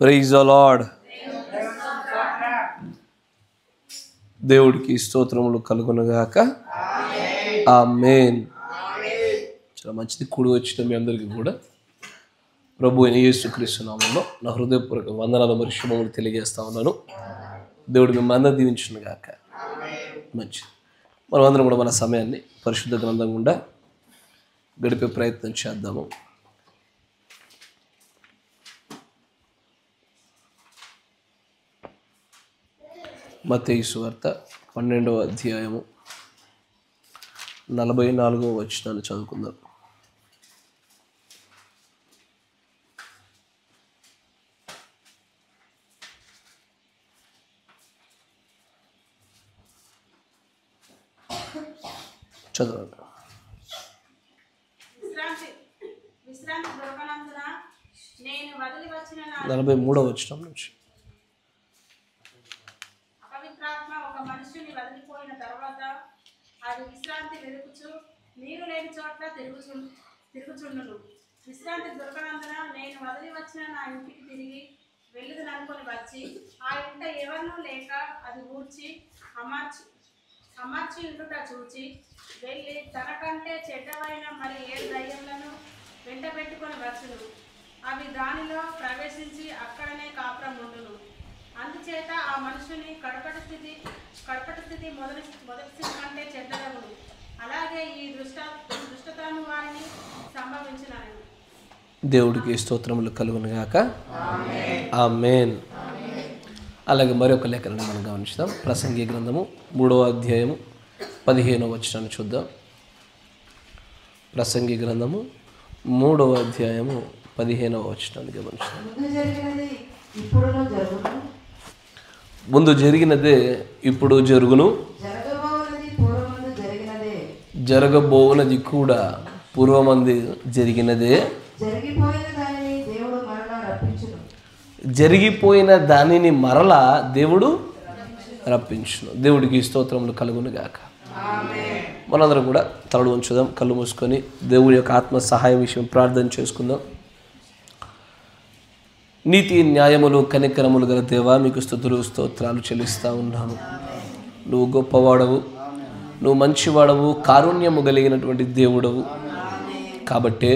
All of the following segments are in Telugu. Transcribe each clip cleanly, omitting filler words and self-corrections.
Praise the lord. దేవుడికి స్తోత్రములు కలుగునుగాక. ఆమేన్. చాలా మంచిది. కూడి వచ్చిన మీ అందరికీ కూడా ప్రభు అయిన యేసుక్రీస్తు నామములో నా హృదయపూర్వక వందనాలు మరియు శుభములు తెలియజేస్తా ఉన్నాను. దేవుడు మిమ్మల్ని అందరూ దీవించునుగాక. మంచిది. మనం అందరం కూడా మన సమయాన్ని పరిశుద్ధ గ్రంథం గుండా గడిపే ప్రయత్నం చేద్దాము. మత్తయి సువార్త 12వ అధ్యాయము 44వ వచనాన్ని చదువుకుందాం. చదవండి. 43వ వచనం నుంచి. ఒక మనుషుని వదిలిపోయిన తర్వాత అది విశ్రాంతి వెతుకుచు నీరు లేని చోట్ల తిరుగుచుండును. విశ్రాంతి దొరకనందున నేను వదిలి వచ్చిన నా ఇంటికి తిరిగి వెళ్ళుదననుకొని వచ్చి ఆ ఇంట ఎవరినూ లేక అది ఊడ్చి అమర్చి ఉండుట చూచి వెళ్ళి తనకంటే చెడ్డవైన మరి 7 దయ్యములను వెంట పెట్టుకొని వచ్చును. అవి దానిలో ప్రవేశించి అక్కడనే కాపురం ఉండును. అందుచేత ఆ మనుషుని కడపటి స్థితి మొదటి స్థితి కంటే చెడ్డదగును. అలాగే ఈ దుష్టతను వారిని సంభవించునని. దేవుడికి స్తోత్రములు కలుగునుగాక. ఆమేన్. అలాగే మరొక లేఖనాన్ని మనం గమనిస్తాం. ప్రసంగి గ్రంథము 3వ అధ్యాయము 15వ వచనాన్ని చూద్దాం. ప్రసంగి గ్రంథము 3వ అధ్యాయము 15వ వచనాన్ని గమనిస్తాం. ముందు జరిగినదే ఇప్పుడు జరుగును, జరగబోనది కూడా పూర్వమంది జరిగినదే. జరిగిపోయిన దానిని మరలా దేవుడు రప్పించును. దేవుడికి స్తోత్రములు కలుగునుగాక. మనందరం కూడా తలలు ఉంచుదాం, కళ్ళు మూసుకొని దేవుడి యొక్క ఆత్మ సహాయం విషయం ప్రార్థన చేసుకుందాం. నీతి న్యాయములు కనికరములు గల దేవా, మీకు స్తుతులు స్తోత్రాలు చెల్లిస్తూ ఉన్నాము. నువ్వు గొప్పవాడవు, నువ్వు మంచివాడవు, కారుణ్యము కలిగినటువంటి దేవుడవు. కాబట్టే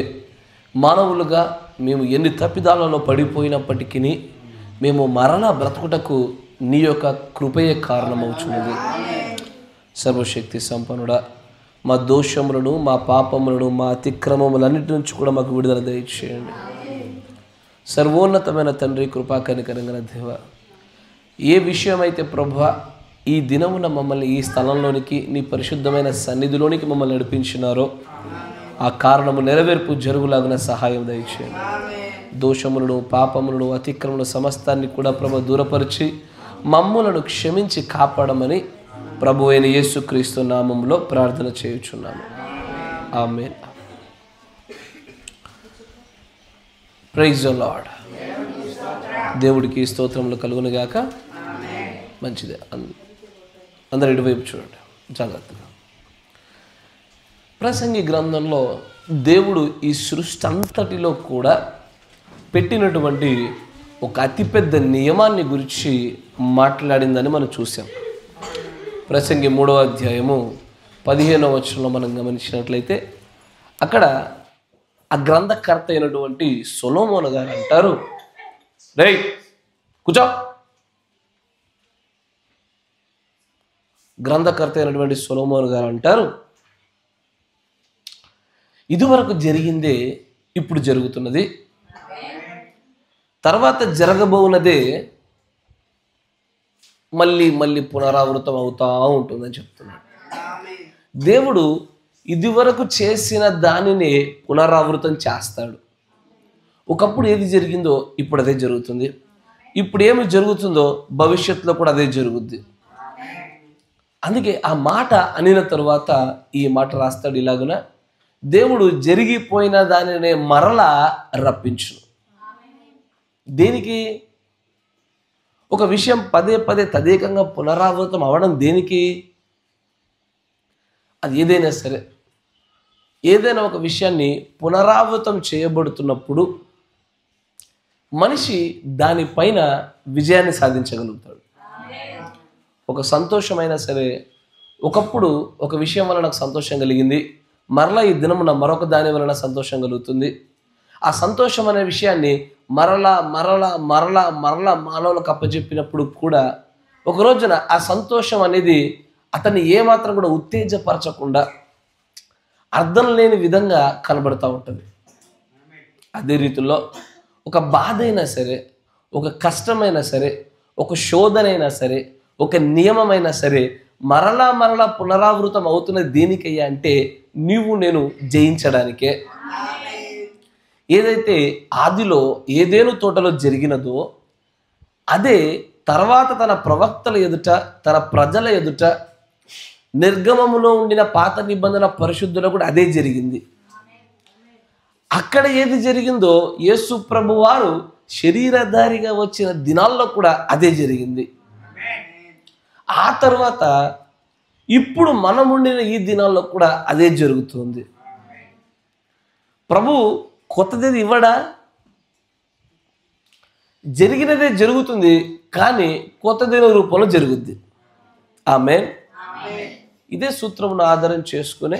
మానవులుగా మేము ఎన్ని తప్పిదాలలో పడిపోయినప్పటికీ మేము మరలా బ్రతుకుటకు నీ యొక్క కృపయే కారణమవుచున్నది. సర్వశక్తి సంపన్నుడా, మా దోషములను, మా పాపములను, మా అతిక్రమములన్నిటి నుంచి కూడా మాకు విడుదల దయచేయండి. సర్వోన్నతమైన తండ్రి, కృపా కనికరంగల దేవ, ఏ విషయమైతే ప్రభువా ఈ దినమున మమ్మల్ని ఈ స్థలంలోనికి, నీ పరిశుద్ధమైన సన్నిధిలోనికి మమ్మల్ని నడిపించినారో ఆ కారణము నెరవేర్పు జరుగులాగిన సహాయం దయచేయండి. దోషములను, పాపములను, అతిక్రమణ సమస్తాన్ని కూడా ప్రభు దూరపరిచి మమ్ములను క్షమించి కాపాడమని ప్రభు అయిన యేసుక్రీస్తు నామములో ప్రార్థన చేయుచున్నాను. ఆమేన్. Praise the lord. దేవుడికి స్తోత్రములు కలుగునుగాక. మంచిదే. అందరు ఇటువైపు చూడండి జాగ్రత్తగా. ప్రసంగి గ్రంథంలో దేవుడు ఈ సృష్టి అంతటిలో కూడా పెట్టినటువంటి ఒక అతిపెద్ద నియమాన్ని గురించి మాట్లాడిందని మనం చూసాం. ప్రసంగి 3వ అధ్యాయము 15వ వచనంలో మనం గమనించినట్లయితే అక్కడ ఆ గ్రంథకర్త అయినటువంటి సొలొమోను గారు అంటారు, రేయ్ కూర్చో. గ్రంథకర్త అయినటువంటి సొలొమోను గారు అంటారు, ఇదివరకు జరిగిందే ఇప్పుడు జరుగుతున్నది, తర్వాత జరగబోనదే మళ్ళీ మళ్ళీ పునరావృతం అవుతా ఉంటుందని చెప్తున్నాడు. దేవుడు ఇదివరకు చేసిన దానిని పునరావృతం చేస్తాడు. ఒకప్పుడు ఏది జరిగిందో ఇప్పుడు అదే జరుగుతుంది, ఇప్పుడు ఏమి జరుగుతుందో భవిష్యత్తులో కూడా అదే జరుగుద్ది. అందుకే ఆ మాట అనిన తరువాత ఈ మాట రాస్తాడు ఇలాగున, దేవుడు జరిగిపోయిన దానినే మరలా రప్పించును. దేనికి? ఒక విషయం పదే పదే తదేకంగా పునరావృతం అవ్వడం దేనికి? అది ఏదైనా సరే, ఏదైనా ఒక విషయాన్ని పునరావృతం చేయబడుతున్నప్పుడు మనిషి దానిపైన విజయాన్ని సాధించగలుగుతాడు. ఒక సంతోషమైనా సరే, ఒకప్పుడు ఒక విషయం వల్ల నాకు సంతోషం కలిగింది, మరలా ఈ దినమున మరొక దాని వలన సంతోషం కలుగుతుంది. ఆ సంతోషం అనే విషయాన్ని మరలా మరలా మరలా మరలా మానవులకు అప్పచెప్పినప్పుడు కూడా ఒక రోజున ఆ సంతోషం అనేది అతన్ని ఏమాత్రం కూడా ఉత్తేజపరచకుండా అర్థం లేని విధంగా కనబడుతూ ఉంటుంది. అదే రీతిలో ఒక బాధ అయినా సరే, ఒక కష్టమైనా సరే, ఒక శోధనైనా సరే, ఒక నియమమైనా సరే మరలా మరలా పునరావృతం అవుతున్నది దేనికయ్యా అంటే నీవు నేను జయించడానికే. ఏదైతే ఆదిలో ఏదేను తోటలో జరిగినదో అదే తర్వాత తన ప్రవక్తల ఎదుట, తన ప్రజల ఎదుట, నిర్గమములో ఉండిన పాత నిబంధన పరిశుద్ధులకు కూడా అదే జరిగింది. అక్కడ ఏది జరిగిందో యేసు ప్రభు వారు శరీరధారిగా వచ్చిన దినాల్లో కూడా అదే జరిగింది. ఆ తర్వాత ఇప్పుడు మనం ఉండిన ఈ దినాల్లో కూడా అదే జరుగుతుంది. ప్రభు కొత్తది ఇవ్వడా? జరిగినదే జరుగుతుంది, కానీ కొత్తదైన రూపంలో జరుగుద్ది. ఆమేన్. ఇదే సూత్రమును ఆధారం చేసుకునే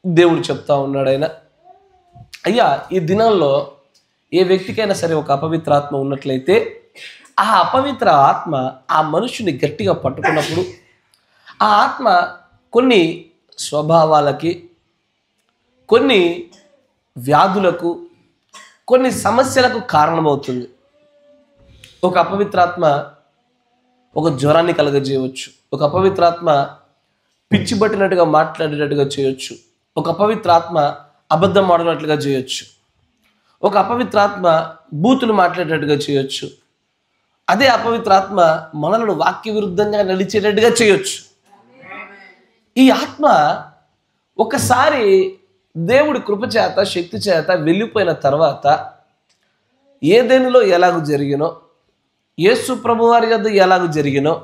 దేవుడు చెప్తా ఉన్నాడు. ఆయన అయ్యా ఈ దినాల్లో ఏ వ్యక్తికైనా సరే ఒక అపవిత్ర ఆత్మ ఉన్నట్లయితే ఆ అపవిత్ర ఆత్మ ఆ మనుషుని గట్టిగా పట్టుకున్నప్పుడు ఆ ఆత్మ కొన్ని స్వభావాలకి, కొన్ని వ్యాధులకు, కొన్ని సమస్యలకు కారణమవుతుంది. ఒక అపవిత్రాత్మ ఒక జ్వరాన్ని కలగజేయవచ్చు. ఒక అపవిత్రాత్మ పిచ్చి పట్టినట్టుగా మాట్లాడేటట్టుగా చేయొచ్చు. ఒక అపవిత్రాత్మ అబద్ధం ఆడినట్లుగా చేయొచ్చు. ఒక అపవిత్రాత్మ బూతులు మాట్లాడేటట్టుగా చేయొచ్చు. అదే అపవిత్రాత్మ మనలను వాక్య విరుద్ధంగా నడిచేటట్టుగా చేయొచ్చు. ఈ ఆత్మ ఒకసారి దేవుడి కృపచేత, శక్తి చేత వెళ్ళిపోయిన తర్వాత ఏదెనులో ఎలాగూ జరిగినో, యేసు ప్రభు వారి యొద్ద ఎలాగూ జరిగినో,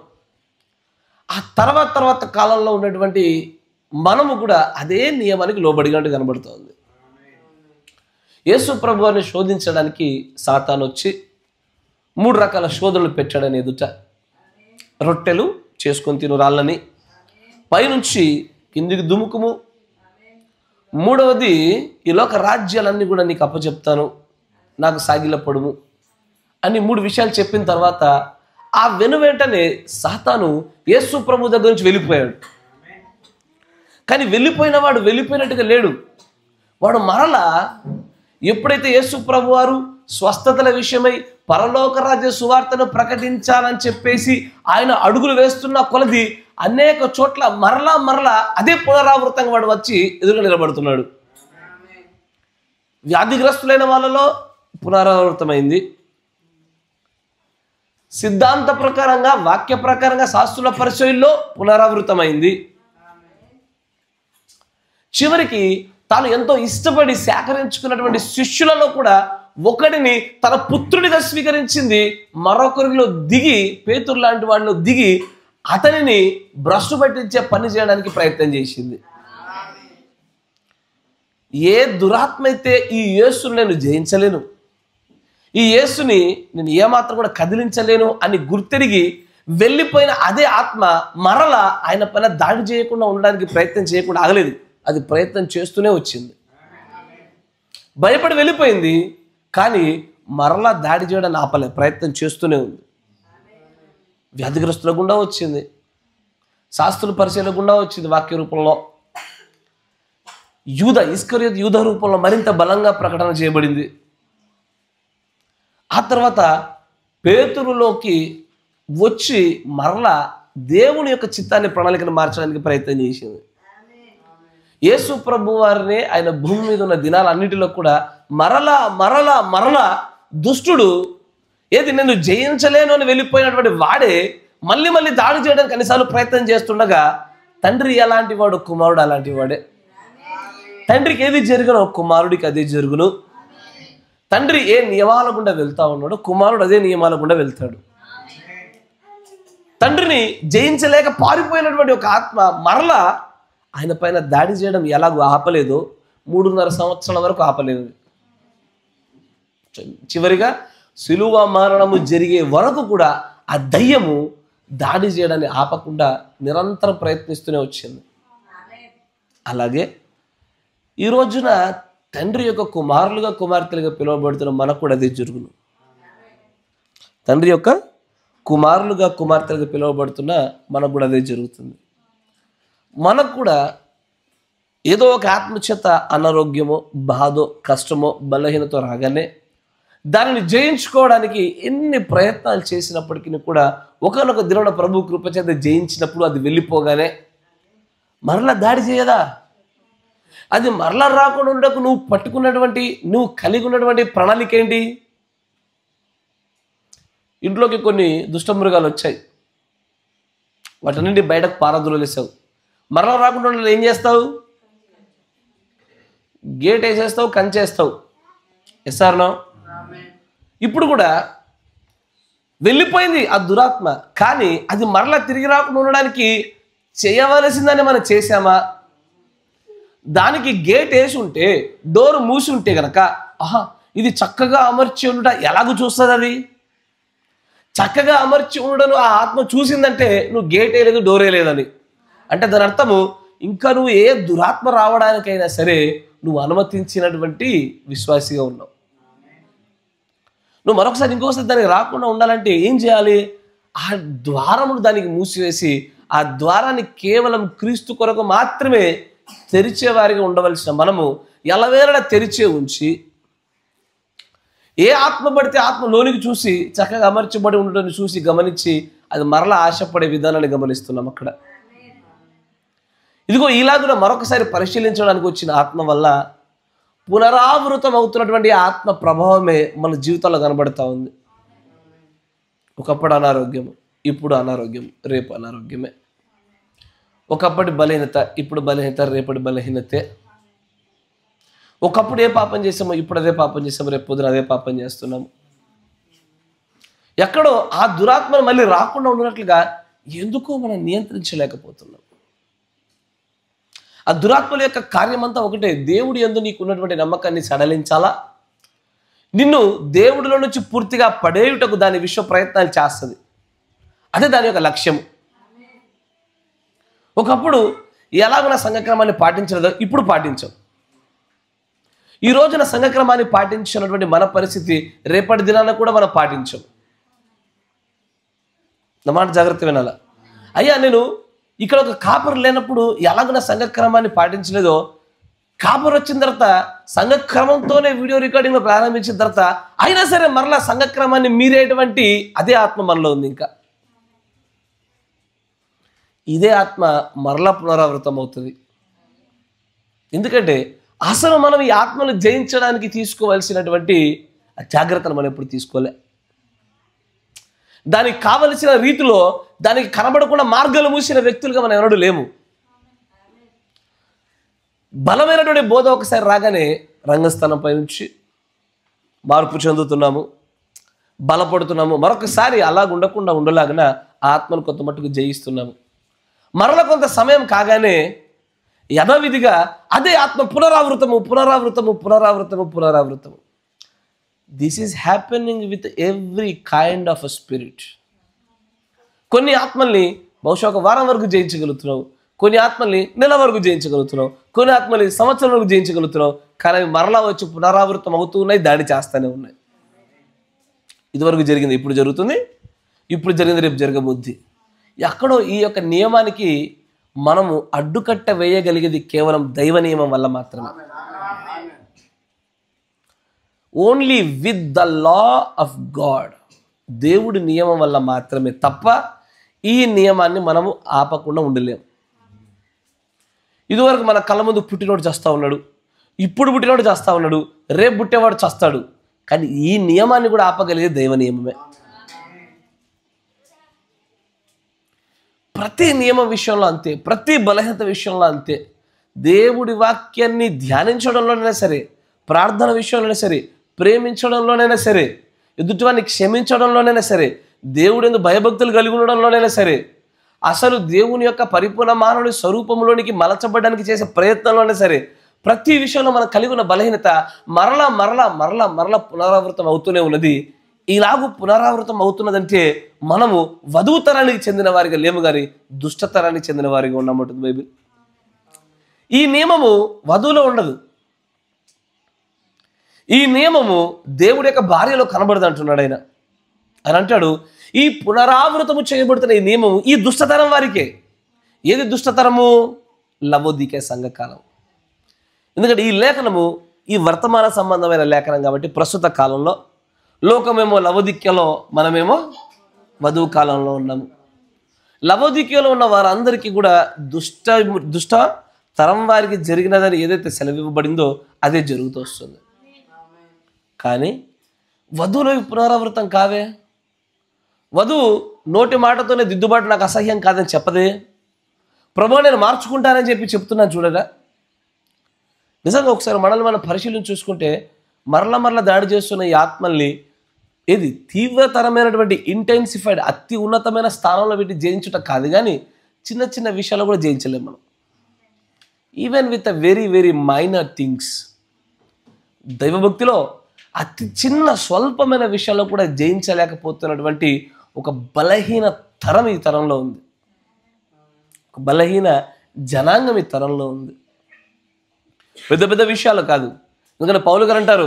ఆ తర్వాత కాలంలో ఉన్నటువంటి మనము కూడా అదే నియమానికి లోబడినట్టు కనబడుతుంది. యేసు ప్రభు వారిని శోధించడానికి సాతాను వచ్చి 3 రకాల శోధనలు పెట్టాడని ఎదుట. రొట్టెలు చేసుకొని తిను రాళ్ళని, పైనుంచి కిందికి దుముకుము, మూడవది ఈ లోక రాజ్యాలన్నీ కూడా నీకు అప్పచెప్తాను, నాకు సాగిలపడుము అని 3 విషయాలు చెప్పిన తర్వాత ఆ వెంటనే సాతాను యేసు ప్రభు దగ్గర నుంచి వెళ్ళిపోయాడు. కానీ వెళ్ళిపోయిన వాడు వెళ్ళిపోయినట్టుగా లేడు. వాడు మరలా ఎప్పుడైతే యేసు ప్రభు వారు స్వస్థతల విషయమై పరలోక రాజ్య సువార్తను ప్రకటించాలని చెప్పేసి ఆయన అడుగులు వేస్తున్న కొలది అనేక చోట్ల మరలా అదే పునరావృతంగా వాడు వచ్చి ఎదురుగా నిలబడుతున్నాడు. వ్యాధిగ్రస్తులైన వాళ్ళలో పునరావృతమైంది, సిద్ధాంత ప్రకారంగా, వాక్య ప్రకారంగా, శాస్త్రుల పరిచయంలో పునరావృతమైంది. చివరికి తాను ఎంతో ఇష్టపడి సేకరించుకున్నటువంటి శిష్యులలో కూడా ఒకడిని తన పుత్రుడిగా స్వీకరించింది. మరొకరిలో దిగి, పేతురు లాంటి వాడిలో దిగి అతనిని భ్రష్టు పట్టించే పని చేయడానికి ప్రయత్నం చేసింది. ఏ దురాత్మ అయితే ఈ యేసుని నేను జయించలేను, ఈ యేసుని నేను ఏమాత్రం కూడా కదిలించలేను అని గుర్తెరిగి వెళ్ళిపోయిన అదే ఆత్మ మరలా ఆయన పైన దాడి చేయకుండా ఉండడానికి ప్రయత్నం చేయకుండా ఆగలేదు. అది ప్రయత్నం చేస్తూనే వచ్చింది. భయపడి వెళ్ళిపోయింది, కానీ మరలా దాడి చేయడానికి ఆపలేదు, ప్రయత్నం చేస్తూనే ఉంది. వ్యాధిగ్రస్తుల గుండా వచ్చింది, శాస్త్రుల పరిచయాల గుండా వచ్చింది, వాక్య రూపంలో ఇస్కరియోతు యూద రూపంలో మరింత బలంగా ప్రకటన చేయబడింది. ఆ తర్వాత పేతురులోకి వచ్చి మరలా దేవుని యొక్క చిత్తాన్ని, ప్రణాళికను మార్చడానికి ప్రయత్నం చేసింది. యేసు ప్రభు వారిని ఆయన భూమి మీద ఉన్న దినాలన్నిటిలో కూడా మరలా దుష్టుడు ఏది నేను జయించలేను అని వెళ్ళిపోయినటువంటి వాడే మళ్ళీ దాడి చేయడానికి అన్నిసార్లు ప్రయత్నం చేస్తుండగా తండ్రి ఎలాంటి వాడు, కుమారుడు అలాంటి వాడే. తండ్రికి ఏది జరిగినో కుమారుడికి అదే జరుగును. తండ్రి ఏ నియమాల గుండా వెళ్తా ఉన్నాడో కుమారుడు అదే నియమాల గుండా వెళ్తాడు. తండ్రిని జయించలేక పారిపోయినటువంటి ఒక ఆత్మ మరలా ఆయన పైన దాడి చేయడం ఎలాగో ఆపలేదో 3.5 సంవత్సరాల వరకు ఆపలేదు. చివరిగా శిలువ మరణము జరిగే వరకు కూడా ఆ దయ్యము దాడి చేయడాన్ని ఆపకుండా నిరంతరం ప్రయత్నిస్తూనే వచ్చింది. అలాగే ఈ రోజున తండ్రి యొక్క కుమారులుగా కుమార్తెలుగా పిలువబడుతున్న మనకు కూడా అదే జరుగును. తండ్రి యొక్క కుమారులుగా కుమార్తెలుగా పిలువబడుతున్న మనకు కూడా అదే జరుగుతుంది. మనకు కూడా ఏదో ఒక ఆత్మచేత అనారోగ్యమో బాధో కష్టమో బలహీనతో రాగానే దానిని జయించుకోవడానికి ఎన్ని ప్రయత్నాలు చేసినప్పటికీ కూడా ఒకనొక దినమున ప్రభు కృపచేత జయించినప్పుడు అది వెళ్ళిపోగానే మరలా దాడి చేయదా? అది మరలా రాకుండా ఉండకు నువ్వు పట్టుకున్నటువంటి నువ్వు కలిగి ఉన్నటువంటి ప్రణాళిక ఏంటి? ఇంట్లోకి కొన్ని దుష్టమృగాలు వచ్చాయి, వాటి నుండి బయటకు పారద్రోలేసావు. మరలా రాకుండా ఏం చేస్తావు? గేట్ వేసేస్తావు, కంచేస్తావు. ఎస్ఆర్నో? ఇప్పుడు కూడా వెళ్ళిపోయింది ఆ దురాత్మ, కానీ అది మరలా తిరిగి రాకుండా ఉండడానికి చేయవలసిందని మనం చేశామా? దానికి గేట్ వేసి ఉంటే, డోర్ మూసి ఉంటే కనుక ఇది చక్కగా అమర్చి ఉండట ఎలాగూ చూస్తుంది? అది చక్కగా అమర్చి ఉండను ఆ ఆత్మ చూసిందంటే నువ్వు గేట్ వేయలేదు, డోర్ వేయలేదని అంటే దాని అర్థము ఇంకా నువ్వు ఏ దురాత్మ రావడానికైనా సరే నువ్వు అనుమతించినటువంటి విశ్వాసిగా ఉన్నావు. నువ్వు మరొకసారి ఇంకొకసారి దానికి రాకుండా ఉండాలంటే ఏం చేయాలి? ఆ ద్వారమును దానికి మూసివేసి ఆ ద్వారాన్ని కేవలం క్రీస్తు కొరకు మాత్రమే తెరిచేవారిగా ఉండవలసిన మనము ఎలవేళ తెరిచే ఉంచి ఏ ఆత్మ పడితే ఆత్మ లోనికి చూసి చక్కగా అమర్చబడి ఉండడం చూసి గమనించి అది మరలా ఆశపడే విధానాన్ని గమనిస్తున్నాం అక్కడ. ఇదిగో ఇలాగున మరొకసారి పరిశీలించడానికి వచ్చిన ఆత్మ వల్ల పునరావృతం అవుతున్నటువంటి ఆత్మ ప్రభావమే మన జీవితంలో కనబడతా ఉంది. ఒకప్పుడు అనారోగ్యము, ఇప్పుడు అనారోగ్యం, రేపు అనారోగ్యమే. ఒకప్పటి బలహీనత, ఇప్పుడు బలహీనత, రేపటి బలహీనతే. ఒకప్పుడు ఏ పాపం చేసామో ఇప్పుడు అదే పాపం చేసాము, రేపు పొద్దున అదే పాపం చేస్తున్నాము. ఎక్కడో ఆ దురాత్మను మళ్ళీ రాకుండా ఉన్నట్లుగా ఎందుకో మనం నియంత్రించలేకపోతున్నాం. ఆ దురాత్మల యొక్క కార్యమంతా ఒకటే, దేవుడి యందు నీకు ఉన్నటువంటి నమ్మకాన్ని సడలించాలా, నిన్ను దేవుడిలో నుంచి పూర్తిగా పడేయుటకు దాని విశ్వ ప్రయత్నాలు చేస్తుంది. అదే దాని యొక్క లక్ష్యము. ఒకప్పుడు ఎలాగో సంఘక్రమాన్ని పాటించలేదో ఇప్పుడు పాటించాం. ఈ రోజున సంఘక్రమాన్ని పాటించినటువంటి మన పరిస్థితి రేపటి దినాన కూడా మనం పాటించాం. నా మాట జాగ్రత్త వినాలా. అయ్యా నేను ఇక్కడ ఒక కాపరు లేనప్పుడు ఎలాగో సంఘక్రమాన్ని పాటించలేదో, కాపరు వచ్చిన తర్వాత సంఘక్రమంతోనే వీడియో రికార్డింగ్ ప్రారంభించిన తర్వాత అయినా సరే మరలా సంఘక్రమాన్ని మీరేటువంటి అదే ఆత్మ మనలో ఉంది. ఇంకా ఇదే ఆత్మ మరలా పునరావృతం అవుతుంది. ఎందుకంటే అసలు మనం ఈ ఆత్మను జయించడానికి తీసుకోవాల్సినటువంటి జాగ్రత్తను మనం ఎప్పుడు తీసుకోలే. దానికి కావలసిన రీతిలో దానికి కనబడకుండా మార్గాలు మూసిన వ్యక్తులుగా మనం ఎవరు లేము. బలమైనటువంటి బోధ ఒకసారి రాగానే రంగస్థానంపై నుంచి మార్పు చెందుతున్నాము, బలపడుతున్నాము. మరొకసారి అలాగ ఉండకుండా ఉండలాగిన ఆత్మను కొంత మట్టుకు జయిస్తున్నాము. మరల కొంత సమయం కాగానే యథావిధిగా అదే ఆత్మ పునరావృతము పునరావృతము పునరావృతము పునరావృతము. This is happening with every kind of a spirit. కొన్ని ఆత్మల్ని బహుశా ఒక వారం వరకు జయించగలుగుతున్నావు, కొన్ని ఆత్మల్ని నెల వరకు జయించగలుగుతున్నావు, కొన్ని ఆత్మల్ని సంవత్సరం వరకు జయించగలుగుతున్నావు. కానీ అవి మరలా వచ్చి పునరావృతం అవుతూ ఉన్నాయి, దాడి చేస్తూనే ఉన్నాయి. ఇదివరకు జరిగింది ఇప్పుడు జరుగుతుంది, ఇప్పుడు జరిగింది రేపు జరగబుద్ధి. ఎక్కడో ఈ యొక్క నియమానికి మనము అడ్డుకట్ట వేయగలిగేది కేవలం దైవ నియమం వల్ల మాత్రమే. Only with the law of God, దేవుడి నియమం వల్ల మాత్రమే తప్ప ఈ నియమాన్ని మనము ఆపకుండా ఉండలేము. ఇదివరకు మన కళ్ళ ముందు పుట్టినోడు చేస్తూ ఉన్నాడు, ఇప్పుడు పుట్టినోడు చేస్తూ ఉన్నాడు, రేపు పుట్టేవాడు చేస్తాడు. కానీ ఈ నియమాన్ని కూడా ఆపగలిగే దైవ నియమమే. ప్రతి నియమ విషయంలో అంతే, ప్రతి బలహీనత విషయంలో అంతే. దేవుడి వాక్యాన్ని ధ్యానించడంలోనైనా సరే, ప్రార్థన విషయంలోనైనా సరే, ప్రేమించడంలోనైనా సరే, ఎదుటివాన్ని క్షమించడంలోనైనా సరే, దేవుడి యందు భయభక్తులు కలిగి ఉండడంలోనైనా సరే, అసలు దేవుని యొక్క పరిపూర్ణ మానవుని స్వరూపంలోనికి మలచబడడానికి చేసే ప్రయత్నంలోనే సరే, ప్రతి విషయంలో మనం కలిగి ఉన్న బలహీనత మరలా మరలా మరలా మరలా పునరావృతం అవుతూనే ఉన్నది. ఇలాగూ పునరావృతం అవుతున్నదంటే మనము వధువు తరానికి చెందిన వారిగా లేము కానీ దుష్టతరానికి చెందిన వారిగా ఉన్నామంటుంది బైబిల్. ఈ నియమము వధువులో ఉండదు. ఈ నియమము దేవుడి యొక్క భార్యలో కనబడదు అంటున్నాడు ఆయన. అని అంటాడు, ఈ పునరావృతము చేయబడుతున్న ఈ నియమము ఈ దుష్టతరం వారికే. ఏది దుష్టతరము? లవోదికే సంఘకాలం. ఎందుకంటే ఈ లేఖనము ఈ వర్తమాన సంబంధమైన లేఖనం కాబట్టి ప్రస్తుత కాలంలో లోకమేమో లవోదిక్యలో, మనమేమో వధువు కాలంలో ఉన్నాము. లవోదిక్యలో ఉన్న వారందరికీ కూడా దుష్ట తరం వారికి జరిగినదని ఏదైతే సెలవివ్వబడిందో అదే జరుగుతూ వస్తుంది. కానీ వధువులో పునరావృతం కావే. వధువు నోటి మాటతోనే దిద్దుబాటు నాకు అసహ్యం కాదని చెప్పదే. ప్రభు నేను మార్చుకుంటానని చెప్తున్నాను చూడగా. నిజంగా ఒకసారి మనల్ని మనం పరిశీలించి చూసుకుంటే మరల దాడి చేస్తున్న ఈ ఆత్మల్ని ఏది తీవ్రతరమైనటువంటి ఇంటెన్సిఫైడ్ అతి ఉన్నతమైన స్థానంలో పెట్టి జయించుట కాదు, కానీ చిన్న చిన్న విషయాలు కూడా జయించలేము మనం. Even with a very very minor things. దైవభక్తిలో అతి చిన్న స్వల్పమైన విషయాల్లో కూడా జయించలేకపోతున్నటువంటి ఒక బలహీన తరం ఈ తరంలో ఉంది. ఒక బలహీన జనాంగం ఈ తరంలో ఉంది. పెద్ద పెద్ద విషయాలు కాదు. ఎందుకంటే పౌలు గారు అంటారు,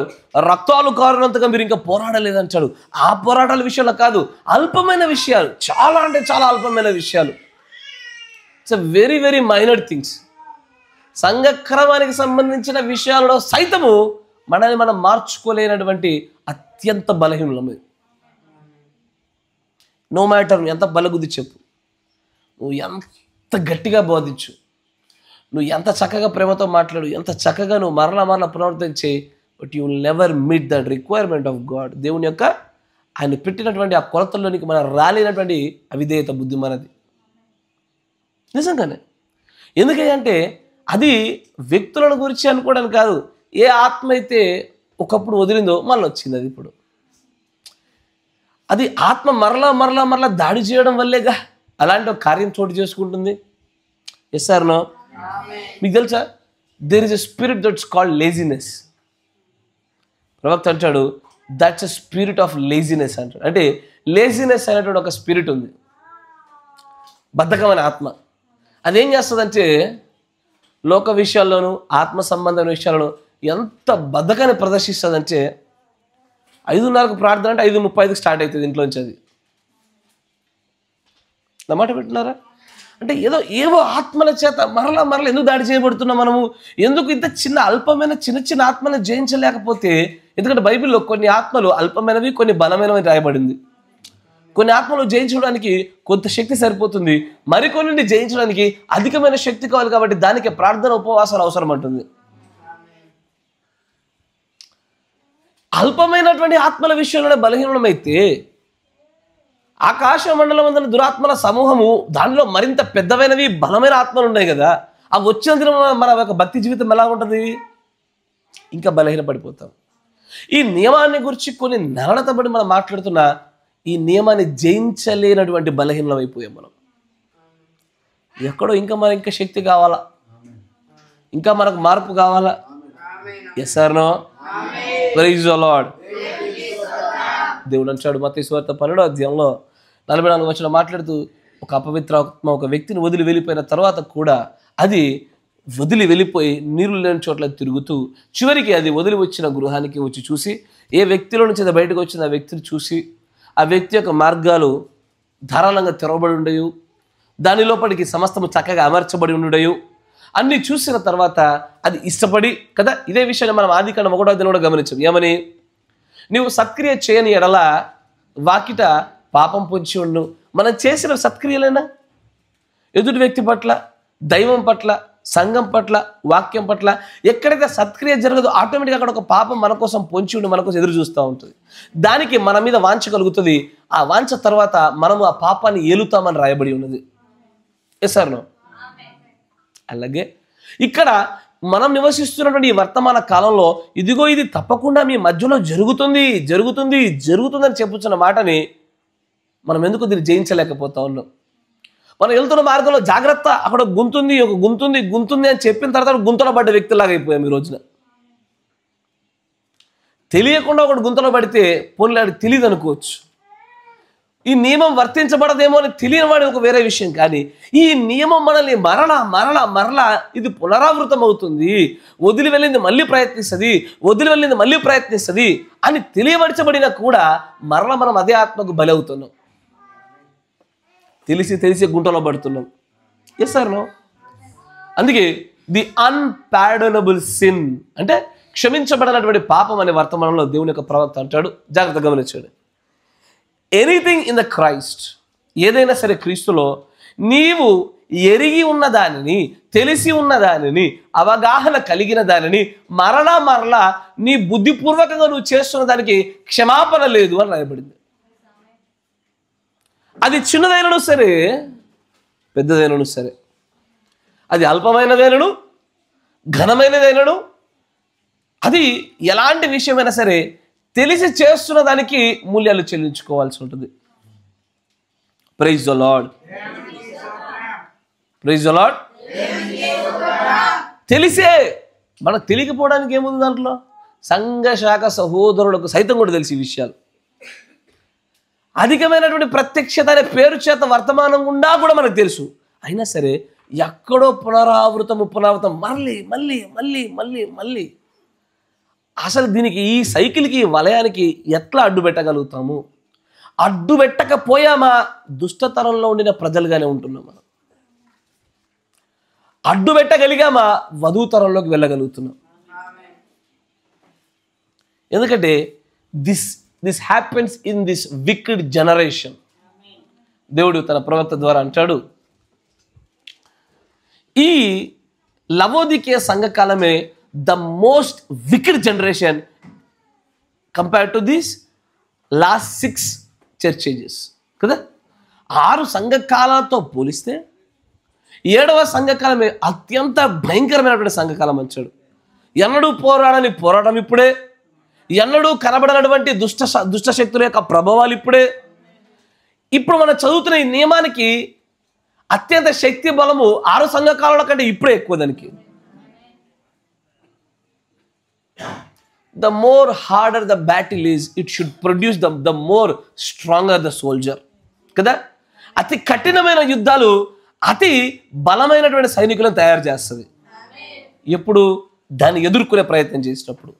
రక్తాలు కారునంతగా మీరు ఇంకా పోరాడలేదంటాడు. ఆ పోరాటాల విషయాలు కాదు, అల్పమైన విషయాలు, చాలా అంటే చాలా అల్పమైన విషయాలు. It's a very very minor things. సంఘక్రమానికి సంబంధించిన విషయాలలో సైతము మనల్ని మనం మార్చుకోలేనటువంటి అత్యంత బలహీనము. నో మ్యాటర్ ఎంత బలగుద్ది చెప్పు, నువ్వు ఎంత గట్టిగా బోధించు, నువ్వు ఎంత చక్కగా ప్రేమతో మాట్లాడు, ఎంత చక్కగా నువ్వు మరలా పునరావృతం చేయి, but you will never meet that requirement of God. దేవుని యొక్క ఆయన పెట్టినటువంటి ఆ కొలతల్లోనికి మనం రాలేనటువంటి అవిధేయత బుద్ధి మనది. నిజంగానే. ఎందుకంటే అది వ్యక్తులను గురించి అనుకోవడానికి కాదు. ఏ ఆత్మ అయితే ఒకప్పుడు వదిలిందో మళ్ళీ వచ్చింది అది ఇప్పుడు. అది ఆత్మ మరలా దాడి చేయడం వల్లేగా అలాంటి ఒక కార్యం చోటు చేసుకుంటుంది. Yes or no? మీకు తెలుసా, there is a spirit that's called laziness. ప్రవక్త అంటాడు, that's a spirit of laziness అంటాడు. అంటే లేజినెస్ అనేటువంటి ఒక స్పిరిట్ ఉంది, బద్ధకమైన ఆత్మ. అదేం చేస్తుందంటే లోక విషయాల్లోనూ ఆత్మ సంబంధమైన విషయాలను ఎంత బద్ధకాన్ని ప్రదర్శిస్తుందంటే 5:30కు ప్రార్థన అంటే 5:35కి స్టార్ట్ అవుతుంది ఇంట్లోంచి. అది నా మాట పెట్టినారా? అంటే ఏవో ఆత్మల చేత మరలా ఎందుకు దాడి చేయబడుతున్నాం మనము? ఎందుకు ఇంత చిన్న అల్పమైన చిన్న ఆత్మలను జయించలేకపోతే? ఎందుకంటే బైబిల్లో కొన్ని ఆత్మలు అల్పమైనవి, కొన్ని బలమైనవి రాయబడింది. కొన్ని ఆత్మలు జయించడానికి కొంత శక్తి సరిపోతుంది, మరికొన్ని జయించడానికి అధికమైన శక్తి కావాలి. కాబట్టి దానికి ప్రార్థన ఉపవాసాలు అవసరం అంటుంది. అల్పమైనటువంటి ఆత్మల విషయంలోనే బలహీనమైతే ఆకాశ మండలం అందని దురాత్మల సమూహము, దానిలో మరింత పెద్దవైనవి బలమైన ఆత్మలు ఉన్నాయి కదా, అవి వచ్చినందున మన యొక్క భక్తి జీవితం ఎలా ఉంటుంది? ఇంకా బలహీన పడిపోతాం. ఈ నియమాన్ని గురించి కొన్ని నెలల తబడి మనం మాట్లాడుతున్నా ఈ నియమాన్ని జయించలేనటువంటి బలహీనం అయిపోయాం మనం. ఎక్కడో ఇంకా శక్తి కావాలా, ఇంకా మనకు మార్పు కావాలా. Yes or no? Praise the lord. దేవుడు అంటాడు మత్తయి సువార్త 12వ అధ్యాయంలో 44వ వచనం మాట్లాడుతూ, ఒక అపవిత్ర ఆత్మ ఒక వ్యక్తిని వదిలి వెళ్ళిపోయిన తర్వాత కూడా అది వదిలి వెళ్ళిపోయి నీరు లేని చోట్ల తిరుగుతూ చివరికి అది వదిలి వచ్చిన గృహానికి వచ్చి చూసి, ఏ వ్యక్తిలో నుంచి అది బయటకు వచ్చిన ఆ వ్యక్తిని చూసి, ఆ వ్యక్తి యొక్క మార్గాలు ధారాళంగా తెరవబడి ఉండవు, దాని లోపలికి సమస్తము చక్కగా అమర్చబడి ఉండవు అన్ని చూసిన తర్వాత అది ఇష్టపడి కదా. ఇదే విషయాన్ని మనం ఆదికాండం 1వ అధ్యాయంలో కూడా గమనించాం. ఏమని? నీవు సత్క్రియ చేయని ఎడల వాకిట పాపం పొంచి ఉండు. మనం చేసిన సత్క్రియలైనా ఎదుటి వ్యక్తి పట్ల, దైవం పట్ల, సంఘం పట్ల, వాక్యం పట్ల ఎక్కడైతే సత్క్రియ జరగదో ఆటోమేటిక్గా అక్కడ ఒక పాపం మన కోసం పొంచి ఉండి మన కోసం ఎదురు చూస్తూ ఉంటుంది. దానికి మన మీద వాంఛ కలుగుతుంది. ఆ వాంఛ తర్వాత మనము ఆ పాపాన్ని ఏలుతామని రాయబడి ఉన్నది. Yes or no? అలాగే ఇక్కడ మనం నివసిస్తున్నటువంటి ఈ వర్తమాన కాలంలో ఇదిగో ఇది తప్పకుండా మీ మధ్యలో జరుగుతుంది అని చెప్పుతున్న మాటని మనం ఎందుకు దీన్ని జయించలేకపోతా ఉన్నాం? మనం వెళ్తున్న మార్గంలో జాగ్రత్త, అక్కడ గుంతుంది, ఒక గుంతుంది అని చెప్పిన తర్వాత గుంతలో పడ్డ వ్యక్తిలాగా అయిపోయాం ఈ రోజున. తెలియకుండా ఒకటి గుంతలో పడితే పోనీ వాడికి తెలియదు అనుకోవచ్చు, ఈ నియమం వర్తించబడదేమో అని తెలియని వాడి ఒక వేరే విషయం. కానీ ఈ నియమం మనల్ని మరలా ఇది పునరావృతం అవుతుంది, వదిలి వెళ్ళింది మళ్ళీ ప్రయత్నిస్తుంది అని తెలియబరచబడినా కూడా మరలా మనం అదే ఆత్మకు బలి అవుతున్నాం, తెలిసి గుంటలో పడుతున్నాం. Yes sir no? అందుకే ది అన్పార్డనబుల్ సిన్ అంటే క్షమించబడినటువంటి పాపం అనే వర్తమానంలో దేవుని యొక్క ప్రవక్త అంటాడు, జాగ్రత్తగా గమనించండి. ఎనీథింగ్ ఇన్ ద క్రైస్ట్, ఏదైనా సరే క్రీస్తులో నీవు ఎరిగి ఉన్న దానిని, తెలిసి ఉన్న దానిని, అవగాహన కలిగిన దానిని మరలా నీ బుద్ధిపూర్వకంగా నువ్వు చేస్తున్న దానికి క్షమాపణ లేదు అని రాయబడింది. అది చిన్నదైనను సరే, పెద్దదైనను సరే, అది అల్పమైనదైనను ఘనమైనదైనను, అది ఎలాంటి విషయమైనా సరే తెలిసి చేస్తున్న దానికి మూల్యాలు చెల్లించుకోవాల్సి ఉంటుంది. Praise the lord, praise the lord. తెలిసే, మనకు తెలియకపోవడానికి ఏముంది దాంట్లో? సంఘ శాఖ సహోదరులకు సైతం కూడా తెలిసి విషయాలు, అధికమైనటువంటి ప్రత్యక్షత అనే పేరు చేత వర్తమానం గుండా కూడా మనకు తెలుసు. అయినా సరే ఎక్కడో పునరావృతం మళ్ళీ అసలు దీనికి, ఈ సైకిల్కి, వలయానికి ఎట్లా అడ్డు పెట్టగలుగుతాము? అడ్డు పెట్టకపోయామా దుష్టతరంలో ఉండిన ప్రజలుగానే ఉంటున్నాం మనం. అడ్డు పెట్టగలిగామా వధూతరంలోకి వెళ్ళగలుగుతున్నాం. ఎందుకంటే this happens in this wicked generation. దేవుడు తన ప్రవక్త ద్వారా అంటాడు, ఈ లవోదికీయ సంఘకాలమే the most wicked generation compared to these last 6 church ages కదా. 6 సంఘకాలాలతో పోలిస్తే 7వ సంఘకాలమే అత్యంత భయంకరమైనటువంటి సంఘకాలం అంటాడు. ఎన్నడూ పోరాడని పోరాటం ఇప్పుడే, ఎన్నడూ కనబడనటువంటి దుష్ట శక్తుల యొక్క ప్రభావాలు ఇప్పుడే. ఇప్పుడు మనం చదువుతున్న ఈ నియమానికి అత్యంత శక్తి బలము 6 సంఘకాలాల కంటే ఇప్పుడే ఎక్కువ. దానికి the more harder the battle is, it should produce the more stronger the soldier కదా. అతి కఠినమైన యుద్ధాలు అతి బలమైనటువంటి సైనికులను తయారు చేస్తుంది. ఎప్పుడు దాన్ని ఎదుర్కొనే ప్రయత్నం చేసినప్పుడు,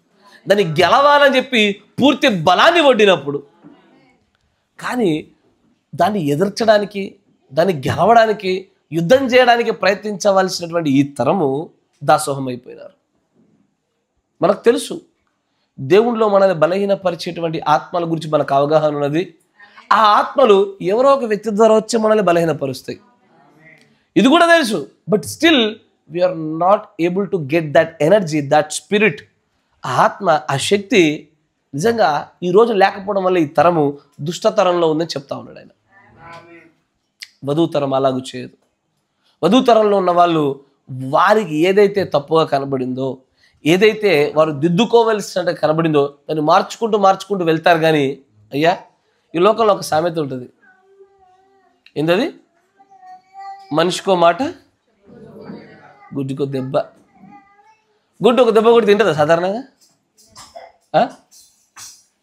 దాన్ని గెలవాలని చెప్పి పూర్తి బలాన్ని ఒడ్డినప్పుడు. కానీ దాన్ని ఎదుర్చడానికి, దాన్ని గెలవడానికి, యుద్ధం చేయడానికి ప్రయత్నించవలసినటువంటి ఈ తరము దాసోహం అయిపోయినారు. మనకు తెలుసు దేవునిలో మనల్ని బలహీనపరిచేటువంటి ఆత్మల గురించి మనకు అవగాహన ఉన్నది. ఆ ఆత్మలు ఎవరో ఒక వ్యక్తి ద్వారా వచ్చి మనల్ని బలహీనపరుస్తాయి, ఇది కూడా తెలుసు. But still we are not able to get that energy, that spirit. ఆ ఆత్మ, ఆ శక్తి నిజంగా ఈరోజు లేకపోవడం వల్ల ఈ తరము దుష్టతరంలో ఉందని చెప్తా ఉన్నాడు ఆయన. వధూతరం అలాగూ చేయదు. వధూతరంలో ఉన్న వాళ్ళు వారికి ఏదైతే తప్పుగా కనబడిందో, ఏదైతే వారు దిద్దుకోవలసినట్టు కనబడిందో దాన్ని మార్చుకుంటూ వెళ్తారు. కానీ అయ్యా, ఈ లోకంలో ఒక సామెత ఉంటుంది, ఏంటది? మనిషికో మాట, గుడ్డుకో దెబ్బ. గుడ్డు ఒక దెబ్బ కూడా తింటుందా సాధారణంగా?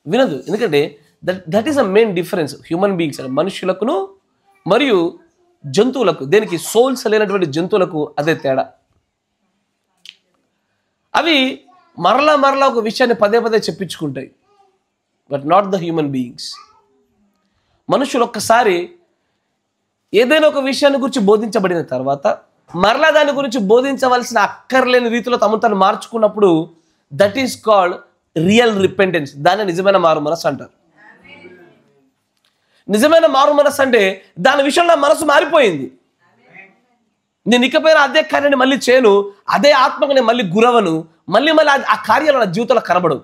వినదు. ఎందుకంటే that is a main difference human beings, మనుషులకును మరియు జంతువులకు. దేనికి? సోల్స్ లేనటువంటి జంతువులకు అదే తేడా. అవి మరలా ఒక విషయాన్ని పదే చెప్పించుకుంటాయి, but not the human beings. మనుషులు ఒక్కసారి ఏదైనా ఒక విషయాన్ని గురించి బోధించబడిన తర్వాత మరలా దాని గురించి బోధించవలసిన అక్కర్లేని రీతిలో తను మార్చుకున్నప్పుడు that is called real repentance. దాన్ని నిజమైన మారు మనసు అంటారు. నిజమైన మారు మనసు అంటే దాని విషయంలో మనసు మారిపోయింది. నేను ఇకపైన అదే కార్యాన్ని మళ్ళీ చేయను, అదే ఆత్మకు నేను మళ్ళీ గురవను, మళ్ళీ ఆ కార్యాలు నా జీవితంలో కనబడవు.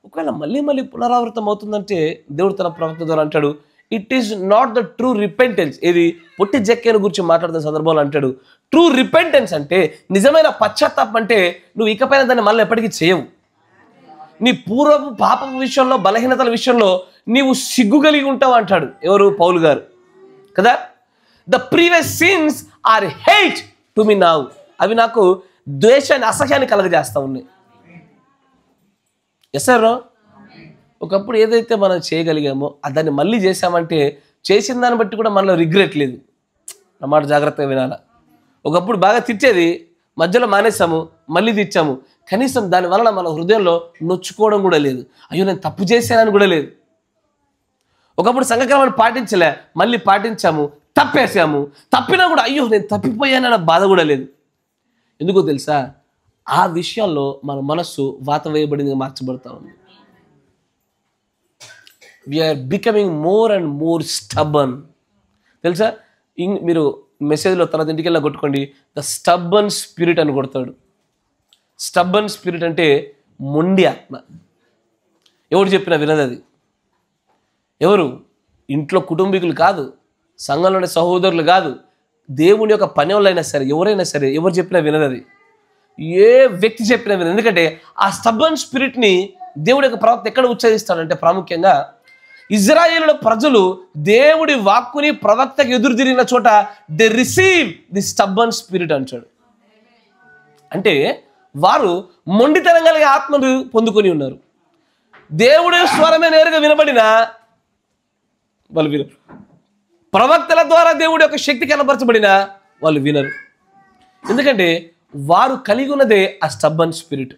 ఒకవేళ మళ్ళీ పునరావృతం అవుతుందంటే దేవుడు తన ప్రవక్త ద్వారా అంటాడు, it is not the true repentance. ఇది పొట్టి జక్కేను గురించి మాట్లాడుతున్న సందర్భంలో అంటాడు, ట్రూ రిపెంటెన్స్ అంటే, నిజమైన పశ్చాత్తాపం అంటే నువ్వు ఇకపైన దాన్ని మళ్ళీ ఎప్పటికీ చేయవు. నీ పూర్వపు పాపం విషయంలో, బలహీనతల విషయంలో నీవు సిగ్గు కలిగి ఉంటావు అంటాడు. ఎవరు? పౌలు గారు కదా. The previous sins are hate to me now. అవి నాకు ద్వేషాన్ని, అసహ్యాన్ని కలగజేస్తూ ఉన్నాయి. Yes sir. ఒకప్పుడు ఏదైతే మనం చేయగలిగామో దాన్ని మళ్ళీ చేసామంటే చేసిన దాన్ని బట్టి కూడా మనలో రిగ్రెట్ లేదు. నా మాట జాగ్రత్తగా వినాలా. ఒకప్పుడు బాగా తిట్టేది, మధ్యలో మానేసాము, మళ్ళీ తిట్టాము, కనీసం దానివలన మన హృదయంలో నొచ్చుకోవడం కూడా లేదు. అయ్యో నేను తప్పు చేశానని కూడా లేదు. ఒకప్పుడు సంఘక్రమాన్ని పాటించలే, మళ్ళీ పాటించాము, తప్పేసాము, తప్పినా కూడా అయ్యో నేను తప్పిపోయానన్న బాధ కూడా లేదు. ఎందుకో తెలుసా? ఆ విషయాల్లో మన మనస్సు వాత వేయబడింది, మార్చబడతా ఉంది. We are becoming more and more stubborn. తెలుసా? మీరు మెసేజ్లో తర్వాత ఇంటికి వెళ్ళి కొట్టుకోండి, ద స్టబర్న్ స్పిరిట్ అని కొడతాడు. స్టబర్న్ స్పిరిట్ అంటే మొండి ఆత్మ. ఎవరు చెప్పినా వినదు అది. ఎవరు? ఇంట్లో కుటుంబీకులు కాదు, సంఘంలోని సహోదరులు కాదు, దేవుని యొక్క పని వాళ్ళైనా సరే, ఎవరైనా సరే, ఎవరు చెప్పినా వినదు అది. ఏ వ్యక్తి చెప్పినా వినదు. ఎందుకంటే ఆ స్టబర్న్ స్పిరిట్ని దేవుడి యొక్క ప్రవక్త ఎక్కడ ఉచ్చరిస్తాడంటే, ప్రాముఖ్యంగా ఇజ్రాయేలు ప్రజలు దేవుడి వాక్కుని ప్రవక్తకు ఎదురు తిరిగిన చోట they receive the stubborn spirit అంటాడు. అంటే వారు మొండితనం కలిగే ఆత్మను పొందుకొని ఉన్నారు. దేవుడి స్వరమే నేరుగా వినబడినా వాళ్ళు వినరు. ప్రవక్తల ద్వారా దేవుడి యొక్క శక్తి కనపరచబడినా వాళ్ళు వినరు. ఎందుకంటే వారు కలిగి ఉన్నదే ఆ స్టబర్న్ స్పిరిట్.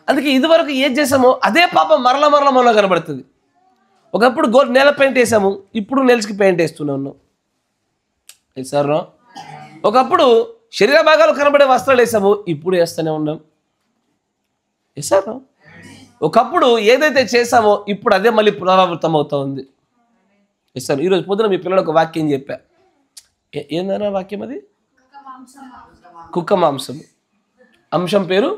అందుకే ఇదివరకు ఏం చేసామో అదే పాపం మరల మనలో కనబడుతుంది. ఒకప్పుడు నేల పెయింట్ వేసాము, ఇప్పుడు నెల్స్కి పెయింట్ వేస్తూనే ఉన్నాం. సార్. ఒకప్పుడు శరీర భాగాలు కనబడే వస్త్రాలు వేసాము, ఇప్పుడు వేస్తూనే ఉన్నాం. సార్. ఒకప్పుడు ఏదైతే చేసామో ఇప్పుడు అదే మళ్ళీ పునరావృతం అవుతా ఉంది. సార్. ఈరోజు పొద్దున మీ పిల్లలకు వాక్యం చెప్పా. ఏందన్నా వాక్యం అది? కుక్క మాంసం. అంశం పేరు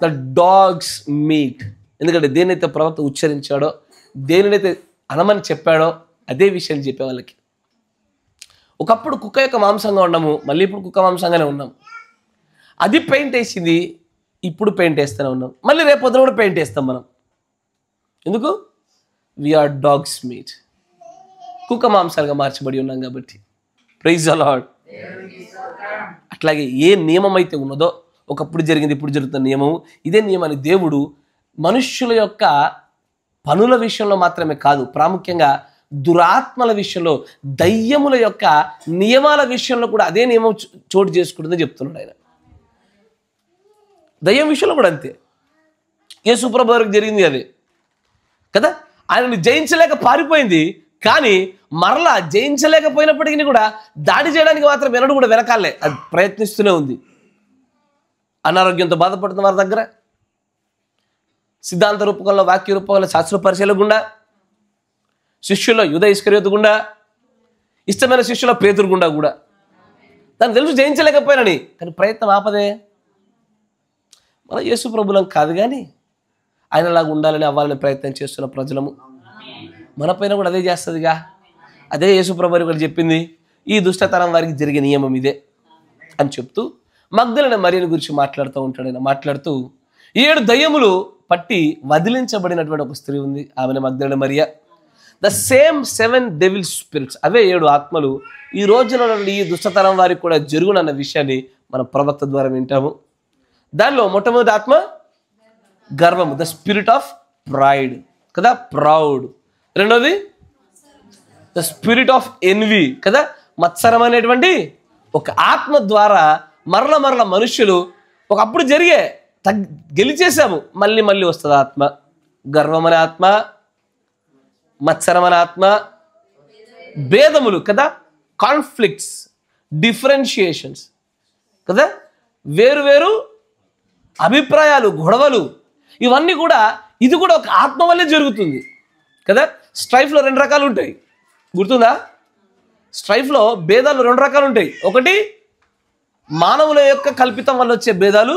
ద డాగ్స్ మీట్. ఎందుకంటే దేనైతే ప్రవక్త ఉచ్చరించాడో, దేనినైతే అనమని చెప్పాడో అదే విషయం చెప్పే వాళ్ళకి. ఒకప్పుడు కుక్క యొక్క మాంసంగా ఉన్నాము, మళ్ళీ ఇప్పుడు కుక్క మాంసంగానే ఉన్నాం. అది పెయింట్ వేసింది, ఇప్పుడు పెయింట్ వేస్తూనే ఉన్నాం. మళ్ళీ రేపు పొద్దున కూడా పెయింట్ వేస్తాం మనం. ఎందుకు? We are dogs meat. కుక్క మాంసాలుగా మార్చబడి ఉన్నాం కాబట్టి. Praise the lord. అట్లాగే ఏ నియమం అయితే ఉన్నదో, ఒకప్పుడు జరిగింది ఇప్పుడు జరుగుతున్న నియమం, ఇదే నియమాన్ని దేవుడు మనుష్యుల యొక్క పనుల విషయంలో మాత్రమే కాదు, ప్రాముఖ్యంగా దురాత్మల విషయంలో, దయ్యముల యొక్క నియమాల విషయంలో కూడా అదే నియమం చోటు చేసుకుంటుందని చెప్తున్నాడు ఆయన. దయ్యం విషయంలో కూడా అంతే. యేసు ప్రభు వారికి జరిగింది అదే కదా. ఆయనను జయించలేక పారిపోయింది, కానీ మరలా జయించలేకపోయినప్పటికీ కూడా దాడి చేయడానికి మాత్రం వెనడు కూడా వెనకాలే, అది ప్రయత్నిస్తూనే ఉంది. అనారోగ్యంతో బాధపడుతున్న వారి దగ్గర, సిద్ధాంత రూపకంలో, వాక్య రూపకంలో, శాస్త్ర పరిశీలన గుండా, శిష్యుల్లో యూదా ఇస్కరియోతు గుండా, ఇష్టమైన శిష్యుల పేతురు గుండా కూడా దాన్ని తెలుసు జయించలేకపోయినని, కానీ ప్రయత్నం ఆపదే. మన యేసు ప్రభులం కాదు, కానీ ఆయనలాగా ఉండాలని అవ్వాలని ప్రయత్నం చేస్తున్న ప్రజలము. మన పైన కూడా అదే చేస్తుందిగా. అదే యేసు ప్రభు వారు చెప్పింది, ఈ దుష్టతరం వారికి జరిగే నియమం ఇదే అని చెప్తూ మగ్దలేనే మరియను గురించి మాట్లాడుతూ ఉంటాడు. ఆయన మాట్లాడుతూ 7 దయ్యములు పట్టి వదిలించబడినటువంటి ఒక స్త్రీ ఉంది, ఆమెను మగ్దలేనే మరియా. ద సేమ్ 7 డెవిల్ స్పిరిట్స్, అవే 7 ఆత్మలు ఈ రోజున నుండి ఈ దుష్టతరం వారికి కూడా జరుగునన్న విషయాన్ని మన ప్రవక్త ద్వారా వింటాము. దానిలో మొట్టమొదటి ఆత్మ గర్వము, ద స్పిరిట్ ఆఫ్ ప్రైడ్ కదా, ప్రౌడ్. రెండోది ద స్పిరిట్ ఆఫ్ ఎన్వి కదా, మత్సరం అనేటువంటి ఒక ఆత్మ ద్వారా మరల మనుష్యులు ఒకప్పుడు జరిగే గెలిచేసాము, మళ్ళీ వస్తుంది ఆత్మ. గర్వం అనే ఆత్మ, మత్సరం అనే ఆత్మ, భేదములు కదా, కాన్ఫ్లిక్ట్స్, డిఫరెన్షియేషన్స్ కదా, వేరు అభిప్రాయాలు, గొడవలు, ఇవన్నీ కూడా ఇది కూడా ఒక ఆత్మ వల్లే జరుగుతుంది కదా. స్ట్రైఫ్లో 2 రకాలు ఉంటాయి, గుర్తుందా? స్ట్రైఫ్లో భేదాలు 2 రకాలు ఉంటాయి. ఒకటి మానవుల యొక్క కల్పితం వల్ల వచ్చే భేదాలు,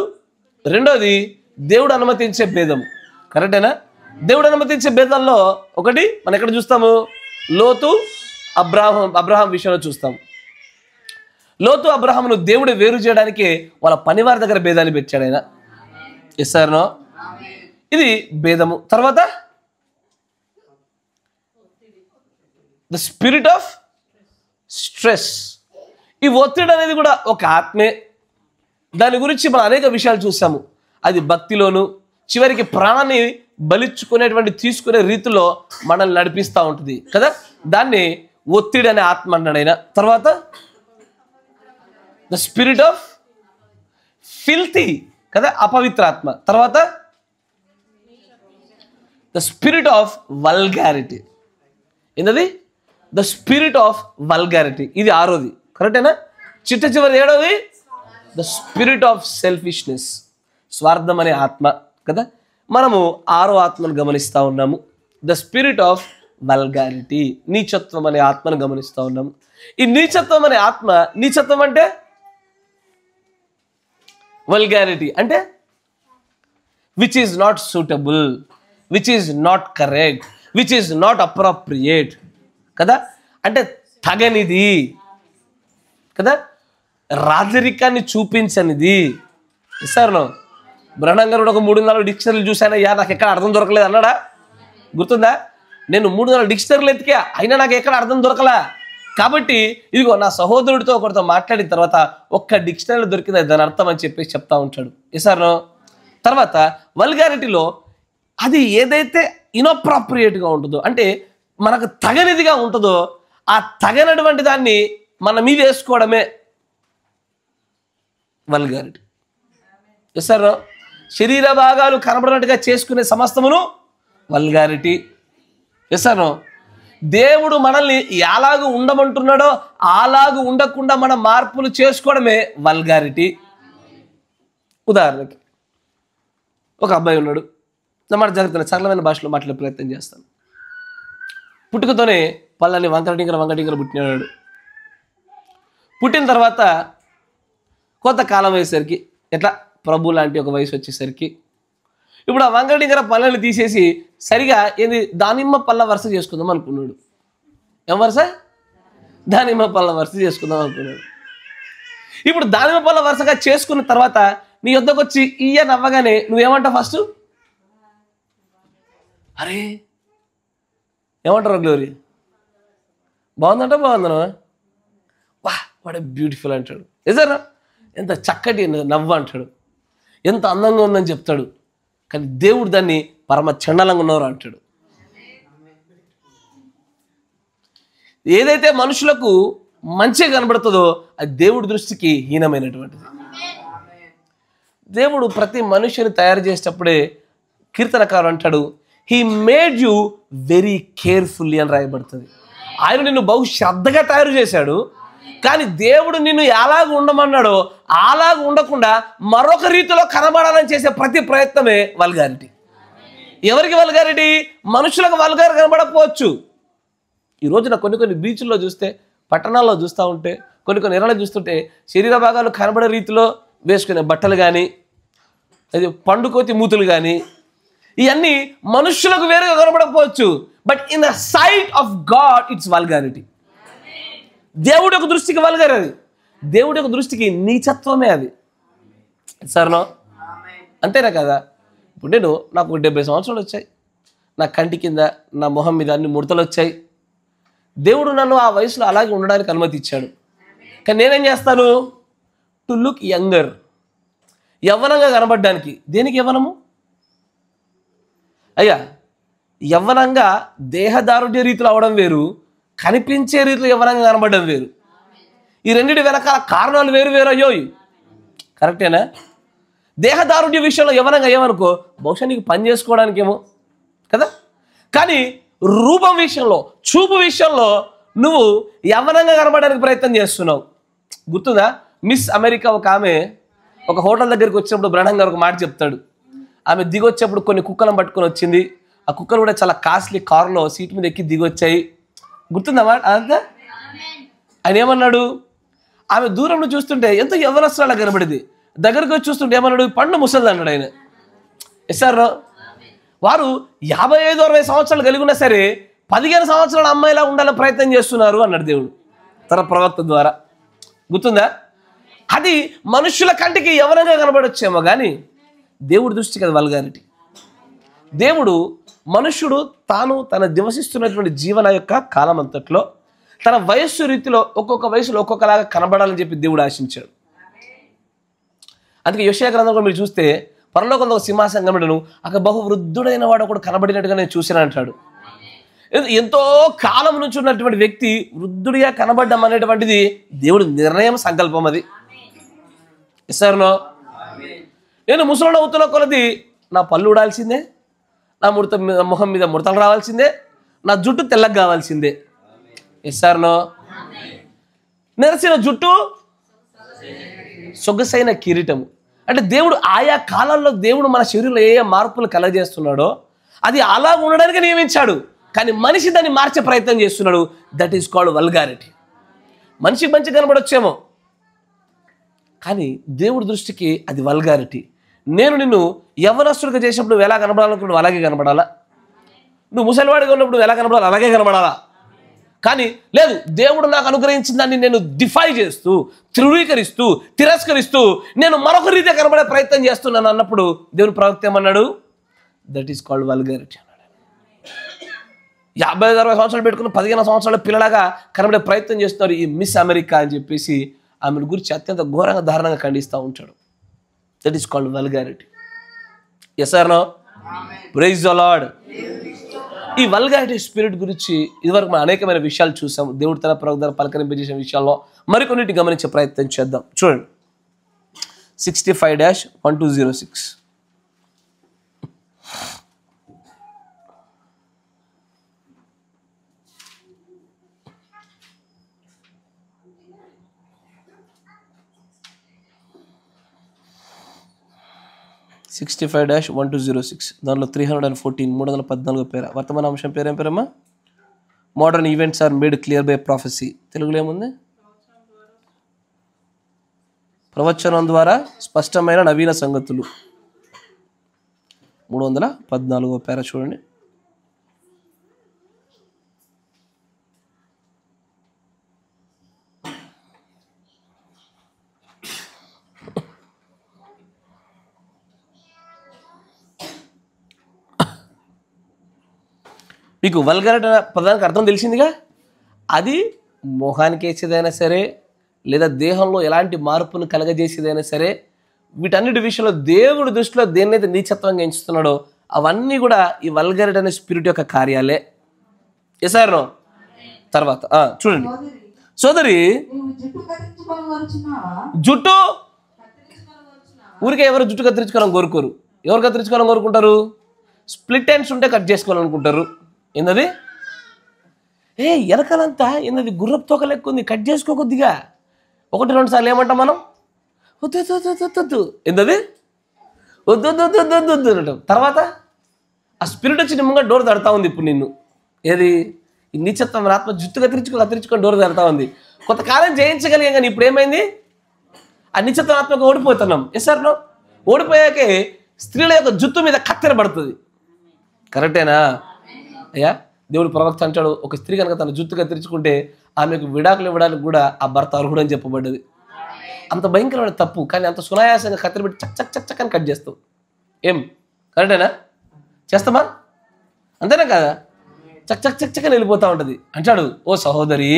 రెండోది దేవుడు అనుమతించే భేదం. కరెక్టేనా? దేవుడు అనుమతించే భేదాల్లో ఒకటి మనం ఎక్కడ చూస్తాము? లోతు అబ్రహాం విషయంలో చూస్తాము. లోతు అబ్రహామును దేవుడు వేరు చేయడానికి వాళ్ళ పనివారి దగ్గర భేదాన్ని పెట్టాడు ఆయన. Yes sir no? ఇది భేదము. తర్వాత ద స్పిరిట్ ఆఫ్ స్ట్రెస్. ఈ ఒత్తిడి అనేది కూడా ఒక ఆత్మే. దాని గురించి మనం అనేక విషయాలు చూసాము. అది భక్తిలోను చివరికి ప్రాణాన్ని బలిచ్చుకునేటువంటి తీసుకునే రీతిలో మనల్ని నడిపిస్తూ ఉంటుంది కదా. దాన్ని ఒత్తిడి అనే ఆత్మ అన్నాడు ఆయన. తర్వాత ద స్పిరిట్ ఆఫ్ ఫిల్తీ కదా, అపవిత్ర ఆత్మ. తర్వాత ద స్పిరిట్ ఆఫ్ వల్గారిటీ. ఏంటది? The spirit of vulgarity. ఇది 6వది, కరెక్టేనా? చిట్ట చివరి 7వది ద స్పిరిట్ ఆఫ్ సెల్ఫిష్నెస్, స్వార్థం అనే ఆత్మ కదా. మనము 6వ ఆత్మను గమనిస్తూ ఉన్నాము. ద స్పిరిట్ ఆఫ్ వల్గారిటీ, నీచత్వం అనే ఆత్మను గమనిస్తూ ఉన్నాము. ఈ నీచత్వం అనే ఆత్మ, నీచత్వం అంటే వల్గారిటీ అంటే which is not suitable, which is not correct, which is not appropriate కదా. అంటే తగనిది కదా, రాజరికాన్ని చూపించనిది. సార్ బ్రహ్మాండం గారు ఒక 3-4 డిక్షనరీలు చూశాను, నాకు ఎక్కడ అర్థం దొరకలేదు అన్నాడా? గుర్తుందా? నేను 3-4 డిక్షనరీలు ఎత్తికా, అయినా నాకు ఎక్కడ అర్థం దొరకలా. కాబట్టి ఇదిగో నా సహోదరుడితో ఒకరితో మాట్లాడిన తర్వాత ఒక్క డిక్షనరీలో దొరికింది దాని అర్థం అని చెప్పేసి చెప్తా ఉంటాడు. సార్ తర్వాత వల్గారిటీలో అది ఏదైతే ఇన్అప్రాప్రియేట్గా ఉంటుందో, అంటే మనకు తగనిదిగా ఉంటుందో, ఆ తగనటువంటి దాన్ని మన మీద వేసుకోవడమే వల్గారిటీ. సార్ శరీర భాగాలు కనబడినట్టుగా చేసుకునే సమస్తమును వల్గారిటీ. సార్ దేవుడు మనల్ని ఎలాగూ ఉండమంటున్నాడో అలాగూ ఉండకుండా మనం మార్పులు చేసుకోవడమే వల్గారిటీ. ఉదాహరణకి ఒక అబ్బాయి ఉన్నాడు, నా మాట జరుగుతున్న సరళమైన భాషలో మాట్లాడే ప్రయత్నం చేస్తాను. పుట్టుకతోనే పళ్ళని వంకటింకర పుట్టినాడు. పుట్టిన తర్వాత కొంతకాలం అయ్యేసరికి ఎట్లా ప్రభు లాంటి ఒక వయసు వచ్చేసరికి ఇప్పుడు ఆ వంకటింకర పళ్ళని తీసేసి సరిగా ఏంది దానిమ్మ పళ్ళ వరుస చేసుకుందాం అనుకున్నాడు. ఏం వరుస? దానిమ్మ పళ్ళ వరుస చేసుకుందాం అనుకున్నాడు. ఇప్పుడు దానిమ్మ పళ్ళ వరుసగా చేసుకున్న తర్వాత నీ వద్దకు వచ్చి ఇయ్య నవ్వగానే నువ్వేమంటావు? ఫస్ట్ అరే ఏమంటారు గ్లోరీ, బాగుందంట, బాగుందనా, వా వాట్ బ్యూటిఫుల్ అంటాడు. నిజరా? ఎంత చక్కటి నవ్వు అంటాడు, ఎంత అందంగా ఉందని చెప్తాడు. కానీ దేవుడు దాన్ని పరమ చండాలంగా ఉన్నవారు అంటాడు. ఏదైతే మనుషులకు మంచిగా కనబడుతుందో అది దేవుడి దృష్టికి హీనమైనటువంటిది. దేవుడు ప్రతి మనుషుని తయారు చేసేటప్పుడే కీర్తనకారు అంటాడు, he made you very carefully అని రాయబడుతుంది. ఆయన నిన్ను బహు శ్రద్ధగా తయారు చేశాడు. కానీ దేవుడు నిన్ను ఎలాగ ఉండమన్నాడో అలాగ ఉండకుండా మరొక రీతిలో కనబడాలని చేసే ప్రతి ప్రయత్నమే వల్గారిటీ. ఎవరికి వల్గారిటీ? మనుషులకు వల్గారి కనబడకపోవచ్చు. ఈ రోజున కొన్ని బీచ్ల్లో చూస్తే, పట్టణాల్లో చూస్తూ ఉంటే, కొన్ని ఎర్రలు చూస్తుంటే శరీర భాగాలు కనబడే రీతిలో వేసుకునే బట్టలు కానీ, అది పండుకోతి మూతులు కానీ, ఇవన్నీ మనుషులకు వేరుగా కనబడకపోవచ్చు. But in the sight of God it's vulgarity. దేవుడి యొక్క దృష్టికి వల్గారి అది, దేవుడి యొక్క దృష్టికి నీచత్వమే అది. సరేనా? అంతేనా కదా? ఇప్పుడు నాకు 70 సంవత్సరాలు వచ్చాయి, నా కంటి కింద నా మొహం మీద అన్ని ముడతలు వచ్చాయి. దేవుడు నన్ను ఆ వయసులో అలాగే ఉండడానికి అనుమతి ఇచ్చాడు. కానీ నేనేం చేస్తాను? టు లుక్ యంగర్, యవ్వనంగా కనబడడానికి. దేనికి యవ్వనము? అయ్యా, యవ్వనంగా దేహదారుఢ్య రీతిలో అవడం వేరు, కనిపించే రీతిలో యవ్వనంగా కనబడడం వేరు. ఈ రెండింటి వెనకాల కారణాలు వేరు వేరు. అయ్యో కరెక్టేనా? దేహదారుఢ్య విషయంలో యవ్వనంగా ఏమనుకో, బహుశా నీకు పని చేసుకోవడానికేమో కదా. కానీ రూపం విషయంలో, చూపు విషయంలో నువ్వు యవ్వనంగా కనబడడానికి ప్రయత్నం చేస్తున్నావు. గుర్తుందా? మిస్ అమెరికా ఒక ఆమె ఒక హోటల్ దగ్గరికి వచ్చినప్పుడు బ్రహ్మాండం గారు ఒక మాట చెప్తాడు. ఆమె దిగొచ్చేప్పుడు కొన్ని కుక్కలను పట్టుకొని వచ్చింది. ఆ కుక్కలు కూడా చాలా కాస్ట్లీ కారులో సీట్ మీద ఎక్కి దిగొచ్చాయి. గుర్తుందా మాట అంతా? ఆయన ఏమన్నాడు? ఆమె దూరంలో చూస్తుంటే ఎంతో యవ్వనస్తులా కనబడింది. దగ్గరికి వచ్చి చూస్తుంటే ఏమన్నాడు? పండు ముసలి అన్నాడు ఆయన. సార్ వారు 55-60 సంవత్సరాలు కలిగి ఉన్నా సరే 15 సంవత్సరాల అమ్మాయిలా ఉండాలని ప్రయత్నం చేస్తున్నారు అన్నాడు దేవుడు తన ప్రవక్త ద్వారా. గుర్తుందా? అది మనుషుల కంటికి యవ్వనంగా కనబడొచ్చేమో కానీ దేవుడి దృష్టికి అది వల్గారిటీ. దేవుడు మనుషుడు తాను తన నివసిస్తున్నటువంటి జీవన యొక్క కాలం అంతట్లో తన వయస్సు రీతిలో ఒక్కొక్క వయసులో ఒక్కొక్కలాగా కనబడాలని చెప్పి దేవుడు ఆశించాడు. అందుకే యెషయా గ్రంథం కూడా మీరు చూస్తే పరలోకంలో ఒక సింహాసనం కనబడను, అక్కడ బహు వృద్ధుడైన వాడు ఒకడు కనబడినట్టుగా నేను చూశాను అంటాడు. ఎంతో కాలం నుంచి ఉన్నటువంటి వ్యక్తి వృద్ధుడిగా కనబడ్డం అనేటువంటిది దేవుడు నిర్ణయం, సంకల్పం. అది ఇస్తారునో నేను ముసలోడు అవుతున్న కొలది నా పళ్ళు ఊడాల్సిందే, నా ముఖం మీద ముడతలు రావాల్సిందే, నా జుట్టు తెల్లగా కావాల్సిందే. ఇస్తారునో నెరసిన జుట్టు సొగసైన కిరీటము. అంటే దేవుడు ఆయా కాలాల్లో దేవుడు మన శరీరంలో ఏ మార్పులు కలగజేస్తున్నాడో అది అలా ఉండడానికి నియమించాడు. కానీ మనిషి దాన్ని మార్చే ప్రయత్నం చేస్తున్నాడు. That is called vulgarity. మనిషికి మంచి కనబడొచ్చేమో, కానీ దేవుడి దృష్టికి అది వల్గారిటీ. నేను నిన్ను యవ్వనస్తుడిగా చేసినప్పుడు నువ్వు ఎలా కనబడాలనుకున్నావు అలాగే కనబడాలా, నువ్వు ముసలివాడిగా ఉన్నప్పుడు ఎలా కనబడాలి అలాగే కనబడాలా. కానీ లేదు, దేవుడు నాకు అనుగ్రహించిన దాన్ని నేను డిఫై చేస్తూ, ధృవీకరిస్తూ, తిరస్కరిస్తూ నేను మరొక రీతిగా కనబడే ప్రయత్నం చేస్తున్నాను అన్నప్పుడు దేవుని ప్రవక్త ఏమన్నాడు? దట్ ఈస్ కాల్డ్ వల్గారిటీ అన్నాడు. 50-60 సంవత్సరాలు పెట్టుకుని 15 సంవత్సరాల పిల్లలాగా కనబడే ప్రయత్నం చేస్తున్నారు ఈ మిస్ అమెరికా అని చెప్పేసి ఆమెను గురించి అత్యంత ఘోరంగా దారుణంగా ఖండిస్తూ ఉంటాడు. That is called vulgarity. Yes or no? Praise the lord. ఈ వల్గారిటీ స్పిరిట్ గురించి ఇదివరకు మనం అనేకమైన విషయాలు చూసాం. దేవుడు తన ప్రవక్త పలకరింపజేసిన విషయాల్లో మరికొన్నిటి గమనించే ప్రయత్నం చేద్దాం. చూడండి 65-1206. దానిలో 314 314 పేర వర్తమాన అంశం పేరు ఏం పేరమ్మా? Modern events are made clear by prophecy. తెలుగులో ఏముంది? ప్రవచనం ద్వారా స్పష్టమైన నవీన సంగతులు. 314 పేర చూడండి. మీకు వల్గారిటీ పదానికి అర్థం తెలిసిందిగా. అది మొహానికి వేసేదైనా సరే, లేదా దేహంలో ఎలాంటి మార్పును కలగజేసేదైనా సరే, వీటన్నిటి విషయంలో దేవుడి దృష్టిలో దేన్నైతే నీచత్వంగా ఎంచుతున్నాడో అవన్నీ కూడా ఈ వల్గారిటీ అనే స్పిరిట్ యొక్క కార్యాలే. ఎసారో తర్వాత చూడండి, సోదరి జుట్టు ఊరికే ఎవరు జుట్టు కత్తిరించుకోవాలని కోరుకోరు. ఎవరు కత్తిరించుకోవాలని కోరుకుంటారు? స్ప్లిట్ ఎండ్స్ ఉంటే కట్ చేసుకోవాలనుకుంటారు. ఏందది? వెనకాలంతా ఏందది గుర్రపు తోక లెక్క ఉంది, కట్ చేసుకోకొద్దిగా. 1-2 సార్లు ఏమంటాం మనం? వద్దు. ఏందది? వద్దు అంటాం. తర్వాత ఆ స్పిరిట్ వచ్చి నిమ్మగా డోర్ తడతా ఉంది. ఇప్పుడు నిన్ను ఏది ఈ నీచత్వం ఆత్మ జుట్టు కత్తిరించుకొని డోర్ తడతా ఉంది. కొంతకాలం జయించగలిగాం, కానీ ఇప్పుడు ఏమైంది? ఆ నీచత్వం ఆత్మకు ఓడిపోతున్నాం. Sir no? ఓడిపోయాకే స్త్రీల యొక్క జుట్టు మీద కత్తెర పడుతుంది. కరెక్టేనా అయ్యా? దేవుడు ప్రవక్త అంటాడు, ఒక స్త్రీ కనుక తన జుట్టు కత్తిరించుకుంటే ఆమెకు విడాకులు ఇవ్వడానికి కూడా ఆ భర్త అర్హుడు అని చెప్పబడ్డది. అంత భయంకరమైన తప్పు, కానీ అంత సునాయాసంగా కత్తిరి పెట్టి చక్ అని కట్ చేస్తావు. ఏం కరెక్టేనా? చేస్తామా? అంతేనా కదా? చక్ అని వెళ్ళిపోతూ ఉంటుంది. అంటాడు, ఓ సహోదరి,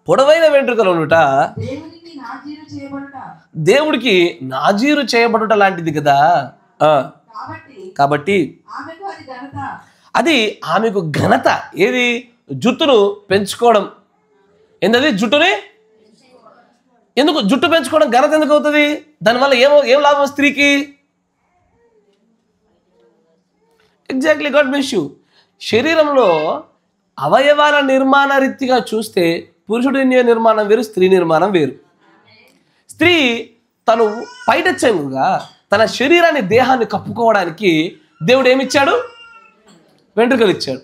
పొడవైన వెంట్రుకలు ఉండుట దేవుడికి నాజీరు చేయబడుట లాంటిది కదా. కాబట్టి అది ఆమెకు ఘనత. ఏది? జుట్టును పెంచుకోవడం. ఏంటది? జుట్టుని ఎందుకు జుట్టు పెంచుకోవడం ఘనత ఎందుకు అవుతుంది? దానివల్ల ఏం లాభం స్త్రీకి? Exactly, God bless you. శరీరంలో అవయవాల నిర్మాణ రీతిగా చూస్తే పురుషుడి నిర్మాణం వేరు, స్త్రీ నిర్మాణం వేరు. స్త్రీ తను పైటచ్చంగా తన శరీరాన్ని, దేహాన్ని కప్పుకోవడానికి దేవుడు ఏమిచ్చాడు? వెంట్రుకలు ఇచ్చాడు.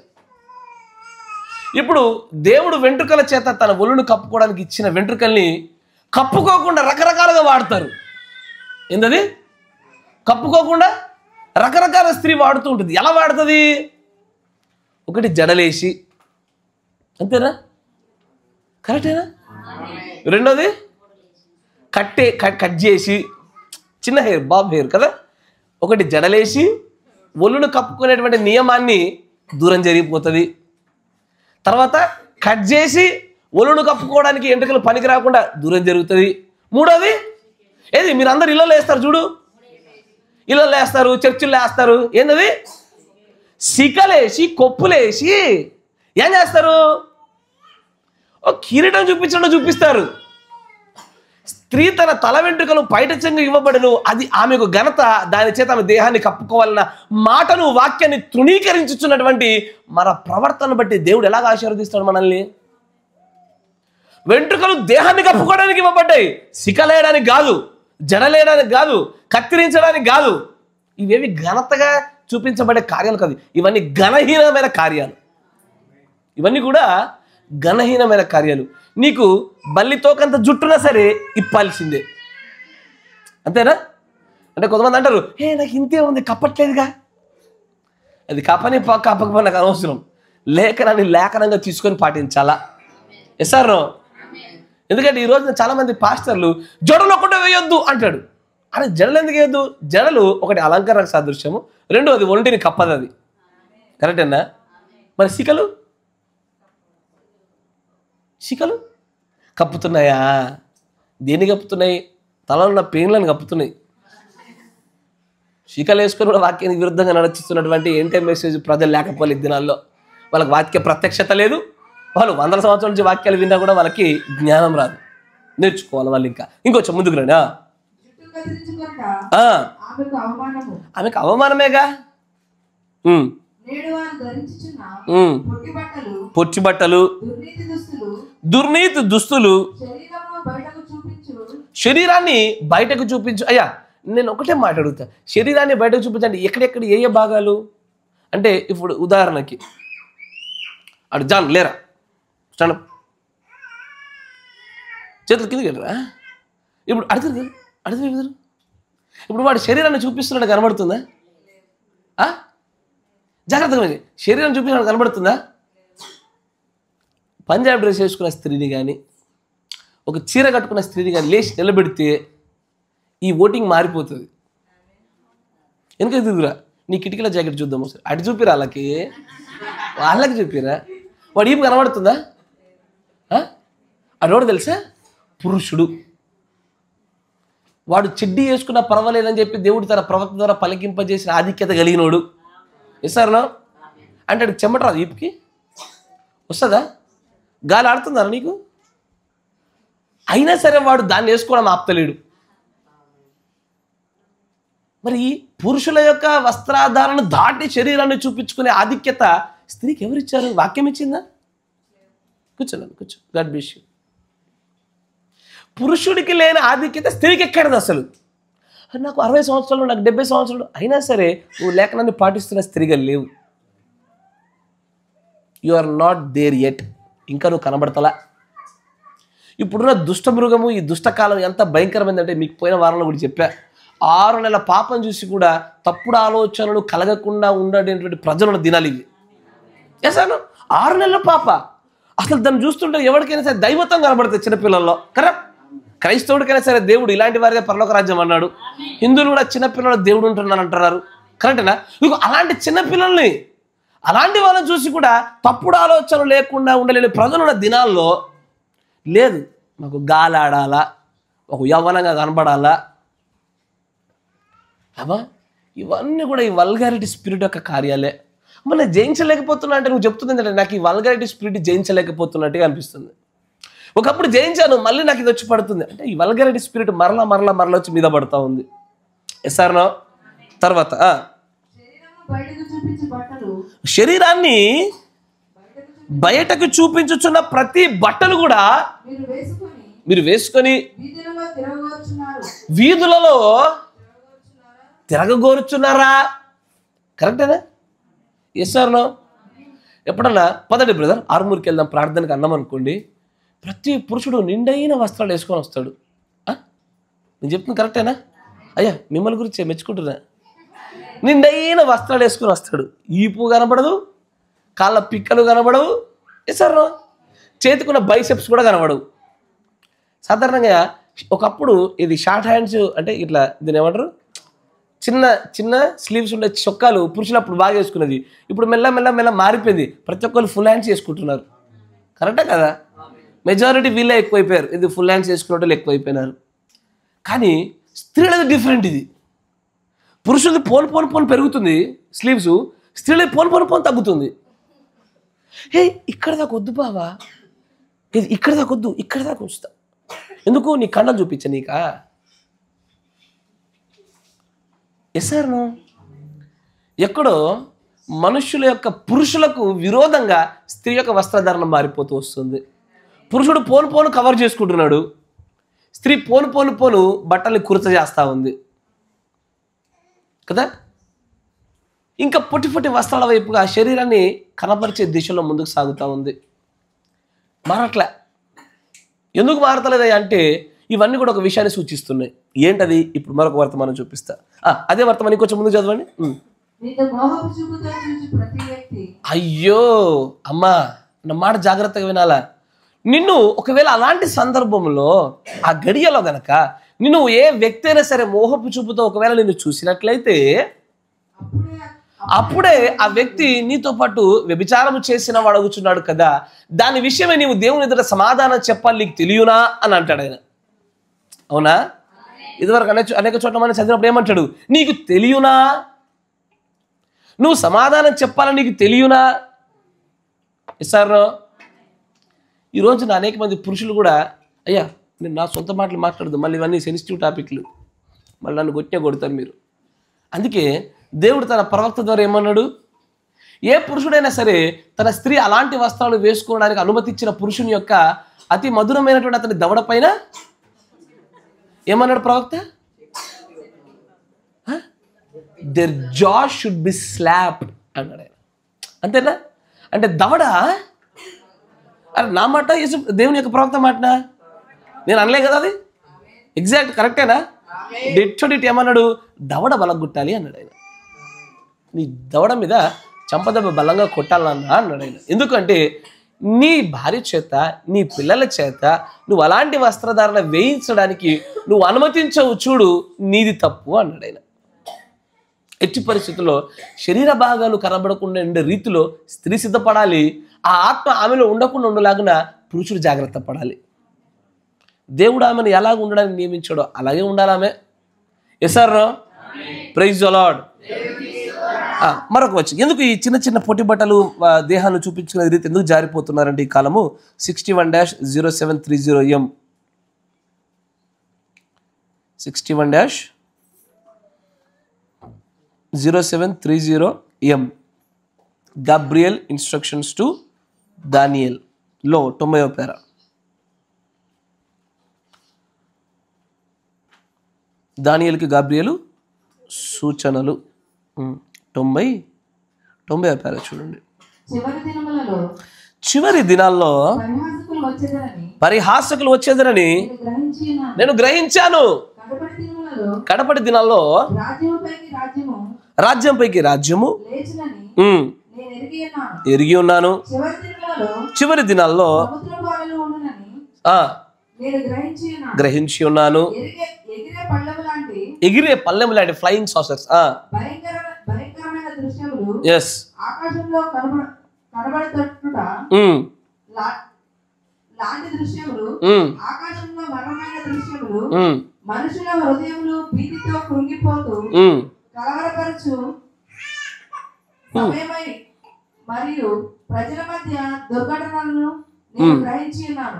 ఇప్పుడు దేవుడు వెంట్రుకల చేత తన ఒళ్ళును కప్పుకోవడానికి ఇచ్చిన వెంట్రుకల్ని కప్పుకోకుండా రకరకాలుగా వాడతారు. ఏంటది? కప్పుకోకుండా రకరకాల స్త్రీ వాడుతూ ఉంటుంది. ఎలా వాడుతుంది? ఒకటి జడలేసి, అంతేనా? కరెక్టేనా? రెండోది కట్ చేసి, చిన్న హెయిర్, బాబ్ హెయిర్ కదా. ఒకటి జడలేసి ఒళ్ళును కప్పుకునేటువంటి నియమాన్ని దూరం జరిగిపోతుంది. తర్వాత కట్ చేసి ఒలును కప్పుకోవడానికి ఎంట్రుకలు పనికి రాకుండా దూరం జరుగుతుంది. మూడోది ఏది, మీరు అందరు ఇళ్ళలో వేస్తారు చూడు, ఇళ్ళలో వేస్తారు, చర్చిల్లో వేస్తారు. ఏంటది? సికలేసి కొప్పులేసి ఏం చేస్తారు? ఒక కిరీటం చూపిస్తారు. స్త్రీ తన తల వెంట్రుకలు పైట చెంగు ఇవ్వబడను, అది ఆమెకు ఘనత, దాని చేత ఆమె దేహాన్ని కప్పుకోవాలన్న మాటను, వాక్యాన్ని తృణీకరించుచున్నటువంటి మన ప్రవర్తన బట్టి దేవుడు ఎలాగ ఆశీర్వదిస్తాడు మనల్ని? వెంట్రుకలు దేహాన్ని కప్పుకోవడానికి ఇవ్వబడ్డాయి, సికలేయడానికి కాదు, జడలేయడానికి కాదు, కత్తిరించడానికి కాదు. ఇవేవి ఘనతగా చూపించబడే కార్యాలు కాదు, ఇవన్నీ ఘనహీనమైన కార్యాలు. ఇవన్నీ కూడా ఘనహీనమైన కార్యాలు. నీకు బల్లితోకంత జుట్టున్నా సరే ఇప్పాల్సిందే, అంతేనా? అంటే కొంతమంది అంటారు, నాకు ఇంతే ఉంది, కప్పట్లేదుగా. అది కప్పకపోయినా నాకు అనవసరం, లేఖనాన్ని లేఖనంగా తీసుకొని పాటించాలా. ఎస్ఆర్? ఎందుకంటే ఈరోజు చాలామంది పాస్టర్లు జడలు ఒకటే వేయొద్దు అంటాడు. అరే జడలు ఎందుకు వేయొద్దు? జడలు ఒకటి అలంకరణ సాదృశ్యము, రెండోది ఒంటిని కప్పదు, అది కరెక్టేనా? మరి సికలు కప్పుతున్నాయా? దేన్ని కప్పుతున్నాయి? తలలో ఉన్న పెయిన్లను కప్పుతున్నాయి. శికలు వేసుకొని కూడా వాక్యానికి విరుద్ధంగా నడిచిస్తున్నటువంటి ఏంటే మెసేజ్ ప్రజలు లేకపోలే దినాల్లో. వాళ్ళకి వాక్య ప్రత్యక్షత లేదు, వాళ్ళు 100 సంవత్సరాల నుంచి వాక్యాలు విన్నా కూడా వాళ్ళకి జ్ఞానం రాదు. నేర్చుకోవాలి వాళ్ళు. ఇంకొంచెం ముందుకు రండి. ఆమెకు అవమానమేగా. పొట్టి బట్టలు, దుర్నీతి దుస్తులు, శరీరాన్ని బయటకు చూపించు. అయ్యా నేను ఒకటే మాట అడుగుతా, శరీరాన్ని బయటకు చూపించండి. ఎక్కడెక్కడ ఏ భాగాలు అంటే, ఇప్పుడు ఉదాహరణకి అడు జాన్ లేరా, స్టాండ్ అప్, చేతులు కిందకి వెళ్ళరా. ఇప్పుడు అడుగుతారు ఇప్పుడు వాడు శరీరాన్ని చూపిస్తున్నాడు కనబడుతుందా? జాగ్రత్తగా శరీరాన్ని చూపిస్తున్నాడు కనబడుతుందా? పంజాబ్ డ్రెస్ వేసుకున్న స్త్రీని కానీ, ఒక చీర కట్టుకున్న స్త్రీని కానీ లేచి నిలబెడితే ఈ ఓటింగ్ మారిపోతుంది. ఎందుకు తిరుగురా, నీ కిటికీల జాకెట్ చూద్దాం ఒకసారి, అటు చూపిరా, వాళ్ళకి చూపిరా. వాడు ఏం కనబడుతుందా? అడోడు తెలుసా? పురుషుడు. వాడు చెడ్డీ వేసుకున్నా పర్వాలేదని చెప్పి దేవుడు తన ప్రవక్త ద్వారా పలికింపజేసిన ఆధిక్యత కలిగినోడు. ఎస్ఆర్నో అంటే చెమట రాదు, ఈపుకి వస్తుందా? గాలి ఆడుతుందా నీకు? అయినా సరే వాడు దాన్ని వేసుకోవడం ఆపుతలేడు. మరి పురుషుల యొక్క వస్త్రాధారణను దాటి శరీరాన్ని చూపించుకునే ఆధిక్యత స్త్రీకి ఎవరిచ్చారు? వాక్యం ఇచ్చిందా? కూర్చో గాడ్ బ్లెస్ యు. పురుషుడికి లేని ఆధిక్యత స్త్రీకి ఎక్కడది అసలు? నాకు 60 సంవత్సరాలు, నాకు 70 సంవత్సరాలు అయినా సరే నువ్వు లేఖనాన్ని పాటిస్తున్న స్త్రీగా లేవు. You are not there yet. ఇంకా నువ్వు కనబడతలా. ఇప్పుడున్న దుష్ట మృగము, ఈ దుష్టకాలం ఎంత భయంకరమైందంటే మీకు పోయిన వారంలో కూడా చెప్పా. 6 నెలల పాపం చూసి కూడా తప్పుడు ఆలోచనలు కలగకుండా ఉండేటువంటి ప్రజల దినాలు ఇవి. అసలు 6 నెలల పాప అసలు దాన్ని చూస్తుంటే ఎవరికైనా సరే దైవత్వం కనబడుతుంది చిన్నపిల్లల్లో. కరెక్ట్? క్రైస్తవుడికైనా సరే దేవుడు ఇలాంటి వారిగా పరలోక రాజ్యం అన్నాడు. హిందువులు కూడా చిన్నపిల్లలు దేవుడు ఉంటున్నాను అంటున్నారు. కరెక్టేనా? ఇక అలాంటి చిన్నపిల్లల్ని, అలాంటి వాళ్ళని చూసి కూడా తప్పుడు ఆలోచనలు లేకుండా ఉండలేని ప్రజలున్న దినాల్లో లేదు, మాకు గాలాడాలా, ఒక యవ్వనంగా కనబడాలా. అమ్మా ఇవన్నీ కూడా ఈ వల్గారిటీ స్పిరిట్ యొక్క కార్యాలే. మళ్ళీ జయించలేకపోతున్నా అంటే నువ్వు చెప్తుంది ఏంటంటే నాకు ఈ వల్గారిటీ స్పిరిట్ జయించలేకపోతున్నట్టుగా అనిపిస్తుంది. ఒకప్పుడు జయించాను, మళ్ళీ నాకు ఇది వచ్చి పడుతుంది అంటే ఈ వల్గారిటీ స్పిరిట్ మరలా వచ్చి మీద పడుతూ ఉంది. ఎస్ఆర్నో తర్వాత శరీరాన్ని బయటకు చూపించుచున్న ప్రతి బట్టలు కూడా మీరు వేసుకొని వీధులలో తిరగగోరుచున్నారా? కరెక్టేనా? ఎస్ఆర్నో ఎప్పుడన్నా పదండి బ్రదర్ ఆరుమూరికి వెళ్దాం ప్రార్థనకి అన్నాం అనుకోండి, ప్రతి పురుషుడు నిండైన వస్త్రాలు వేసుకొని వస్తాడు. నేను చెప్తుంది కరెక్టేనా? అయ్యా మిమ్మల్ని గురించి మెచ్చుకుంటున్నా. నిండైన వస్త్రాలు వేసుకొని వస్తాడు. ఈపు కనబడదు, కాళ్ళ పిక్కలు కనబడవు. ఎస్ఆర్నో చేతికున్న బైసెప్స్ కూడా కనబడవు. సాధారణంగా ఒకప్పుడు ఇది షార్ట్ హ్యాండ్స్ అంటే ఇట్లా దీన్ని ఏమంటారు, చిన్న చిన్న స్లీవ్స్ ఉండే చొక్కాలు పురుషులు అప్పుడు బాగా వేసుకున్నది. ఇప్పుడు మెల్ల మెల్ల మెల్ల మారిపోయింది. ప్రతి ఒక్కరు ఫుల్ హ్యాండ్స్ వేసుకుంటున్నారు. కరెక్టా కదా? మెజారిటీ వీళ్ళే ఎక్కువైపోయారు. ఇది ఫుల్ హ్యాండ్స్ వేసుకునే వాళ్ళు ఎక్కువైపోయినారు. కానీ స్త్రీలది డిఫరెంట్. ఇది పురుషులది పోను పెరుగుతుంది స్లీవ్స్, స్త్రీలది పోను తగ్గుతుంది. హే, ఇక్కడ దాకా వద్దు బావా, ఇది ఇక్కడ దాకా వద్దు, ఇక్కడ దాకా వస్తా. ఎందుకు? నీ కండలు చూపించా నీకా? ఎస్ఆర్ను ఎక్కడో మనుషుల యొక్క పురుషులకు విరోధంగా స్త్రీ యొక్క వస్త్రధారణ మారిపోతూ వస్తుంది. పురుషుడు పోను కవర్ చేసుకుంటున్నాడు, స్త్రీ పోను బట్టల్ని కురత చేస్తూ ఉంది కదా. ఇంకా పొట్టి వస్త్రాల వైపుగా శరీరాన్ని కనపరిచే దిశలో ముందుకు సాగుతూ ఉంది. మారట్లే. ఎందుకు మారతలేదు అంటే ఇవన్నీ కూడా ఒక విషయాన్ని సూచిస్తున్నాయి. ఏంటది? ఇప్పుడు మరొక వర్తమానం చూపిస్తా. అదే వర్తమానం కొంచెం ముందు చదవండి. అయ్యో అమ్మా, నా మాట జాగ్రత్తగా వినాలా. నిన్ను ఒకవేళ అలాంటి సందర్భంలో ఆ గడియలో గనక నిన్ను ఏ వ్యక్తి అయినా సరే మోహపు చూపుతో ఒకవేళ నిన్ను చూసినట్లయితే అప్పుడే ఆ వ్యక్తి నీతో పాటు వ్యభిచారము చేసిన వాడు అడుగుచున్నాడు కదా, దాని విషయమే నీవు దేవుని ఎదుట సమాధానం చెప్పాలి, నీకు తెలియనా అని అంటాడు ఆయన. అవునా? ఇదివరకు అనేక చోట్ల మనం చదివినప్పుడు ఏమంటాడు? నీకు తెలియనా? నువ్వు సమాధానం చెప్పాలని నీకు తెలియనా? సార్, ఈరోజు నా అనేక మంది పురుషులు కూడా, అయ్యా నేను నా సొంత మాటలు మాట్లాడదు, మళ్ళీ ఇవన్నీ సెన్సిటివ్ టాపిక్లు, మళ్ళీ నన్ను కొడతారు మీరు. అందుకే దేవుడు తన ప్రవక్త ద్వారా ఏమన్నాడు? ఏ పురుషుడైనా సరే తన స్త్రీ అలాంటి వస్త్రాలు వేసుకోవడానికి అనుమతించిన పురుషుని యొక్క అతి మధురమైనటువంటి అతని దవడ పైన ఏమన్నాడు ప్రవక్త? దేర్ జా షుడ్ బి స్లాప్డ్ అన్నాడు ఆయన. అంతేనా? అంటే దవడ, అరే నా మాట దేవుని యొక్క ప్రవక్త మాటనా? నేను అనలే కదా, అది ఎగ్జాక్ట్ కరెక్టేనా? డిట్ ఏమన్నాడు? దవడ బలగొట్టాలి అన్నాడు ఆయన. నీ దవడ మీద చంపదెబ్బ బలంగా కొట్టాలన్నా అన్నాడు ఆయన. ఎందుకంటే నీ భార్య చేత, నీ పిల్లల చేత నువ్వు అలాంటి వస్త్రధారణ వేయించడానికి నువ్వు అనుమతించవు, చూడు నీది తప్పు అన్నాడు ఆయన. ఎట్టి పరిస్థితుల్లో శరీర భాగాలు కనబడకుండా ఉండే రీతిలో స్త్రీ సిద్ధపడాలి. ఆ ఆత్మ ఆమెలో ఉండకుండా ఉండలాగున పురుషుడు జాగ్రత్త పడాలి. దేవుడు ఆమెను ఎలాగ ఉండడానికి నియమించాడో అలాగే ఉండాలి ఆమె. Yes sir praise the lord. మరొక వచ్చి ఎందుకు ఈ చిన్న చిన్న పొట్టి బట్టలు దేహాన్ని చూపించుకునే రీతి ఎందుకు జారిపోతున్నారంటే ఈ కాలము 61-0730M 61-0730M Gabriel instructions to Daniel లో 90వ పేరా. దానియేలుకి గాబ్రియలు సూచనలు 90వ పేరా చూడండి. చివరి దినాల్లో పరిహాసకులు వచ్చేదరని నేను గ్రహించాను. కడపటి దినాల్లో రాజ్యంపైకి రాజ్యము ఎరిగి ఉన్నాను. చివరి దినాల్లో గ్రహించి ఉన్నాను. ఎగిరే పల్లెం లాంటి ఫ్లయింగ్ సాసర్స్, yes, ఆకాశంలో కనబడేటట్టుట లాంటి దృశ్యములు, ఆకాశంలో మరణమైన దృశ్యములు, మనుషుల హృదయములు భీతితో కృంగిపోతూ కలవరపరచు సమయమై మరియు ప్రజల మధ్య దుర్ఘటనలను నేను గ్రహించి ఉన్నాను.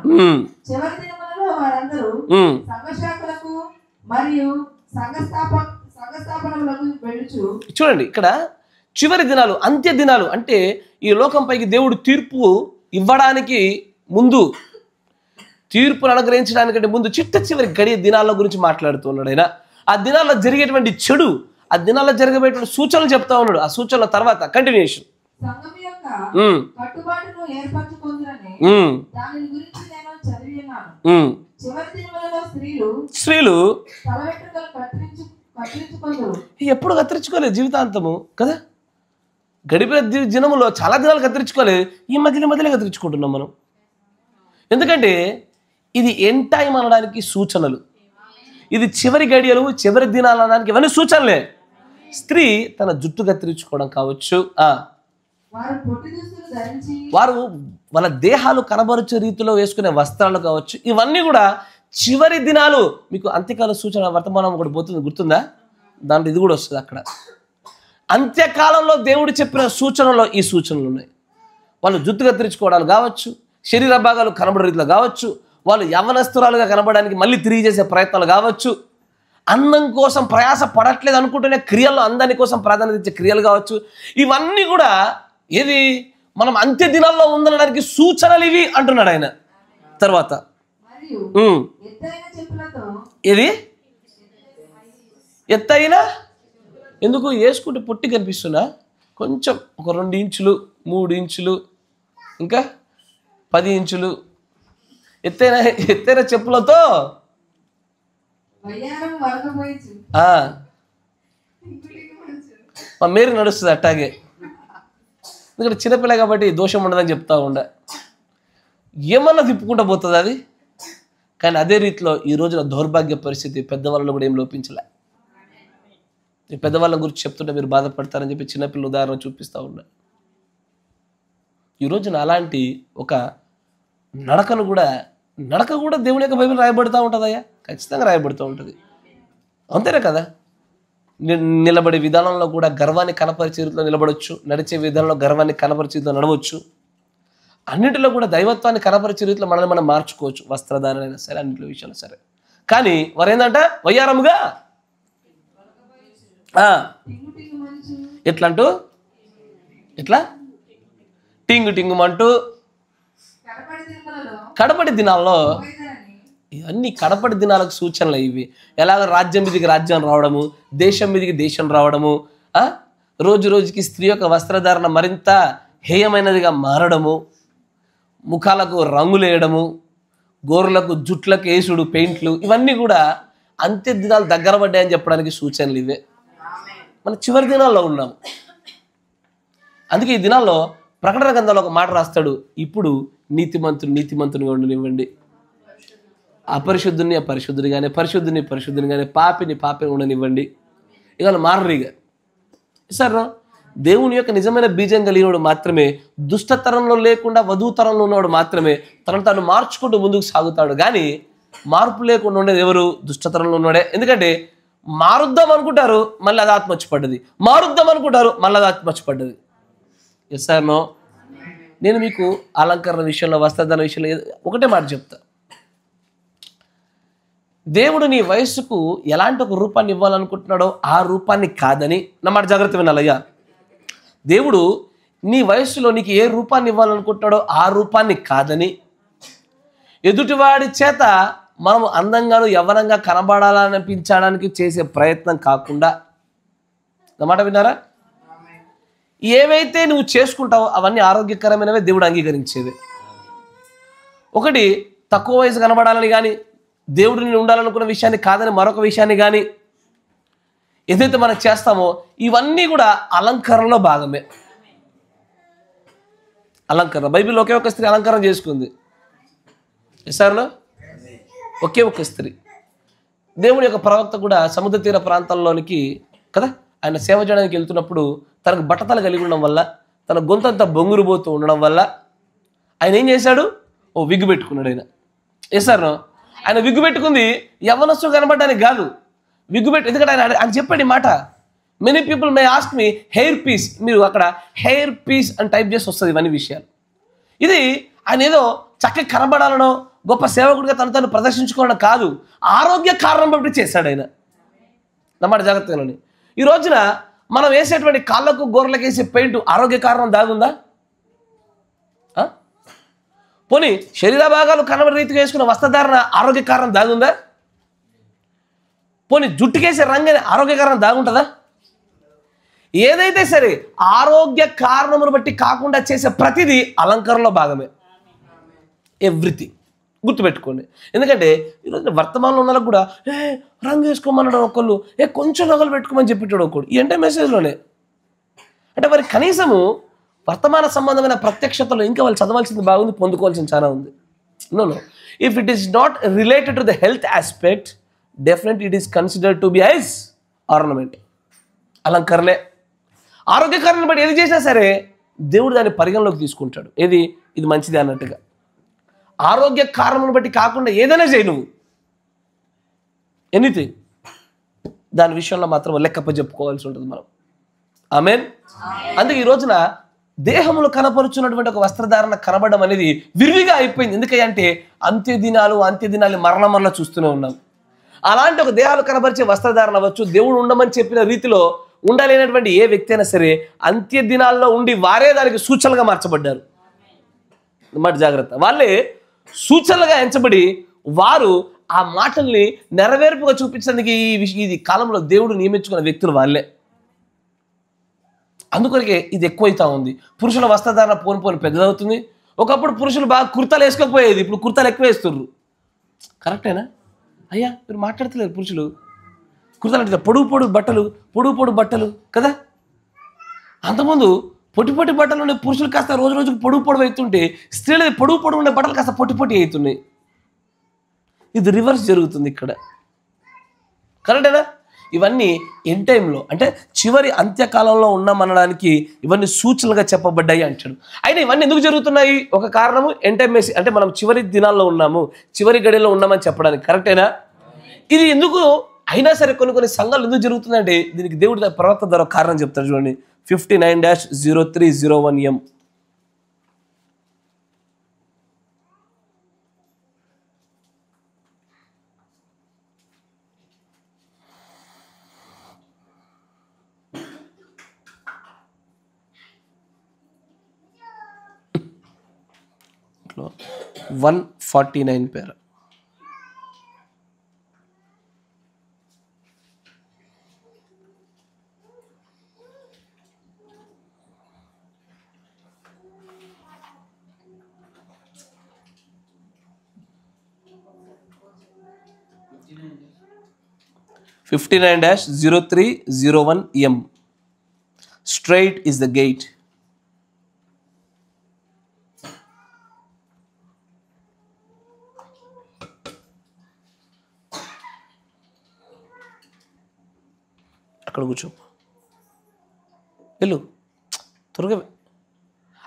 చివరి దినములలో వారందరూ సంఘశాఖలకు మరియు సంఘస్థాపనలకు వెళ్ళుచు. చూడండి ఇక్కడ చివరి దినాలు, అంత్య దినాలు అంటే ఈ లోకంపైకి దేవుడు తీర్పు ఇవ్వడానికి ముందు, తీర్పును అనుగ్రహించడానికంటే ముందు చిట్ట చివరి గడియ దినాల గురించి మాట్లాడుతున్నాడు ఆయన. ఆ దినాల్లో జరిగేటువంటి చెడు, ఆ దినాల్లో జరగబోయేటువంటి సూచనలు చెప్తా ఉన్నాడు. ఆ సూచనల తర్వాత కంటిన్యూషన్ సంఘం యొక్క కట్టుబాటును ఏర్పరచుకొందురని దాని గురించి నేను చదివి ఉన్నాను. చివరి దినములలో స్త్రీలు తల వెంట్రుకలు కత్తిరించుకొందురు. ఎప్పుడు కత్తిరించుకోలేదు జీవితాంతము కదా. గడిపే దినములో చాలా దినాలు కత్తిరించుకోలేదు, ఈ మధ్యలో కత్తిరించుకుంటున్నాం మనం. ఎందుకంటే ఇది ఎండ్ టైం అనడానికి సూచనలు, ఇది చివరి గడియలు, చివరి దినాలు అనడానికి ఇవన్నీ సూచనలే. స్త్రీ తన జుట్టు కత్తిరించుకోవడం కావచ్చు, వారు పొట్టి దుస్తులు ధరించి వారు వాళ్ళ దేహాలు కనబరుచే రీతిలో వేసుకునే వస్త్రాలు కావచ్చు, ఇవన్నీ కూడా చివరి దినాలు. మీకు అంత్యకాల సూచన వర్తమానం ఒకటి పోతుంది, గుర్తుందా? దాంట్లో ఇది కూడా వస్తుంది. అక్కడ అంత్యకాలంలో దేవుడు చెప్పిన సూచనలో ఈ సూచనలు ఉన్నాయి. వాళ్ళు జుట్టు కత్తిరించుకోవడాలు కావచ్చు, శరీర భాగాలు కనబడే రీతిలో కావచ్చు, వాళ్ళు యవనస్తురాలుగా కనబడడానికి మళ్ళీ తిరిగి చేసే ప్రయత్నాలు కావచ్చు, అందం కోసం ప్రయాస పడట్లేదు అనుకుంటూనే క్రియల్లో అందాని కోసం ప్రాధాన్యత ఇచ్చే క్రియలు కావచ్చు, ఇవన్నీ కూడా ఏది మనం అంత్య దినాల్లో ఉందనడానికి సూచనలు ఇవి అంటున్నాడు ఆయన. తర్వాత మరియు ఎత్తైన చెప్పులతో ఇది ఎత్తైన ఎందుకు వేసుకుంటే పొట్టి కనిపిస్తున్నా, కొంచెం ఒక 2 ఇంచులు 3 ఇంచులు ఇంకా 10 ఇంచులు ఎత్తైన చెప్పులతో వయ్యారం వరకపోయచ్చు మా మేరీ నడుస్తుంది అట్టాగే. ఎందుకంటే చిన్నపిల్ల కాబట్టి దోషం ఉండదని చెప్తా ఉండ, ఏమన్నా తిప్పుకుంటూ పోతుంది అది. కానీ అదే రీతిలో ఈ రోజున దౌర్భాగ్య పరిస్థితి పెద్దవాళ్ళలో కూడా ఏం లోపించలే. ఈ పెద్దవాళ్ళ గురించి చెప్తుంటే మీరు బాధపడతారని చెప్పి చిన్నపిల్లల ఉదాహరణ చూపిస్తూ ఉన్నా. ఈ రోజున అలాంటి ఒక నడక కూడా దేవుని యొక్క బైబిల్ రాయబడుతూ ఉంటుందయ్యా, ఖచ్చితంగా రాయబడుతూ ఉంటుంది. అంతేనే కదా? నిలబడే విధానంలో కూడా గర్వాన్ని కనపరిచే రీతిలో నిలబడవచ్చు, నడిచే విధానంలో గర్వాన్ని కనపరిచే రీతిలో నడవచ్చు, అన్నింటిలో కూడా దైవత్వాన్ని కనపరిచే రీతిలో మనల్ని మనం మార్చుకోవచ్చు, వస్త్రధారణ అయినా సరే, అన్నింటిలో విషయాలు సరే. కానీ వారు ఏంటంట వయ్యారముగా ఎట్లంటూ ఇట్లా టింగుమంటూ కడపటి దినాల్లో, ఇవన్నీ కడపటి దినాలకు సూచనలు ఇవి. ఎలాగ రాజ్యం మీదకి రాజ్యం రావడము, దేశం మీదకి దేశం రావడము, రోజు రోజుకి స్త్రీ యొక్క వస్త్రధారణ మరింత హేయమైనదిగా మారడము, ముఖాలకు రంగులు వేయడము, గోర్లకు జుట్లకు వేసుడు పెయింట్లు, ఇవన్నీ కూడా అంత్య దినాలు దగ్గర పడ్డాయని చెప్పడానికి సూచనలు ఇవే. మన చివరి దినాల్లో ఉన్నాము. అందుకే ఈ దినాల్లో ప్రకటన గ్రంథంలో ఒక మాట రాస్తాడు, ఇప్పుడు నీతిమంతునిగా ఉండనివ్వండి, అపరిశుద్ధుని అపరిశుద్ధునిగానే, పరిశుద్ధునిగానే, పాపిని ఉండనివ్వండి. ఇక మారరిగా సార్ దేవుని యొక్క నిజమైన బీజం కలిగినోడు మాత్రమే, దుష్టతరంలో లేకుండా వధూతరంలో ఉన్నవాడు మాత్రమే తను మార్చుకుంటూ ముందుకు సాగుతాడు. కానీ మార్పు లేకుండా ఉండేది ఎవరు? దుష్టతరంలో ఉన్నాడే. ఎందుకంటే మారుద్దాం అనుకుంటారు, మళ్ళీ అది ఆత్మచ్చిపడ్డది, మారుద్దాం అనుకుంటారు, మళ్ళీ అది ఆత్మచ్చిపడ్డది. Yes sir no? నేను మీకు అలంకరణ విషయంలో, వస్త్రధారణ విషయంలో ఒకటే మాట చెప్తా. దేవుడు నీ వయస్సుకు ఎలాంటి ఒక రూపాన్ని ఇవ్వాలనుకుంటున్నాడో ఆ రూపాన్ని కాదని నా మాట జాగ్రత్త వినాలయ్యా. దేవుడు నీ వయస్సులో నీకు ఏ రూపాన్ని ఇవ్వాలనుకుంటున్నాడో ఆ రూపాన్ని కాదని, ఎదుటివాడి చేత మనం అందంగాను యవ్వనంగా కనబడాలనిపించడానికి చేసే ప్రయత్నం కాకుండా, నా మాట విన్నారా? ఏవైతే నువ్వు చేసుకుంటావో అవన్నీ ఆరోగ్యకరమైనవే, దేవుడు అంగీకరించేవి. ఒకటి తక్కువ వయసు కనబడాలని కానీ, దేవుడు నేను ఉండాలనుకున్న విషయాన్ని కాదని మరొక విషయాన్ని కానీ ఏదైతే మనం చేస్తామో ఇవన్నీ కూడా అలంకరణలో భాగమే. అలంకరణ బైబిల్ ఒకే ఒక స్త్రీ అలంకరణ చేసుకుంది. సార్లో ఒకే ఒక స్త్రీ. దేవుని యొక్క ప్రవక్త కూడా సముద్ర తీర ప్రాంతాల్లోనికి కదా ఆయన సేవ చేయడానికి వెళ్తున్నప్పుడు తనకు బట్టతలు కలిగి ఉండడం వల్ల, తన గొంతంతా బొంగురుపోతూ ఉండడం వల్ల ఆయన ఏం చేశాడు? విగ్గు పెట్టుకున్నాడు. ఆయన విగ్గు పెట్టుకుంది యవ్వనస్తు కనబడడానికి కాదు, ఎందుకంటే ఆయన చెప్పాడు ఈ మాట. Many people may ask me hair piece, మీరు అక్కడ హెయిర్ పీస్ అని టైప్ చేసి వస్తుంది ఇవన్నీ విషయాలు. ఇది ఆయన ఏదో చక్కగా కనబడాలనో గొప్ప సేవకుడిగా తను ప్రదర్శించుకోవడం కాదు, ఆరోగ్య కారణం బట్టి చేశాడు ఆయన. నమ్మాట జాగ్రత్తగానే. ఈ రోజున మనం వేసేటువంటి కాళ్ళకు గోర్లకు వేసే పెయింట్ ఆరోగ్య కారణం దాగుందా? పోనీ శరీర భాగాలు కనబడే రీతిగా వేసుకున్న వస్త్రధారణ ఆరోగ్య కారణం దాగుందా? పోనీ జుట్టుకేసే రంగు ఆరోగ్య కారణం దాగుంటుందా? ఏదైతే సరే ఆరోగ్య కారణమును బట్టి కాకుండా చేసే ప్రతిదీ అలంకరణలో భాగమే. ఎవ్రీథింగ్ గుర్తుపెట్టుకోండి. ఎందుకంటే ఈరోజు వర్తమానంలో ఉన్న వాళ్ళకు కూడా రంగు వేసుకోమన్నాడు ఒకళ్ళు, కొంచెం నగలు పెట్టుకోమని చెప్పేటాడు ఒకడు. ఏంటంటే మెసేజ్లోనే అంటే మరి కనీసము వర్తమాన సంబంధమైన ప్రత్యక్షతలో ఇంకా వాళ్ళు చదవాల్సింది బాగుంది, పొందుకోవాల్సింది చాలా ఉంది. No if it is not related to the health aspect, definitely it is considered to be as ornament. అలంకరణే. ఆరోగ్యకరణ బట్టి ఏది చేసినా సరే దేవుడు దాన్ని పరిగణలోకి తీసుకుంటాడు. ఇది మంచిది అన్నట్టుగా. ఆరోగ్య కారణమును బట్టి కాకుండా ఏదైనా చేయి నువ్వు, ఎనీథింగ్, దాని విషయంలో మాత్రం లెక్కప్ప చెప్పుకోవాల్సి ఉంటుంది మనం. ఆమేన్. అందుకే ఈ రోజున దేహములు కనపరుచున్నటువంటి ఒక వస్త్రధారణ కనబడడం అనేది విరివిగా అయిపోయింది. ఎందుకంటే అంత్యదినాలు మరణం చూస్తూనే ఉన్నాం. అలాంటి ఒక దేహాలు కనపరిచే వస్త్రధారణ అవ్వచ్చు, దేవుడు ఉండమని చెప్పిన రీతిలో ఉండలేనటువంటి ఏ వ్యక్తి అయినా సరే అంత్య దినాల్లో ఉండి వారే దానికి సూచనలుగా మార్చబడ్డారు. మాట జాగ్రత్త. వాళ్ళే సూచనలుగా ఎంచబడి వారు ఆ మాటల్ని నెరవేర్పుగా చూపించడానికి ఈ కాలంలో దేవుడు నియమించుకున్న వ్యక్తులు వాళ్ళే. అందుకొరకే ఇది ఎక్కువైతా ఉంది. పురుషుల వస్త్రధారణ పోను పెద్దదవుతుంది. ఒకప్పుడు పురుషులు బాగా కుర్తాలు వేసుకోకపోయేది, ఇప్పుడు కుర్తాలు ఎక్కువ వేస్తుర్రు. కరెక్టేనా అయ్యా? మీరు మాట్లాడతలేరు. పురుషులు కుర్తాలు అంటే పొడుగు బట్టలు కదా. అంతకుముందు పొట్టి బట్టలు ఉండే పురుషులు కాస్త రోజు రోజుకు పొడుగు అవుతుంటే స్త్రీలు పొడుగు ఉండే బట్టలు కాస్త పొట్టి అవుతున్నాయి. ఇది రివర్స్ జరుగుతుంది ఇక్కడ. కరెక్టేనా? ఇవన్నీ ఎండ్ టైంలో అంటే చివరి అంత్యకాలంలో ఉన్నామనడానికి ఇవన్నీ సూచనలుగా చెప్పబడ్డాయి అంటాడు. అయినా ఇవన్నీ ఎందుకు జరుగుతున్నాయి? ఒక కారణము ఎండ్ టైం మెసేజ్, అంటే మనం చివరి దినాల్లో ఉన్నాము, చివరి గడిలో ఉన్నామని చెప్పడానికి. కరెక్టేనా? ఇది ఎందుకు అయినా సరే కొన్ని సంఘాలు ఎందుకు జరుగుతుందంటే దీనికి దేవుడి ప్రవక్త ద్వారా కారణం చెప్తారు. చూడండి, 59-0301M. లో 149 పేర. (59-0301M). Straight is the gate. అక్కడ కూర్చో, వెళ్ళు త్వరగా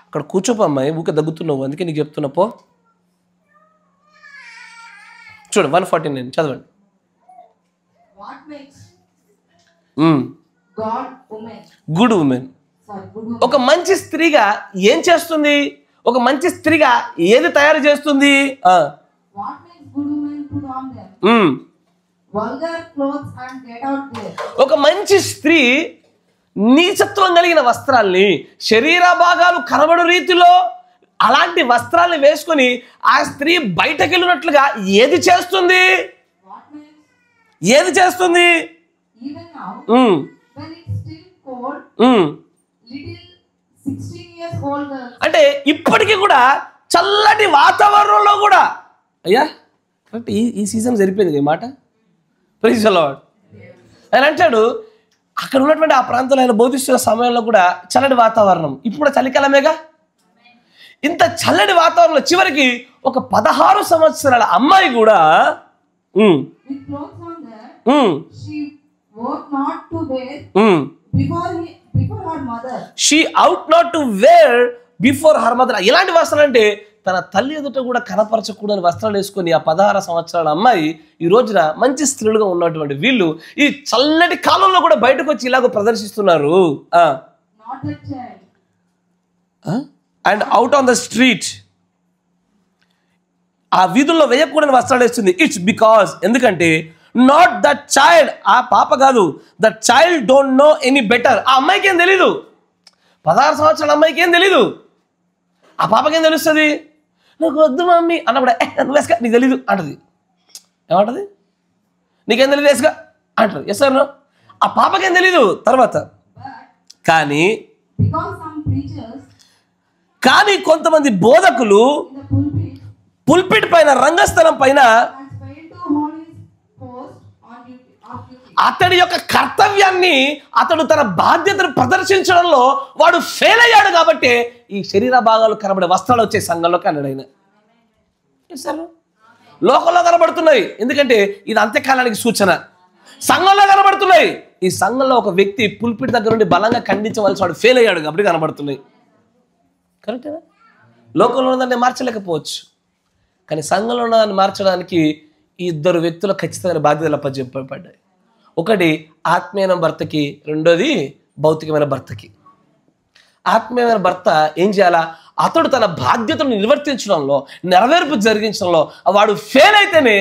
అక్కడ కూర్చోపో అమ్మాయి, ఊకే దగ్గుతున్నావు, అందుకే నీకు చెప్తున్నా పో. చూడు 149 చదవండి. Good women. ఒక మంచి స్త్రీగా ఏం చేస్తుంది? ఒక మంచి స్త్రీగా ఏది తయారు చేస్తుంది? ఒక మంచి స్త్రీ నీచత్వం కలిగిన వస్త్రాల్ని, శరీర భాగాలు కనబడు రీతిలో అలాంటి వస్త్రాల్ని వేసుకొని ఆ స్త్రీ బయటకు వెళ్ళినట్లుగా ఏది చేస్తుంది? అంటే ఇప్పటికీ కూడా చల్లటి వాతావరణంలో కూడా అయ్యా కరెక్ట్ ఈ సీజన్ సరిపోయింది ఈ మాట. Praise the lord. ఆయన అంటాడు అక్కడ ఉన్నటువంటి ఆ ప్రాంతంలో ఆయన బోధిస్తున్న సమయంలో కూడా చల్లటి వాతావరణం. ఇప్పుడు చలికాలమేగా. ఇంత చల్లటి వాతావరణంలో చివరికి ఒక 16 సంవత్సరాల అమ్మాయి కూడా ఎలాంటి వస్త్రాలు అంటే తన తల్లి ఎదుట కూడా కనపరచకూడని వస్త్రాలు వేసుకొని ఆ 16 సంవత్సరాల అమ్మాయి ఈ రోజున మంచి స్త్రీలుగా ఉన్నటువంటి వీళ్ళు ఈ చల్లటి కాలంలో కూడా బయటకు వచ్చి ఇలాగ ప్రదర్శిస్తున్నారు. And out on the street, ఆ వీధుల్లో వేయకూడని వస్త్రాలు వేస్తుంది. ఇట్స్ బికాస్, ఎందుకంటే నాట్ దట్ చైల్డ్, ఆ పాప కాదు, that child don't know any better. ఆ అమ్మాయికి ఏం తెలీదు, 16 సంవత్సరాల అమ్మాయికి ఏం తెలీదు. ఆ పాపకి ఏం తెలుస్తుంది? నాకు వద్దు మమ్మీ అన్నప్పుడు నువ్వు వేసుక, నీకు తెలీదు అంటది. ఏమంటది? నీకేం తెలియదు వేసుక అంటారు. Yes sir. ఆ పాపకేం తెలీదు తర్వాత. కానీ కొంతమంది బోధకులు పుల్పిట్ పైన, రంగస్థలం పైన అతడి యొక్క కర్తవ్యాన్ని, అతడు తన బాధ్యతను ప్రదర్శించడంలో వాడు ఫెయిల్ అయ్యాడు. కాబట్టి ఈ శరీర భాగాలు కనబడే వస్త్రాలు వచ్చే సంఘంలోకి అన్నాడు ఆయన. లోకంలో కనబడుతున్నాయి, ఎందుకంటే ఇది అంత్యకాలానికి సూచన. సంఘంలో కనబడుతున్నాయి, ఈ సంఘంలో ఒక వ్యక్తి పుల్పిట్ దగ్గర నుండి బలంగా ఖండించవలసి వాడు ఫెయిల్ అయ్యాడు కాబట్టి కనబడుతున్నాయి. కరెక్టేనా? లోకంలో ఉన్నదాన్ని మార్చలేకపోవచ్చు, కానీ సంఘంలో ఉన్నదాన్ని మార్చడానికి ఈ ఇద్దరు వ్యక్తుల ఖచ్చితమైన బాధ్యతలు అప్పచెప్పబడ్డాయి. ఒకటి ఆత్మీయమైన భర్తకి, రెండోది భౌతికమైన భర్తకి. ఆత్మీయమైన భర్త ఏం చేయాలా? అతడు తన బాధ్యతను నిర్వర్తించడంలో, నెరవేర్పు జరిగించడంలో వాడు ఫెయిల్ అయితేనే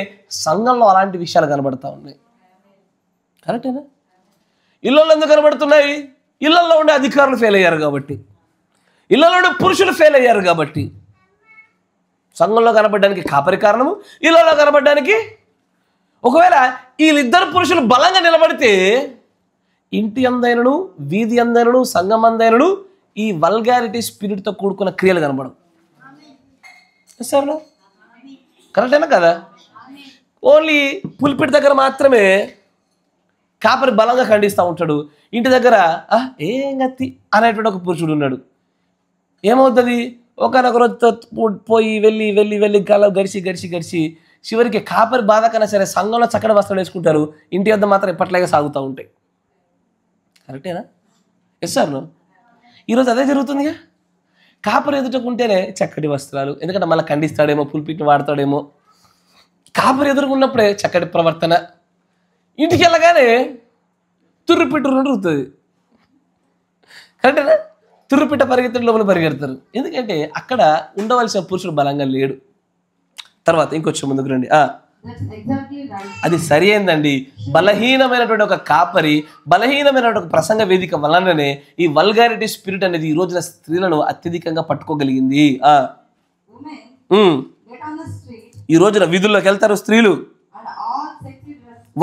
సంఘంలో అలాంటి విషయాలు కనబడతా ఉన్నాయి. కరెక్టేనా? ఇళ్ళల్లో ఎందుకు కనబడుతున్నాయి? ఇళ్ళల్లో ఉండే అధికారులు ఫెయిల్ అయ్యారు కాబట్టి, ఇళ్ళలో ఉండే పురుషులు ఫెయిల్ అయ్యారు కాబట్టి. సంఘంలో కనబడడానికి కాపరి కారణము, ఇళ్ళలో కనబడడానికి. ఒకవేళ వీళ్ళిద్దరు పురుషులు బలంగా నిలబడితే ఇంటి అందైనను, వీధి అందైనను, సంఘం అందైనను ఈ వల్గారిటీ స్పిరిట్తో కూడుకున్న క్రియలు కనబడవు. సరేనా? కరెక్టేనా కదా? ఓన్లీ పుల్పిట్ దగ్గర మాత్రమే కాపరి బలంగా ఖండిస్తూ ఉంటాడు. ఇంటి దగ్గర ఏం గత్తి అనేటువంటి ఒక పురుషుడు ఉన్నాడు. ఏమవుతుంది? ఒకనొక రోజు పోయి వెళ్ళి వెళ్ళి వెళ్ళి కాలం గడిచి చివరికి కాపరి బాధ కన్నా సరే సంఘంలో చక్కటి వస్త్రాలు వేసుకుంటారు, ఇంటి వద్ద మాత్రం ఎప్పట్లాగే సాగుతూ ఉంటాయి. కరెక్టేనా? Yes sir. ఈరోజు అదే జరుగుతుందిగా. కాపరి ఎదుటకుంటేనే చక్కటి వస్త్రాలు, ఎందుకంటే మళ్ళీ ఖండిస్తాడేమో, పుల్పిట్ని వాడతాడేమో. కాపరి ఎదుర్కొన్నప్పుడే చక్కటి ప్రవర్తన. ఇంటికి వెళ్ళగానే తుర్రుపిట్టు రుతుంది. కరెక్టేనా? తుర్రుపిట్ట పరిగెత్తడం లోపల పరిగెడతారు, ఎందుకంటే అక్కడ ఉండవలసిన పురుషుడు బలంగా లేడు. తర్వాత ఇంకొంచెం ముందుకు రండి. అది సరి అయిందండి. బలహీనమైనటువంటి ఒక కాపరి, బలహీనమైనటువంటి ఒక ప్రసంగ వేదిక వలననే ఈ వల్గారిటీ స్పిరిట్ అనేది ఈ రోజున స్త్రీలను అత్యధికంగా పట్టుకోగలిగింది. ఈ రోజున వీధుల్లోకి వెళ్తారు స్త్రీలు,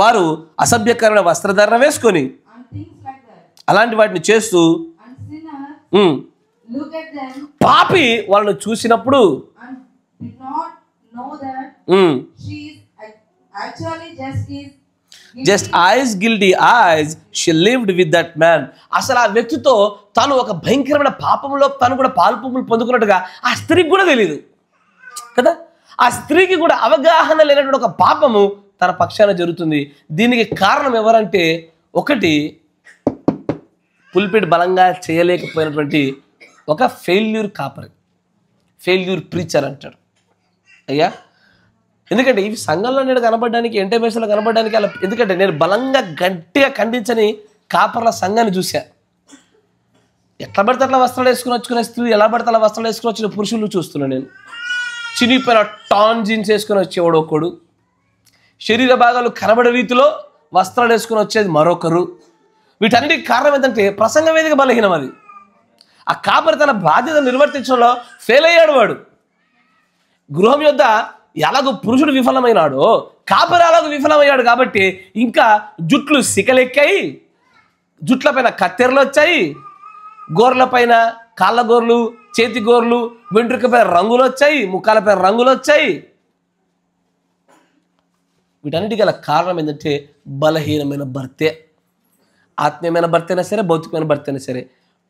వారు అసభ్యకరమైన వస్త్రధారణ వేసుకొని అలాంటి వాటిని చేస్తూ పాపి వాళ్ళను చూసినప్పుడు just eyes guilty eyes she lived with that man. అసలు ఆ వ్యక్తితో తాను ఒక భయంకరమైన పాపంలో తాను కూడా పాల్పొంపులు పొందుకున్నట్టుగా ఆ స్త్రీకి కూడా తెలియదు కదా. ఆ స్త్రీకి కూడా అవగాహన లేనటువంటి ఒక పాపము తన పక్షాన జరుగుతుంది. దీనికి కారణం ఎవరంటే, ఒకటి పుల్పిట్ బలంగా చేయలేకపోయినటువంటి ఒక ఫెయిల్యూర్ కాపరి, ఫెయిల్యూర్ ప్రీచర్ అంటాడు. అయ్యా, ఎందుకంటే ఇవి సంఘంలో నేను కనబడడానికి, ఎంటర్మేషన్లో కనబడడానికి అలా, ఎందుకంటే నేను బలంగా గట్టిగా ఖండించని కాపర్ల సంఘాన్ని చూశా. ఎట్లా పడితే అట్లా వస్త్రాలు వేసుకుని వచ్చుకునే స్త్రీ, ఎలా పడితే అలా వస్త్రాలు వేసుకుని వచ్చిన పురుషులు చూస్తున్నాను నేను. చినిగిపోయిన టాన్ జీన్స్ వేసుకొని వచ్చేవాడు ఒకడు, శరీర భాగాలు కనబడే రీతిలో వస్త్రాలు వేసుకుని వచ్చేది మరొకరు. వీటన్నిటికి కారణం ఏంటంటే ప్రసంగ వేదిక బలహీనం. అది ఆ కాపరి తన బాధ్యత నిర్వర్తించడంలో ఫెయిల్ అయ్యాడు. వాడు గృహం యొద్ద ఎలాగో పురుషుడు విఫలమైనాడో కాపరి అలాగూ విఫలమయ్యాడు. కాబట్టి ఇంకా జుట్లు సికలెక్కాయి, జుట్ల పైన కత్తెరలు వచ్చాయి, గోర్ల పైన కాళ్ళ గోర్లు, చేతి గోర్లు, వెంట్రుక పైన రంగులు వచ్చాయి, ముఖాల పైన రంగులు వచ్చాయి. వీటన్నిటికీ గల కారణం ఏంటంటే బలహీనమైన భర్తే. ఆత్మీయమైన భర్త అయినా సరే, భౌతికమైన భర్త అయినా సరే,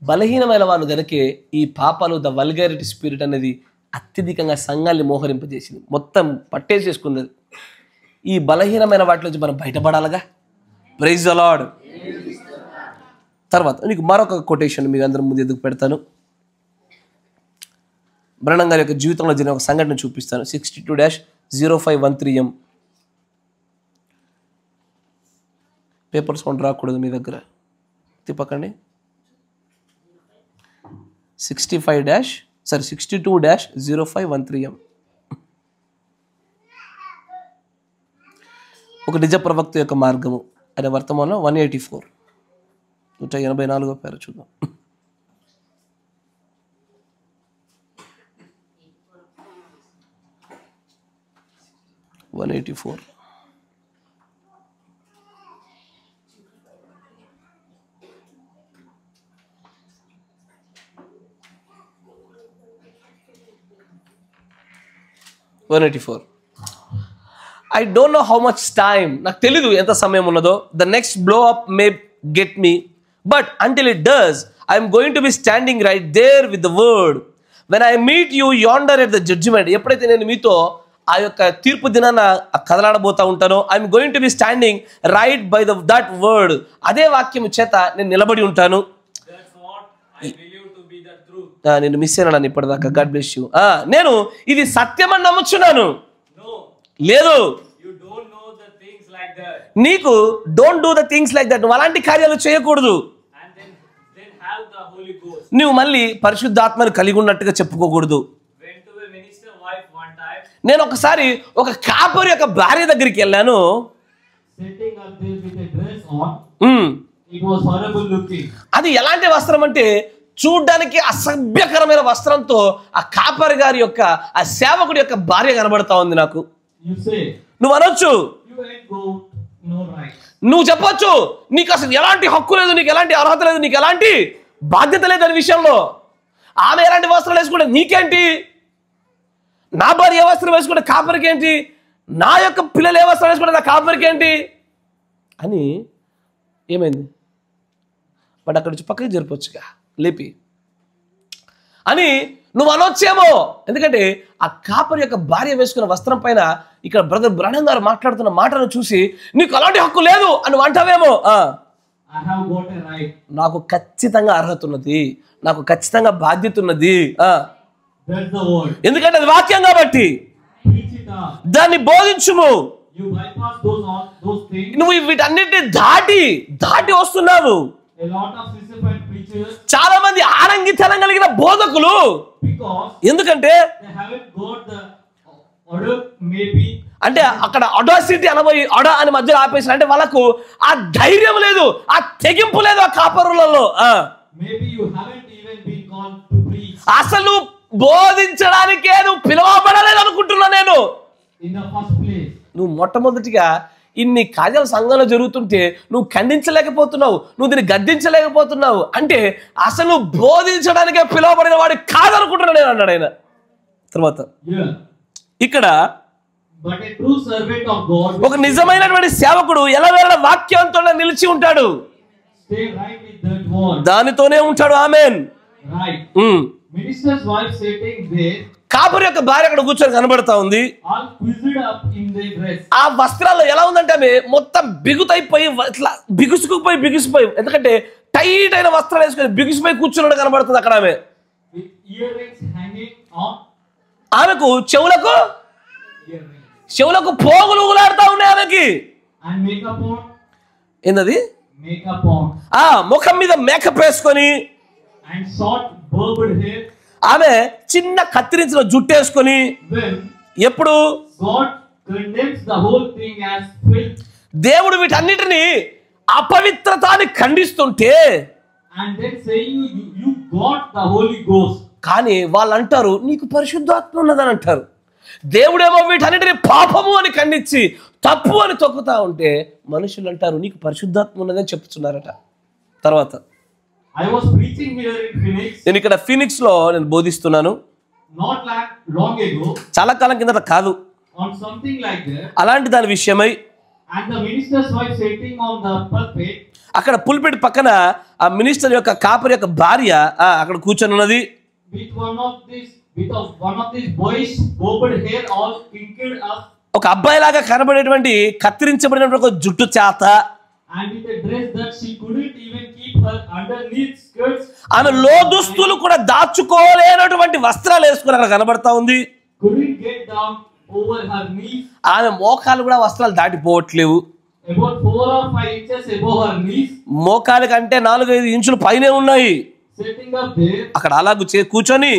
బలహీనమైన వాళ్ళు కనుకే ఈ పాపాలు, ద వల్గారిటీ స్పిరిట్ అనేది అత్యధికంగా సంఘాన్ని మోహరింపజేసింది, మొత్తం పట్టేసేసుకుంది. ఈ బలహీనమైన వాటి నుంచి మనం బయటపడాలిగా. Praise the lord. తర్వాత మీకు మరొక కొటేషన్ మీకు అందరి ముందు ఎదుగు పెడతాను. బ్రహ్నం గారి యొక్క జీవితంలో జరిగిన ఒక సంఘటన చూపిస్తాను. 62-0513M. పేపర్ సౌండ్ రాకూడదు మీ దగ్గర, తిప్పకండి. 62-0513M. ఒక నిజ ప్రవక్త యొక్క మార్గము అనే వర్తమానంలో 184, 184వ పేరు చూద్దాం. I don't know how much time, నాకు తెలీదు ఎంత సమయం ఉన్నదో. The next blow up may get me, but until it does, I am going to be standing right there with the word. When I meet you yonder at the judgment. ఎప్పుడైతే నేను మీతో ఆ యొక్క తీర్పు దినాన కదలాడబోతా ఉంటానో, I'm going to be standing right by that word, అదే వాక్యం చేత నేను నిలబడి ఉంటాను. నేను మిస్ అయినా ఇప్పటిదాకా. God bless you. నేను ఇది సత్యమని నమ్ముచున్నాను. లేదు, నీకు don't do the things like that, నువ్వు అలాంటి కార్యాలు చేయకూడదు. నువ్వు మళ్ళీ పరిశుద్ధాత్మను కలిగి ఉన్నట్టుగా చెప్పుకోకూడదు. నేను ఒకసారి ఒక కాపరి యొక్క భార్య దగ్గరికి వెళ్ళాను. అది ఎలాంటి వస్త్రం అంటే చూడ్డానికి అసభ్యకరమైన వస్త్రంతో ఆ కాపరి గారి యొక్క ఆ సేవకుడి యొక్క భార్య కనబడతా ఉంది నాకు. నువ్వు అనొచ్చు, నువ్వు చెప్పొచ్చు, నీకు అసలు ఎలాంటి హక్కు లేదు, నీకు ఎలాంటి అర్హత లేదు, నీకు ఎలాంటి బాధ్యత లేదు అనే విషయంలో. ఆమె ఎలాంటి వస్త్రాలు వేసుకుంటే నీకేంటి, నా భార్య ఏ వస్త్రం వేసుకుంటే కాపరికి ఏంటి, నా యొక్క పిల్లలు ఏ వస్త్రం వేసుకుంటే నా కాపరికి ఏంటి అని. ఏమైంది? బట్ అక్కడ నుంచి పక్కకి జరిపొచ్చుగా లేపి అని నువ్వు అనొచ్చేమో. ఎందుకంటే ఆ కాపరి యొక్క భార్య వేసుకున్న వస్త్రం పైన ఇక్కడ బ్రదర్ బ్రహ్మం గారు మాట్లాడుతున్న మాటను చూసి నీకు అలాంటి హక్కు లేదు అని అంటావేమో. నాకు ఖచ్చితంగా అర్హత ఉన్నది, నాకు ఖచ్చితంగా బాధ్యత ఉన్నది. ఎందుకంటే అది వాక్యం కాబట్టి దాన్ని బోధించుము. నువ్వు వీటన్నిటిని దాటి వస్తున్నావు. చాలా మంది ఆరంగితనం కలిగిన బోధకులు, ఎందుకంటే అంటే అక్కడ అడాసిటీ అనబోయి అడా అని మధ్యలో ఆపేసి, అంటే వాళ్ళకు ఆ ధైర్యం లేదు, ఆ తెగింపు లేదు ఆ కాపరులలో. అసలు బోధించడానికే నువ్వు పిలువబడలేదు అనుకుంటున్నా నేను. నువ్వు మొట్టమొదటిగా ఇన్ని కార్యాలు సంఘంలో జరుగుతుంటే నువ్వు ఖండించలేకపోతున్నావు, నువ్వు దీన్ని గద్దించలేకపోతున్నావు అంటే అసలు నువ్వు బోధించడానికే పిలువబడిన వాడు కాదనుకుంటున్నా నేను అన్నాడు ఆయన. తర్వాత ఇక్కడ ఒక నిజమైనటువంటి సేవకుడు ఎలా వేళ వాక్యంతో నిలిచి ఉంటాడు, దానితోనే ఉంటాడు. ఆమేన్. కాపరి యొక్క భార్య అక్కడ కూర్చొని కనబడతా ఉంది. ఆ వస్త్రాల్లో ఎలా ఉందంటే ఆమె మొత్తం బిగుతైపోయి ఇట్లా బిగుసిపోయి, ఎందుకంటే టైట్ అయిన వస్త్రాలు వేసుకొని బిగుసిపోయి కూర్చున్నాడు కనబడుతుంది అక్కడ. ఆమెకు చెవులకు పోగులు ఊగులాడుతా ఉన్నాయి ఆమెకి. ఏంటది? ముఖం మీద మేకప్ వేసుకొని, ఆమె చిన్న కత్తిరించిన జుట్టు వేసుకొని, ఎప్పుడు దేవుడు వీటన్నిటిని అపవిత్రతని ఖండిస్తుంటే కానీ వాళ్ళు అంటారు నీకు పరిశుద్ధాత్మ ఉన్నదని అంటారు. దేవుడేమో వీటన్నిటిని పాపము అని ఖండించి తప్పు అని తొక్కుతా ఉంటే మనుషులు అంటారు నీకు పరిశుద్ధాత్మ ఉన్నదని చెప్తున్నారట. తర్వాత నేను ఇక్కడ ఫీనిక్స్ లో నేను బోధిస్తున్నాను. చాలా కాలం కిందట కాదు, అలాంటి దాని విషయమై అక్కడ పుల్పిట్ పక్కన ఆ మినిస్టర్ యొక్క కాపరి యొక్క భార్య అక్కడ కూర్చొని ఉన్నది. ఒక అబ్బాయి లాగా కనబడేటువంటి కత్తిరించబడినటువంటి ఒక జుట్టు చేత ఆమె లోదుస్తులు కూడా దాచుకోలేనటువంటి వస్త్రాలు వేసుకుని అక్కడ కనబడతా ఉంది. ఆమె మోకాలు కూడా వస్త్రాలు దాటిపోవట్లేవు. మోకాలు కంటే 4-5 ఇంచులు పైనే ఉన్నాయి. అక్కడ అలాగూ కూర్చొని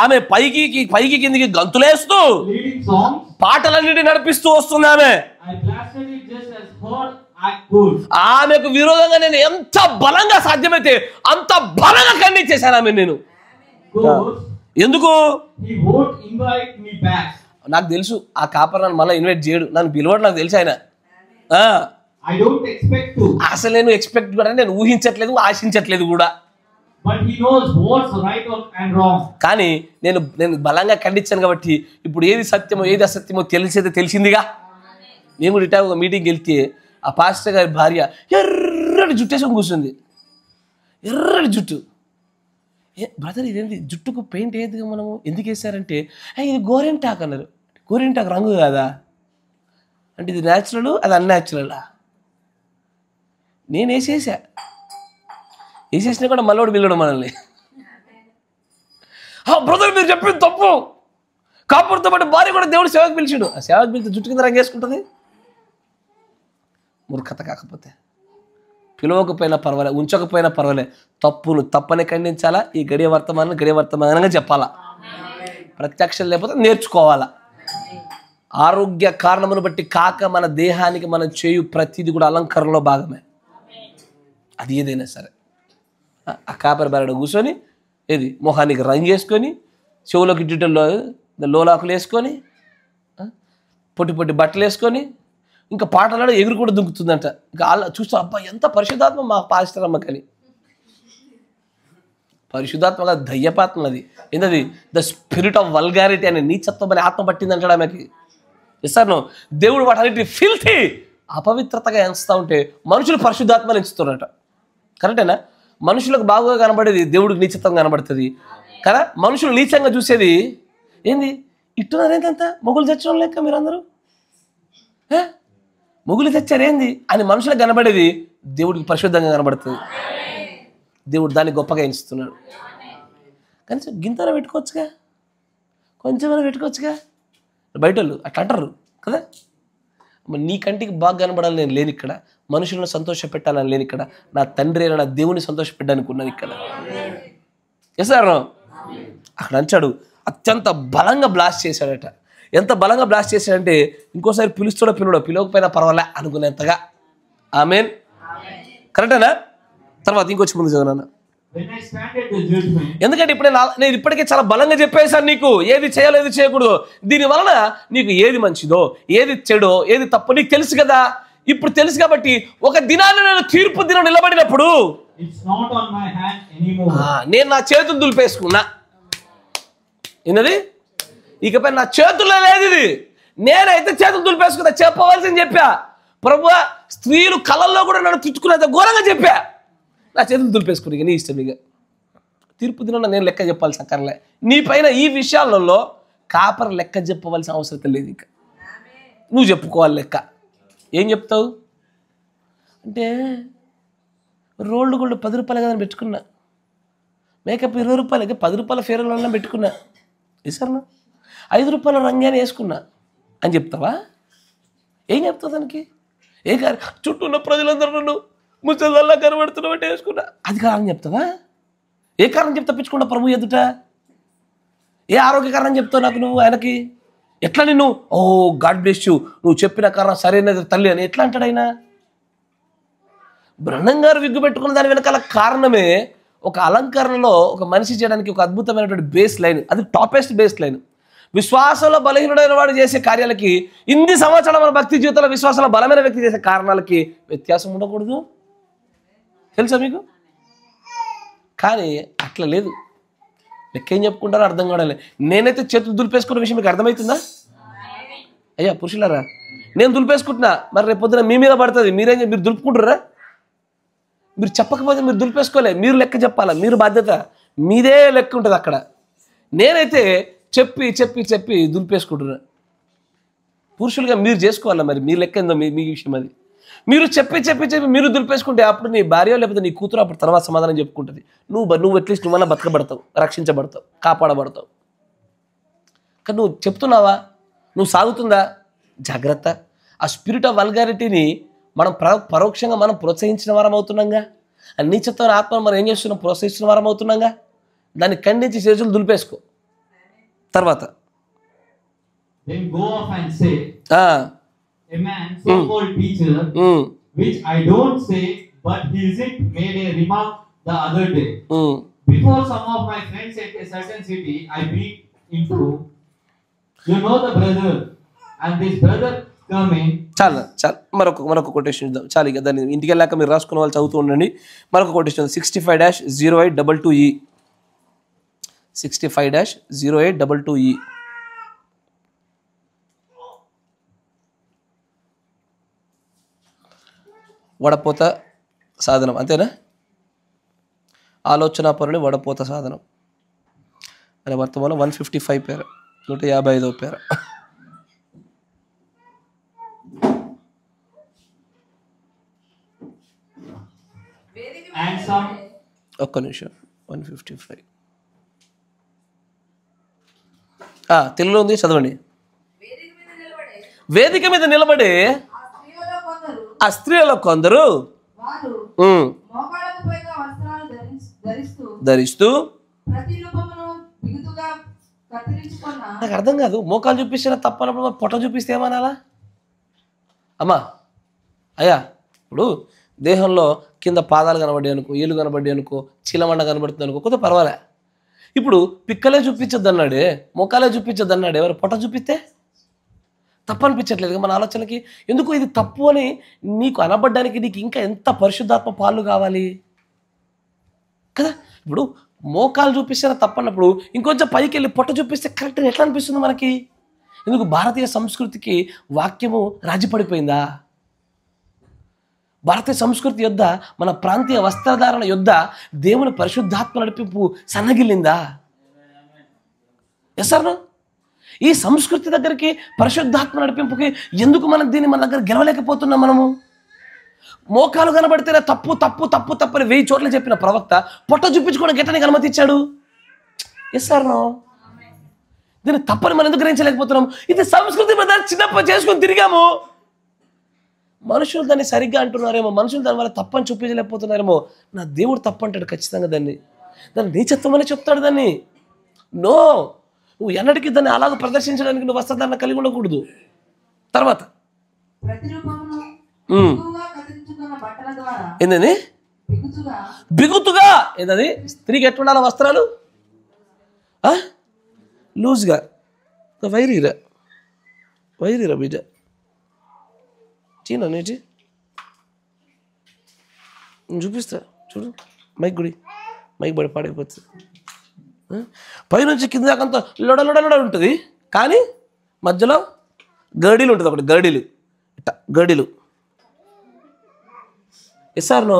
ఆమె పైకి కిందికి గంతులేస్తూ పాటలన్నిటి నడిపిస్తూ వస్తుంది. ఆమెకు విరోధంగా నేను ఎంత బలంగా సాధ్యమైతే అంత బలంగా ఖండించేశాను ఆమె. నేను ఎందుకు నాకు తెలుసు ఆ కాపర్ నన్ను మళ్ళీ ఇన్వైట్ చేయడు, నన్ను పిలవడు, నాకు తెలుసు ఆయన. అసలు నేను ఎక్స్పెక్ట్ కూడా నేను ఊహించట్లేదు, ఆశించట్లేదు కూడా. కానీ నేను బలంగా ఖండించాను కాబట్టి ఇప్పుడు ఏది సత్యమో ఏది అసత్యమో తెలిసిందిగా. నేను కూడా ఇటా ఒక మీటింగ్కి వెళ్తే ఆ పాస్టర్ గారి భార్య ఎర్రటి జుట్టు వేసుకొని కూర్చుంది. ఎర్రటి జుట్టు బ్రదర్ ఇదేంటి జుట్టుకు పెయింట్ ఏది మనము ఎందుకు వేసారంటే ఇది గోరెంటాక్ అన్నారు. గోరెంటాక్ రంగు కాదా అంటే ఇది న్యాచురల్ అది అన్యాచురలా? నేను వేసేసినా కూడా మళ్ళీ పిల్లడు మనల్ని, బ్రదర్ మీరు చెప్పింది తప్పు, కాపురతో పాటు భార్య కూడా దేవుడు సేవకు పిలిచాడు. ఆ సేవకు పిలిచి జుట్టు కింద రంగు వేసుకుంటుంది. మూర్ఖత కాకపోతే పిలవకపోయినా పర్వాలే, ఉంచకపోయినా పర్వాలే, తప్పును తప్పని ఖండించాలా. ఈ గడియ వర్తమానంగా చెప్పాలా, ప్రత్యక్షం లేకపోతే నేర్చుకోవాలా. ఆరోగ్య కారణమును బట్టి కాక మన దేహానికి మనం చేయు ప్రతిదీ కూడా అలంకరణలో భాగమే. అది ఏదైనా సరే ఆ కాపరి బెరడు కూర్చొని ఏది మొహానికి రంగు వేసుకొని, చెవులోకి జిడ్డులో లోలాకులు వేసుకొని, పొట్టి పొట్టి బట్టలు వేసుకొని, ఇంకా పాటలాడు ఎగురు కూడా దుంకుతుందంట. ఇంకా చూస్తూ అబ్బా ఎంత పరిశుద్ధాత్మ మా పాస్టర్ అమ్మకని. పరిశుద్ధాత్మగా దయ్యపాత్మ అది ఏంటది, ద స్పిరిట్ ఆఫ్ వల్గారిటీ అనే నీచత్వం అనే ఆత్మ పట్టిందంటాడు ఆమెకి. ఇస్తాను దేవుడు వాటన్నిటిని ఫిల్తీ అపవిత్రతగా ఎంచుతూ ఉంటే మనుషులు పరిశుద్ధాత్మను ఎంచుతున్నారట. కరెక్టేనా? మనుషులకు బాగా కనబడేది దేవుడికి నీచత్వం కనబడుతుంది కదా. మనుషులు నీచంగా చూసేది ఏంది, ఇట్టున్నారేంతంత మొగులు తెచ్చడం లెక్క మీరందరూ మొగులు తెచ్చారేంది అని మనుషులకు కనబడేది దేవుడికి పరిశుద్ధంగా కనబడుతుంది. దేవుడు దాన్ని గొప్పగా ఎంచుతున్నాడు. కనీసం గింతన పెట్టుకోవచ్చుగా, కొంచెమైనా పెట్టుకోవచ్చుగా. బయట వాళ్ళు అట్లా అంటారు కదా. నీ కంటికి బాగా కనబడాలని నేను లేని ఇక్కడ, మనుషులను సంతోష పెట్టాలని లేని ఇక్కడ, నా తండ్రి అయిన నా దేవుని సంతోష పెట్టడానికి ఉన్నాను ఇక్కడ. చేశారు అక్కడ అంచాడు. అత్యంత బలంగా బ్లాస్ట్ చేశాడట. ఎంత బలంగా బ్లాస్ట్ చేశాడంటే ఇంకోసారి పిలవకపోయినా పర్వాలే అనుకునేంతగా. ఆమేన్. కరెక్టేనా? తర్వాత ఇంకొచ్చి ముందు చదువునా. ఎందుకంటే ఇప్పుడు నేను ఇప్పటికే చాలా బలంగా చెప్పేశాను నీకు ఏది చేయాలో ఏది చేయకూడదు. దీని వలన నీకు ఏది మంచిదో ఏది చెడో ఏది తప్పు నీకు తెలుసు కదా. ఇప్పుడు తెలుసు కాబట్టి ఒక దినాన్ని నేను తీర్పు దినం నిలబడినప్పుడు నేను నా చేతులు దులిపేసుకున్నా. ఏంటది? ఇకపై నా చేతుల్లో లేదు ఇది. నేనైతే చేతులు దులిపేసుకున్నా. చెప్పవలసింది చెప్పా. ప్రభువా స్త్రీలు కళల్లో కూడా నన్ను తిట్టుకునేంత ఘోరంగా చెప్పా. నా చేతులు దులిపేసుకుని ఇక నీ ఇష్టం. ఇక తీర్పు దిన నేను లెక్క చెప్పాల్సిన అక్కర్లే. నీ పైన ఈ విషయాలలో కాపర లెక్క చెప్పవలసిన అవసరం లేదు. ఇక నువ్వు చెప్పుకోవాలి లెక్క. ఏం చెప్తావు అంటే రోల్డ్ గోల్డ్ 10 రూపాయలు కదని పెట్టుకున్నా, మేకప్ 20 రూపాయలకి 10 రూపాయల ఫేర్ అండ్ లవ్లీ పెట్టుకున్నా, ఇసారన్నా 5 రూపాయల రంగానే వేసుకున్నా అని చెప్తావా? ఏం చెప్తావు దానికి? ఏ కారణం? చుట్టూ ఉన్న ప్రజలందరూ నన్ను ముసలిదల్లా కనబడుతున్నావు అంటే వేసుకున్నా, అది కారణం చెప్తావా? ఏ కారణం చెప్తా తప్పించుకుంటా ప్రభు ఎదుట? ఏ ఆరోగ్య కారణం చెప్తావు నాకు నువ్వు ఆయనకి? ఎట్లా నిన్ను ఓ గాడ్ బ్లెస్ యూ నువ్వు చెప్పిన కారణం సరైనది తల్లి అని ఎట్లా అంటాడు ఆయన? బ్రహ్నం గారు విగ్గు పెట్టుకున్న దాని వెనకాల కారణమే ఒక అలంకరణలో ఒక మనిషి చేయడానికి ఒక అద్భుతమైనటువంటి బేస్ లైన్. అది టాపెస్ట్ బేస్ లైన్. విశ్వాసంలో బలహీనుడైన వాడు చేసే కార్యాలకి, ఇన్ని సంవత్సరాల మన భక్తి జీవితంలో విశ్వాసంలో బలమైన వ్యక్తి చేసే కారణాలకి వ్యత్యాసం ఉండకూడదు. తెలుసా మీకు? కానీ అట్లా లేదు. లెక్కేం చెప్పుకుంటారో అర్థం కావాలి. నేనైతే చేతులు దులిపేసుకున్న విషయం మీకు అర్థమవుతుందా? అయ్యా పురుషులారా, నేను దులిపేసుకుంటున్నా, మరి రేపు పొద్దున మీ మీద పడుతుంది. మీరు దులుపుకుంటారా? మీరు చెప్పకపోతే మీరు దులిపేసుకోలే. మీరు లెక్క చెప్పాలా, మీరు బాధ్యత మీదే లెక్క ఉంటుంది అక్కడ. నేనైతే చెప్పి చెప్పి చెప్పి దులిపేసుకుంటున్నా. పురుషులుగా మీరు చేసుకోవాలా, మరి మీ లెక్క ఏందో మీ విషయం అది. మీరు చెప్పి చెప్పి చెప్పి మీరు దులిపేసుకుంటే అప్పుడు నీ భార్య లేకపోతే నీ కూతురు అప్పుడు తర్వాత సమాధానం చెప్పుకుంటుంది. నువ్వు అట్లీస్ట్ నువ్వన్నా బతకబడతావు, రక్షించబడతావు, కాపాడబడతావు. కానీ నువ్వు చెప్తున్నావా? నువ్వు సాగుతుందా? జాగ్రత్త. ఆ స్పిరిట్ ఆఫ్ వల్గారిటీని మనం పరోక్షంగా మనం ప్రోత్సహించిన వారం అవుతున్నాగా. ఆ నీచత్వ ఆత్మ మనం ఏం చేస్తున్నాం? ప్రోత్సహించిన వారం అవుతున్నాగా. దాన్ని ఖండించి చేతులు దులిపేసుకో. తర్వాత a man so-called teacher, which I don't say, but he made a remark the other day. Before some of my friends at a certain city, I beat into, you know the brother, and this brother coming. చాలా మరొక కొటేషన్ ఇద్దాం. చాలు ఇక దాన్ని ఇంటికి వెళ్ళాక మీరు రాసుకున్న వాళ్ళు చదువుతూ ఉండండి. మరొక కొటేషన్ 65-0822E 65-0822E. వడపోత సాధనం అంతేనా? ఆలోచనాపరుని వడపోత సాధనం అనే వర్తమానం 155 పేర, 155 పేర. And some ఒక్క నిమిషం. 155 తెలుగులో ఉంది, చదవండి. వేదిక మీద నిలబడే ఆ స్త్రీలలో కొందరు మోకాళ్ళకు పైగా వస్త్రాలు ధరిస్తూ ప్రతిరూపమును బిగుతుగా కత్తిరించుకున్న. నాకు అర్థం కాదు, మోకాలు చూపిస్తే తప్పనప్పుడు పొట్ట చూపిస్తే ఏమనాలా? అమ్మా అయ్యా, ఇప్పుడు దేహంలో కింద పాదాలు కనబడ్డాయి అనుకో, ఏళ్ళు కనబడ్డాయి అనుకో, చీలమండ కనబడుతుంది అనుకో, కొద్దిగా పర్వాలే. ఇప్పుడు పిక్కలే చూపించద్దు అన్నాడే, మోకాలే చూపించద్దు అన్నాడే, ఎవరు పొట్ట చూపిస్తే తప్పు అనిపించట్లేదు మన ఆలోచనకి. ఎందుకు ఇది తప్పు అని నీకు అనబడ్డానికి నీకు ఇంకా ఎంత పరిశుద్ధాత్మ పాలు కావాలి కదా. ఇప్పుడు మోకాలు చూపిస్తే తప్పన్నప్పుడు ఇంకొంచెం పైకి వెళ్ళి పొట్ట చూపిస్తే కరెక్ట్గా ఎట్లా అనిపిస్తుంది మనకి? ఎందుకు భారతీయ సంస్కృతికి వాక్యము రాజీపడిపోయిందా? భారతీయ సంస్కృతి యొద్ద, మన ప్రాంతీయ వస్త్రధారణ యొద్ద దేవుని పరిశుద్ధాత్మ నడిపింపు సన్నగిల్లిందా? Yes sir. ఈ సంస్కృతి దగ్గరికి, పరిశుద్ధాత్మ నడిపింపుకి ఎందుకు మనం దీన్ని మన దగ్గర గెలవలేకపోతున్నాం? మనము మోకాలు కనబడితేనే తప్పు తప్పు తప్పు తప్పని 1000 చోట్ల చెప్పిన ప్రవక్త పొట్ట చూపించుకోవడం గెట్టనికి అనుమతి ఇచ్చాడు. Yes sir. దీన్ని తప్పని మనం ఎందుకు గ్రహించలేకపోతున్నాం? ఇది సంస్కృతి మీద చిన్నప్పటి చేసుకొని తిరిగాము. మనుషులు దాన్ని సరిగ్గా అంటున్నారేమో, మనుషులు దాని వల్ల తప్పని చూపించలేకపోతున్నారేమో. నా దేవుడు తప్పు అంటాడు ఖచ్చితంగా. దాన్ని నీచత్వం అని చెప్తాడు. దాన్ని నో, నువ్వు ఎన్నటికీ దాన్ని అలాగ ప్రదర్శించడానికి నువ్వు వస్త్రధారణ కలిగి ఉండకూడదు. తర్వాత ఏంటది? బిగుతుగా. ఏంటది? స్త్రీకి ఎట్లుండాలి వస్త్రాలు? లూజ్గా. వైరీరా బీజ చీనా నేటి చూపిస్తా చూడు. మైక్ బడి పాడైపోతుంది. పైనుంచి కింద దాకంతా లొడ ఉంటుంది, కానీ మధ్యలో గడిలు ఉంటుంది. ఒకటి గడిలు. Yes or no?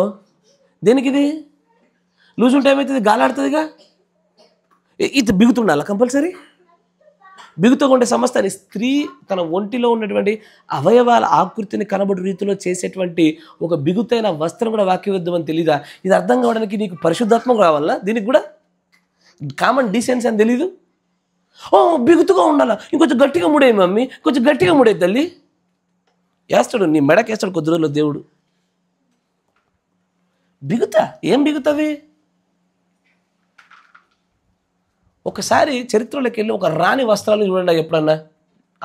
దేనికి ఇది లూజ్ ఉంటే ఏమవుతుంది? గాలాడుతుందిగా. ఇది బిగుతుండాలి కంపల్సరీ. బిగుతుగా ఉండే సమస్తాన్ని స్త్రీ తన ఒంటిలో ఉన్నటువంటి అవయవాల ఆకృతిని కనబడు రీతిలో చేసేటువంటి ఒక బిగుతైన వస్త్రం కూడా వాక్యవిరుద్ధం అని తెలీదా? ఇది అర్థం కావడానికి నీకు పరిశుద్ధాత్మ కావాలా? దీనికి కూడా కామన్ డీసెన్సీ అని తెలీదు. బిగుతుగా ఉండాలా, ఇంకొంచెం గట్టిగా ముడే మమ్మీ, కొంచెం గట్టిగా ముడే తల్లి. వేస్తాడు, నీ మెడకేస్తాడు కొద్ది రోజుల్లో దేవుడు. బిగుతా ఏం బిగుతావి? ఒకసారి చరిత్రలోకి వెళ్ళి ఒక రాణి వస్త్రాలు చూడండి ఎప్పుడన్నా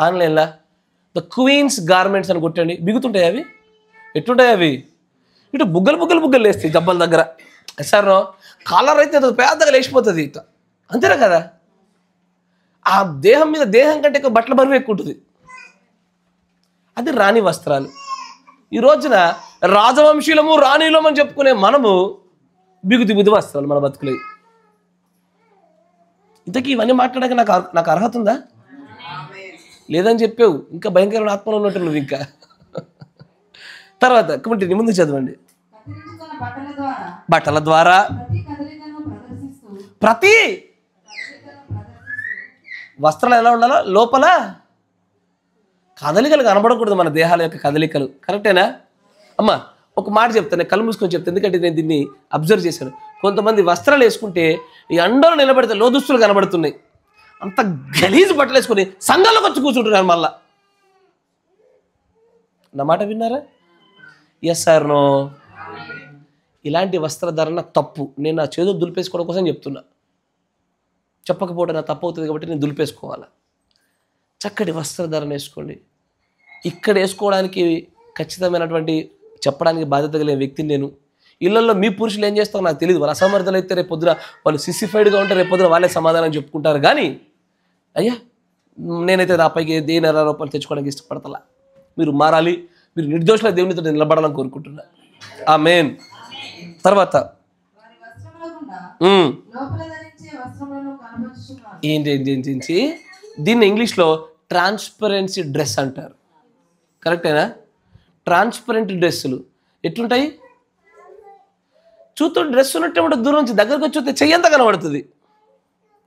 ఆన్లైన్లో. ద క్వీన్స్ గార్మెంట్స్ అని కొట్టండి, బిగుతుంటాయి అవి. ఎట్లుంటాయి అవి? ఇటు బుగ్గలు లేస్తాయి జబ్బల దగ్గర. సార్ కాలర్ అయితే పెద్దగా లేచిపోతుంది ఇట్లా, అంతేనా కదా? ఆ దేహం మీద దేహం కంటే ఎక్కువ బట్టల బరువు ఎక్కువ ఉంటుంది. అది రాణి వస్త్రాలు. ఈ రోజున రాజవంశీలము రాణిలము అని చెప్పుకునే మనము బిగుతి వస్త్రాలు మన బతుకులే. ఇంతకీ ఇవన్నీ మాట్లాడక నాకు అర్హత ఉందా? లేదని చెప్పావు. ఇంకా భయంకరమైన ఆత్మలో ఉన్నట్టు నువ్వు. ఇంకా తర్వాత కమిటీ ముందు చదవండి. బట్టల ద్వారా ప్రతి వస్త్రాలు ఎలా ఉండాలో లోపల కదలికలు కనబడకూడదు. మన దేహాల యొక్క కదలికలు కరెక్టేనా అమ్మా? ఒక మాట చెప్తాను, కళ్ళు మూసుకొని చెప్తాను, ఎందుకంటే నేను దీన్ని అబ్జర్వ్ చేశాను. కొంతమంది వస్త్రాలు వేసుకుంటే ఈ అండలో నిలబడితే లోదుస్తులు కనబడుతున్నాయి. అంత గలీజు బట్టలు వేసుకొని సంఘాల్లోకి వచ్చి కూర్చుంటున్నారు మళ్ళా. నా మాట విన్నారా? Yes sir no? ఇలాంటి వస్త్రధారణ తప్పు. నేను నా చేతులు దులిపేసుకోవడం కోసం చెప్తున్నా. చెప్పకపోవడం నా తప్పు అవుతుంది కాబట్టి నేను దులిపేసుకోవాలా. చక్కటి వస్త్రధారణ వేసుకోండి. ఇక్కడ వేసుకోవడానికి ఖచ్చితమైనటువంటి చెప్పడానికి బాధ్యత కలిగిన వ్యక్తిని నేను. ఇళ్లలో మీ పురుషులు ఏం చేస్తారో నాకు తెలియదు. వాళ్ళ అసమర్థులు అయితే రేపు పొద్దున వాళ్ళు సిసిఫైడ్గా ఉంటే రేపు పొద్దున వాళ్ళే సమాధానం చెప్పుకుంటారు. కానీ అయ్యా నేనైతే నా పైకి దేని ఆరోపణలు తెచ్చుకోవడానికి ఇష్టపడతలా. మీరు మారాలి, మీరు నిర్దోషుల దేవునితో నిలబడాలని కోరుకుంటున్నా. ఆమేన్. తర్వాత ఏంటి దీన్ని ఇంగ్లీష్లో ట్రాన్స్పరెన్సీ డ్రెస్ అంటారు. కరెక్టేనా? ట్రాన్స్పరెంట్ డ్రెస్సులు ఎట్లుంటాయి? చూస్తూ డ్రెస్ ఉన్నట్టే ఉంటుంది, దూరం నుంచి దగ్గరకు వచ్చి చూస్తే చెయ్యంతా కనబడుతుంది.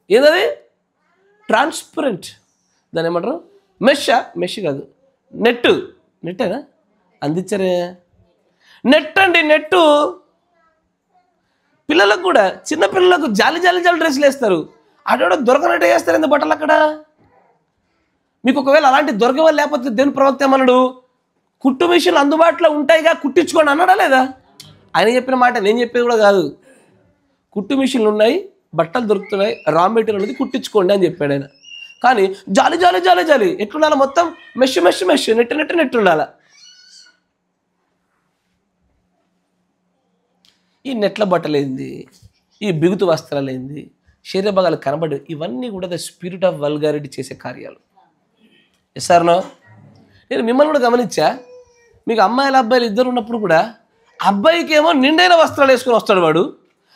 ఏదది? ట్రాన్స్పరెంట్. దాన్ని ఏమంటారు? మెష్ కాదు, నెట్టేనా అందించరే, నెట్ అండి. నెట్టు పిల్లలకు కూడా, చిన్న పిల్లలకు జాలి డ్రెస్సులు వేస్తారు. అటు దొరకనట్టే వేస్తారు ఎందుకు బట్టలు అక్కడ. మీకు ఒకవేళ అలాంటి దొరకవా, లేకపోతే దేవుని ప్రవక్త ఏమన్నాడు? కుట్టు మిషన్లు అందుబాటులో ఉంటాయిగా, కుట్టించుకోండి అన్నాడా లేదా? ఆయన చెప్పిన మాట నేను చెప్పేది కూడా కాదు. కుట్టు మిషన్లు ఉన్నాయి, బట్టలు దొరుకుతున్నాయి, రా మెటీరియల్ అనేది కుట్టించుకోండి అని చెప్పాడు ఆయన. కానీ జాలి ఎట్లుండాలి? మొత్తం మెష్ నెట్ ఉండాలి. ఈ నెట్ల బట్టలేంది, ఈ బిగుతు వస్త్రాలేంది, శరీర భాగాలు కనబడి, ఇవన్నీ కూడా ద స్పిరిట్ ఆఫ్ వల్గారిటీ చేసే కార్యాలు. ఎస్ఆర్నో? నేను మిమ్మల్ని కూడా గమనించా. మీకు అమ్మాయిలు అబ్బాయిలు ఇద్దరు ఉన్నప్పుడు కూడా అబ్బాయికి ఏమో నిండైన వస్త్రాలు వేసుకొని వస్తాడు వాడు,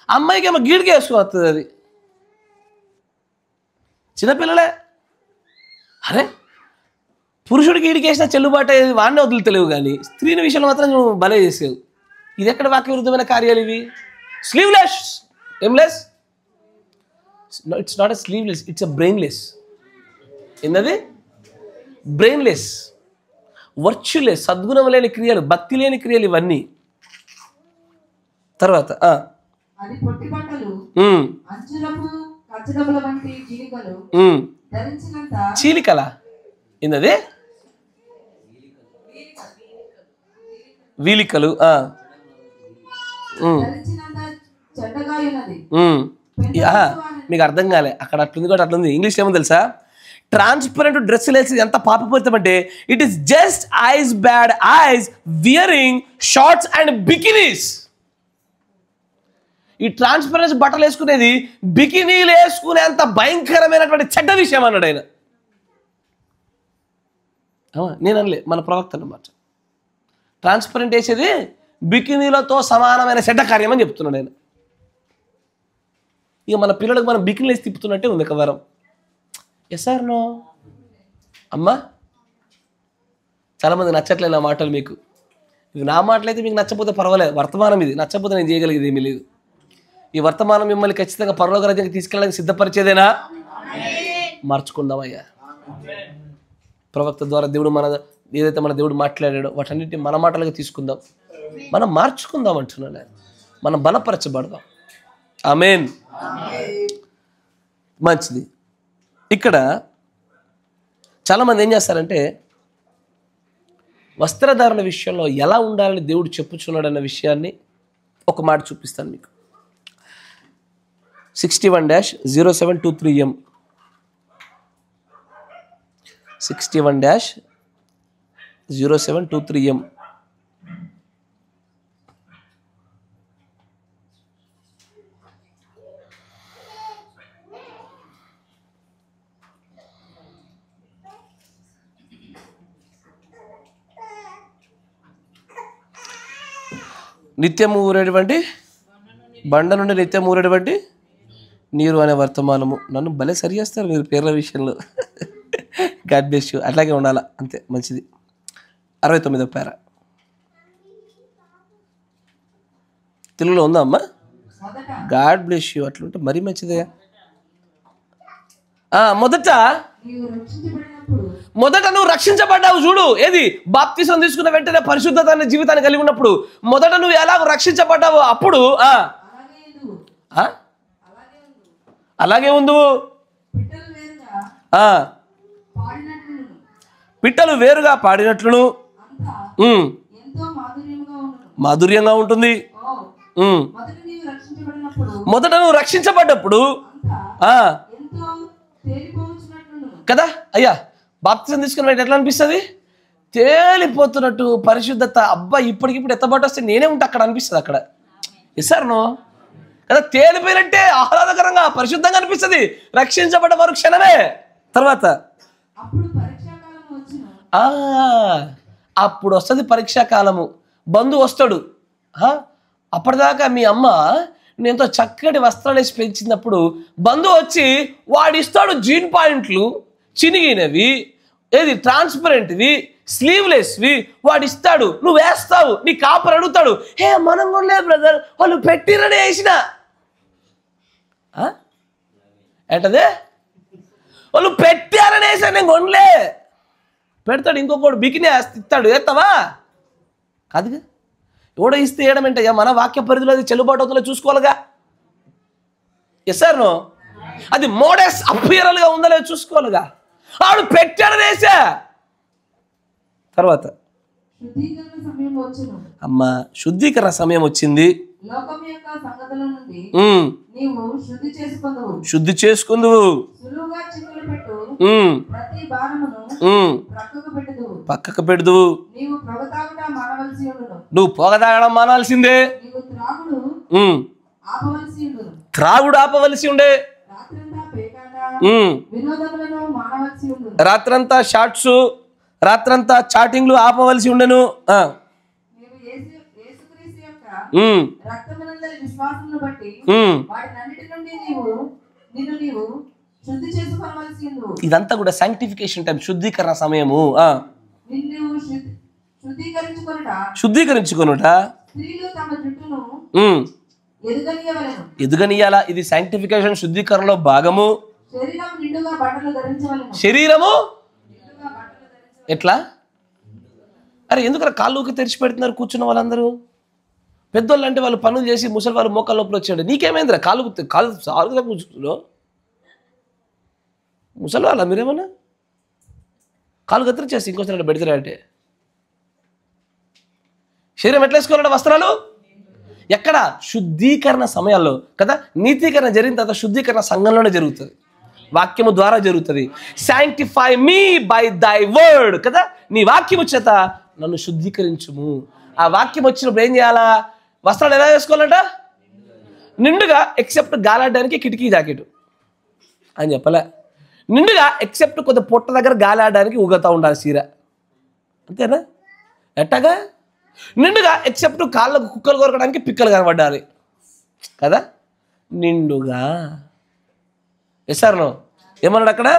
అమ్మాయికి ఏమో గీడికి వేసుకొని వస్తుంది. అది చిన్నపిల్లలే. అరే పురుషుడికి గీడికి వేసిన చెల్లుబాటు అయ్యేది వాడిని వదులుతలేవు, కానీ స్త్రీని విషయంలో మాత్రం నువ్వు భలే చేసేవు. ఇది ఎక్కడ వాక్య విరుద్ధమైన కార్యాలు ఇవి? Sleeveless, aimless, it's not a sleeveless, it's a brainless. ఏంటది? బ్రెయిన్లెస్, వర్చులెస్, సద్గుణం లేని క్రియలు, భక్తి లేని క్రియలు ఇవన్నీ. తర్వాత అది పొట్టి బట్టలు, అంచులపు కచ్చడముల వంటి చీలికలు ధరించినంత. చీలికల ఏంటది? వీలికలు ధరించినంత చెడ్డగా ఉన్నది. మీకు అర్థం కాలే, అక్కడ అట్లుంది కూడా అట్లుంది. ఇంగ్లీష్ ఏమో తెలుసా? ట్రాన్స్పరెంట్ డ్రెస్సులు వేసి ఎంత పాపపూరితం అంటే, it is just as bad as wearing shorts and bikinis. ఈ ట్రాన్స్పరెన్స్ బట్టలు వేసుకునేది బికినీలు వేసుకునేంత భయంకరమైనటువంటి చెడ్డ విషయం అన్నాడు ఆయన. నేను అనలే, మన ప్రవక్త అన్నమాట. ట్రాన్స్పరెంట్ వేసేది బికినీలతో సమానమైన చెడ్డ కార్యం అని చెప్తున్నాడు ఆయన. ఇక మన పిల్లలకు మనం బికినీలు వేసి తిప్పుతున్నట్టే ఉంది ఒక వారం. ఎస్ఆర్నో అమ్మా? చాలామంది నచ్చట్లేదు నా మాటలు. మీకు నా మాటలు అయితే మీకు నచ్చకపోతే పర్వాలేదు, వర్తమానం ఇది. నచ్చకపోతే నేను చేయగలిగేది ఏమీ లేదు. ఈ వర్తమానం మిమ్మల్ని ఖచ్చితంగా పరలోక రాజ్యానికి తీసుకెళ్ళడానికి సిద్ధపరిచేదేనా? మార్చుకుందామయ్యా. ప్రవక్త ద్వారా దేవుడు ఏదైతే మన దేవుడు మాట్లాడాడో వాటన్నిటిని మన మాటలుగా తీసుకుందాం, మనం మార్చుకుందాం అంటున్నాను నేను. మనం బలపరచబడదాం. ఆమేన్. మంచిది. ఇక్కడ చాలామంది ఏం చేస్తారంటే, వస్త్రధారణ విషయంలో ఎలా ఉండాలని దేవుడు చెప్పుచున్నాడన్న విషయాన్ని ఒక మాట చూపిస్తాను మీకు. 61-0723M 61-0723M. నిత్యం ఊరేటువంటి బండ నుండి నిత్యం ఊరేటువంటి నీరు అనే వర్తమానము. నన్ను భలే సరి చేస్తారు మీరు పేర్ల విషయంలో. God bless you. అట్లాగే ఉండాలా, అంతే, మంచిది. 69వ పేర తెలుగులో ఉందా అమ్మా? God bless you. అట్లుంటే మరీ మంచిదే. మొదట నువ్వు రక్షించబడ్డావు. చూడు, ఏది? బాప్తిసం తీసుకున్న వెంటనే పరిశుద్ధత అనే జీవితాన్ని కలిగి ఉన్నప్పుడు మొదట నువ్వు ఎలా రక్షించబడ్డావు, అప్పుడు అలాగే ఉండు. పిట్టలు వేరుగా పాడినట్లును మాధుర్యంగా ఉంటుంది. మొదట నువ్వు రక్షించబడ్డప్పుడు కదా అయ్యా, బాప్తిసం తీసుకున్న ఎట్లా అనిపిస్తుంది? తేలిపోతున్నట్టు పరిశుద్ధత. అబ్బా, ఇప్పటికిప్పుడు ఎత్తబాటు వస్తే నేనే ఉంటా అక్కడ అనిపిస్తుంది. అక్కడ ఎస్ఆర్నో కదా? తేలిపోయినట్టే ఆహ్లాదకరంగా పరిశుద్ధంగా అనిపిస్తుంది. రక్షించబడ్డ వారు క్షణమే. తర్వాత అప్పుడు వస్తుంది పరీక్షాకాలము. బంధువు వస్తాడు. అప్పటిదాకా మీ అమ్మ నేనుతో చక్కటి వస్త్రాలు వేసి పెంచినప్పుడు బంధువు వచ్చి వాడిస్తాడు జీన్ పాయింట్లు, చినిగినవి, ఏది ట్రాన్స్పరెంట్వి, స్లీవ్లెస్వి వాడు ఇస్తాడు, నువ్వు వేస్తావు, నీ కాపర్ అడుగుతాడు, హే మనం కొనలే బ్రదర్, వాళ్ళు పెట్టిరనే వేసిన ఏంటదే, వాళ్ళు పెట్టారని వేసాను, నేను కొనలే. పెడతాడు ఇంకొకడు బికిని ఇస్తాడు, వేస్తావా? కాదుగా, ఎవడో ఇస్తే వేయడం ఏంటయ్యా? మన వాక్య పరిధిలో అది చెల్లుబాటు అవుతుందో చూసుకోవాలిగా. Yes sir no? అది మోడస్ అపియరల్గా ఉందా లేదో చూసుకోవాలిగా. ఆడు పెట్టాడని వేసా. తర్వాత శుద్ధీకరణ సమయం వచ్చును. అమ్మా శుద్ధీకరణ సమయం వచ్చింది. లోకం యొక్క సంగతుల నుండి నీవు శుద్ధి చేసుకుందువు. శుద్ధి చేసుకుందువు. సులువుగా చిక్కులు పెట్టు ప్రతి భారమును ప్రక్కకు పెట్టుదువు. పక్కకు పెడుదువు. నీవు పొగతాగుట మానవలసి ఉండును. నువ్వు పొగ తాగడం మానాల్సిందే. నీవు త్రాగుడు ఆపవలసి ఉండును. త్రాగుడు ఆపవలసి ఉండే. రాత్రంతా పేకాట వినోదములను మానవలసి ఉండును. రాత్రంతా షార్ట్స్, రాత్రంతా చాటింగ్లు ఆపవలసి ఉండను. నీవు యేసుక్రీస్తు యొక్క రక్తమునందలి విశ్వాసమును బట్టి వాటినన్నిటి నుండి నీవు శుద్ధి చేసుకోవలసి ఉండును. ఇదంతా కూడా సాంక్టిఫికేషన్ టైం, శుద్ధీకరణ సమయము. నిన్ను శుద్ధీకరించుకొనుట స్త్రీలు తమ జుట్టును ఎదుగనియవలెను. ఎదుగనియాల. ఇది సాంక్టిఫికేషన్, శుద్ధీకరణలో భాగము. శరీరము నిండుగా బట్టలు ధరించవలెను. శరీరము ఎట్లా? అరే ఎందుకు కాళ్ళుకి తెరిచి పెడుతున్నారు కూర్చున్న వాళ్ళందరూ? పెద్దోళ్ళు అంటే వాళ్ళు పనులు చేసి ముసలి వాళ్ళు మోకాళ్ళ లోపల వచ్చాడు. నీకేమైందిరా కాళ్ళు సారుగుగా కూర్చుంటున్నావు? ముసలి వాళ్ళ మీరేమన్నా కాళ్ళు కత్తిరించేసి ఇంకోసారి పెడతారా అంటే శరీరం ఎట్లా వేసుకోవాలంటే వస్త్రాలు ఎక్కడ? శుద్ధీకరణ సమయాల్లో కదా. నీతీకరణ జరిగిన తర్వాత శుద్ధీకరణ సంఘంలోనే జరుగుతుంది, వాక్యము ద్వారా జరుగుతుంది. శాంక్టిఫై మీ బై దై వర్డ్ కదా. నీ వాక్యము చేత నన్ను శుద్ధీకరించుము. ఆ వాక్యం వచ్చినప్పుడు ఏం చేయాలా? వస్త్రాలు ఎలా వేసుకోవాలంట? నిండుగా, ఎక్సెప్ట్ గాలాడడానికి కిటికీ జాకెట్ అని చెప్పలే. నిండుగా ఎక్సెప్ట్ కొద్ది పొట్ట దగ్గర గాలాడడానికి ఊగుతూ ఉండాలి చీర, అంతేనా? ఎట్టగా నిండుగా ఎక్సెప్ట్ కాళ్ళకు కుక్కలు కొరకడానికి పిక్కలు కనబడాలి కదా. నిండుగా ఎసార్నో ఏమన్నాడు అక్కడ?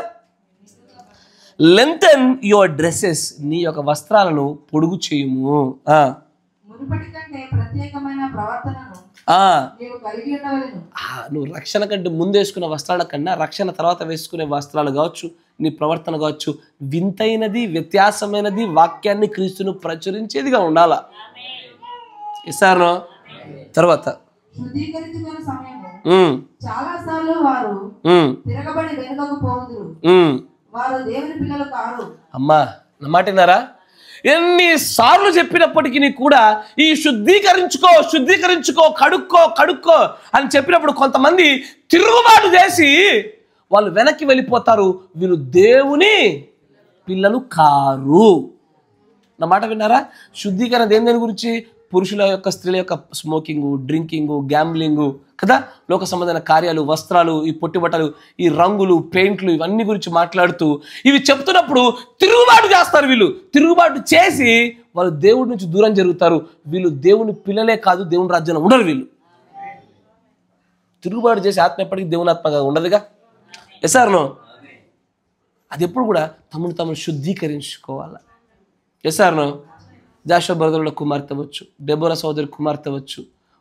లెంతెన్ యువర్ డ్రెస్సెస్, నీ యొక్క వస్త్రాలను పొడుగు చేయుము. మునుపటి కంటే ప్రత్యేకమైన ప్రవర్తనను నీవు కలిగి ఉండవలెను. నువ్వు రక్షణ కంటే ముందు వేసుకున్న వస్త్రాల కన్నా రక్షణ తర్వాత వేసుకునే వస్త్రాలు కావచ్చు, నీ ప్రవర్తన కావచ్చు, వింతైనది, వ్యత్యాసమైనది, వాక్యాన్ని క్రీస్తును ప్రచురించేదిగా ఉండాలా. ఎసార్నో? తర్వాత శుద్ధీకరించుకున్న సమయము చాలా సార్లు వారు తిరగబడి వెనుకకు పోవుదురు, వారు దేవుని పిల్లలు కారు. అమ్మా నా మాట విన్నారా? ఎన్నిసార్లు చెప్పినప్పటికీ కూడా ఈ శుద్ధీకరించుకో, కడుక్కో అని చెప్పినప్పుడు కొంతమంది తిరుగుబాటు చేసి వాళ్ళు వెనక్కి వెళ్ళిపోతారు. వీళ్ళు దేవుని పిల్లలు కారు. నా మాట విన్నారా? శుద్ధీకరణ దేని గురించి? పురుషుల యొక్క, స్త్రీల యొక్క స్మోకింగు, డ్రింకింగు, గ్యాంబ్లింగు కదా, లోక సంబంధమైన కార్యాలు, వస్త్రాలు, ఈ పొట్టి బట్టలు, ఈ రంగులు, పెయింట్లు, ఇవన్నీ గురించి మాట్లాడుతూ ఇవి చెప్తున్నప్పుడు తిరుగుబాటు చేస్తారు. వీళ్ళు తిరుగుబాటు చేసి వాళ్ళు దేవుడి నుంచి దూరం జరుగుతారు. వీళ్ళు దేవుని పిల్లలే కాదు, దేవుని రాజ్యంలో ఉండరు. వీళ్ళు తిరుగుబాటు చేసి ఆత్మ ఎప్పటికీ దేవుని ఆత్మగా ఉండదుగా. ఎసార్నో? అది ఎప్పుడు కూడా తమను శుద్ధీకరించుకోవాలి. ఎసార్నో? జాషువా బ్రదరుల కుమార్తె వచ్చు, డెబోరా సోదరి కుమార్తె వచ్చు,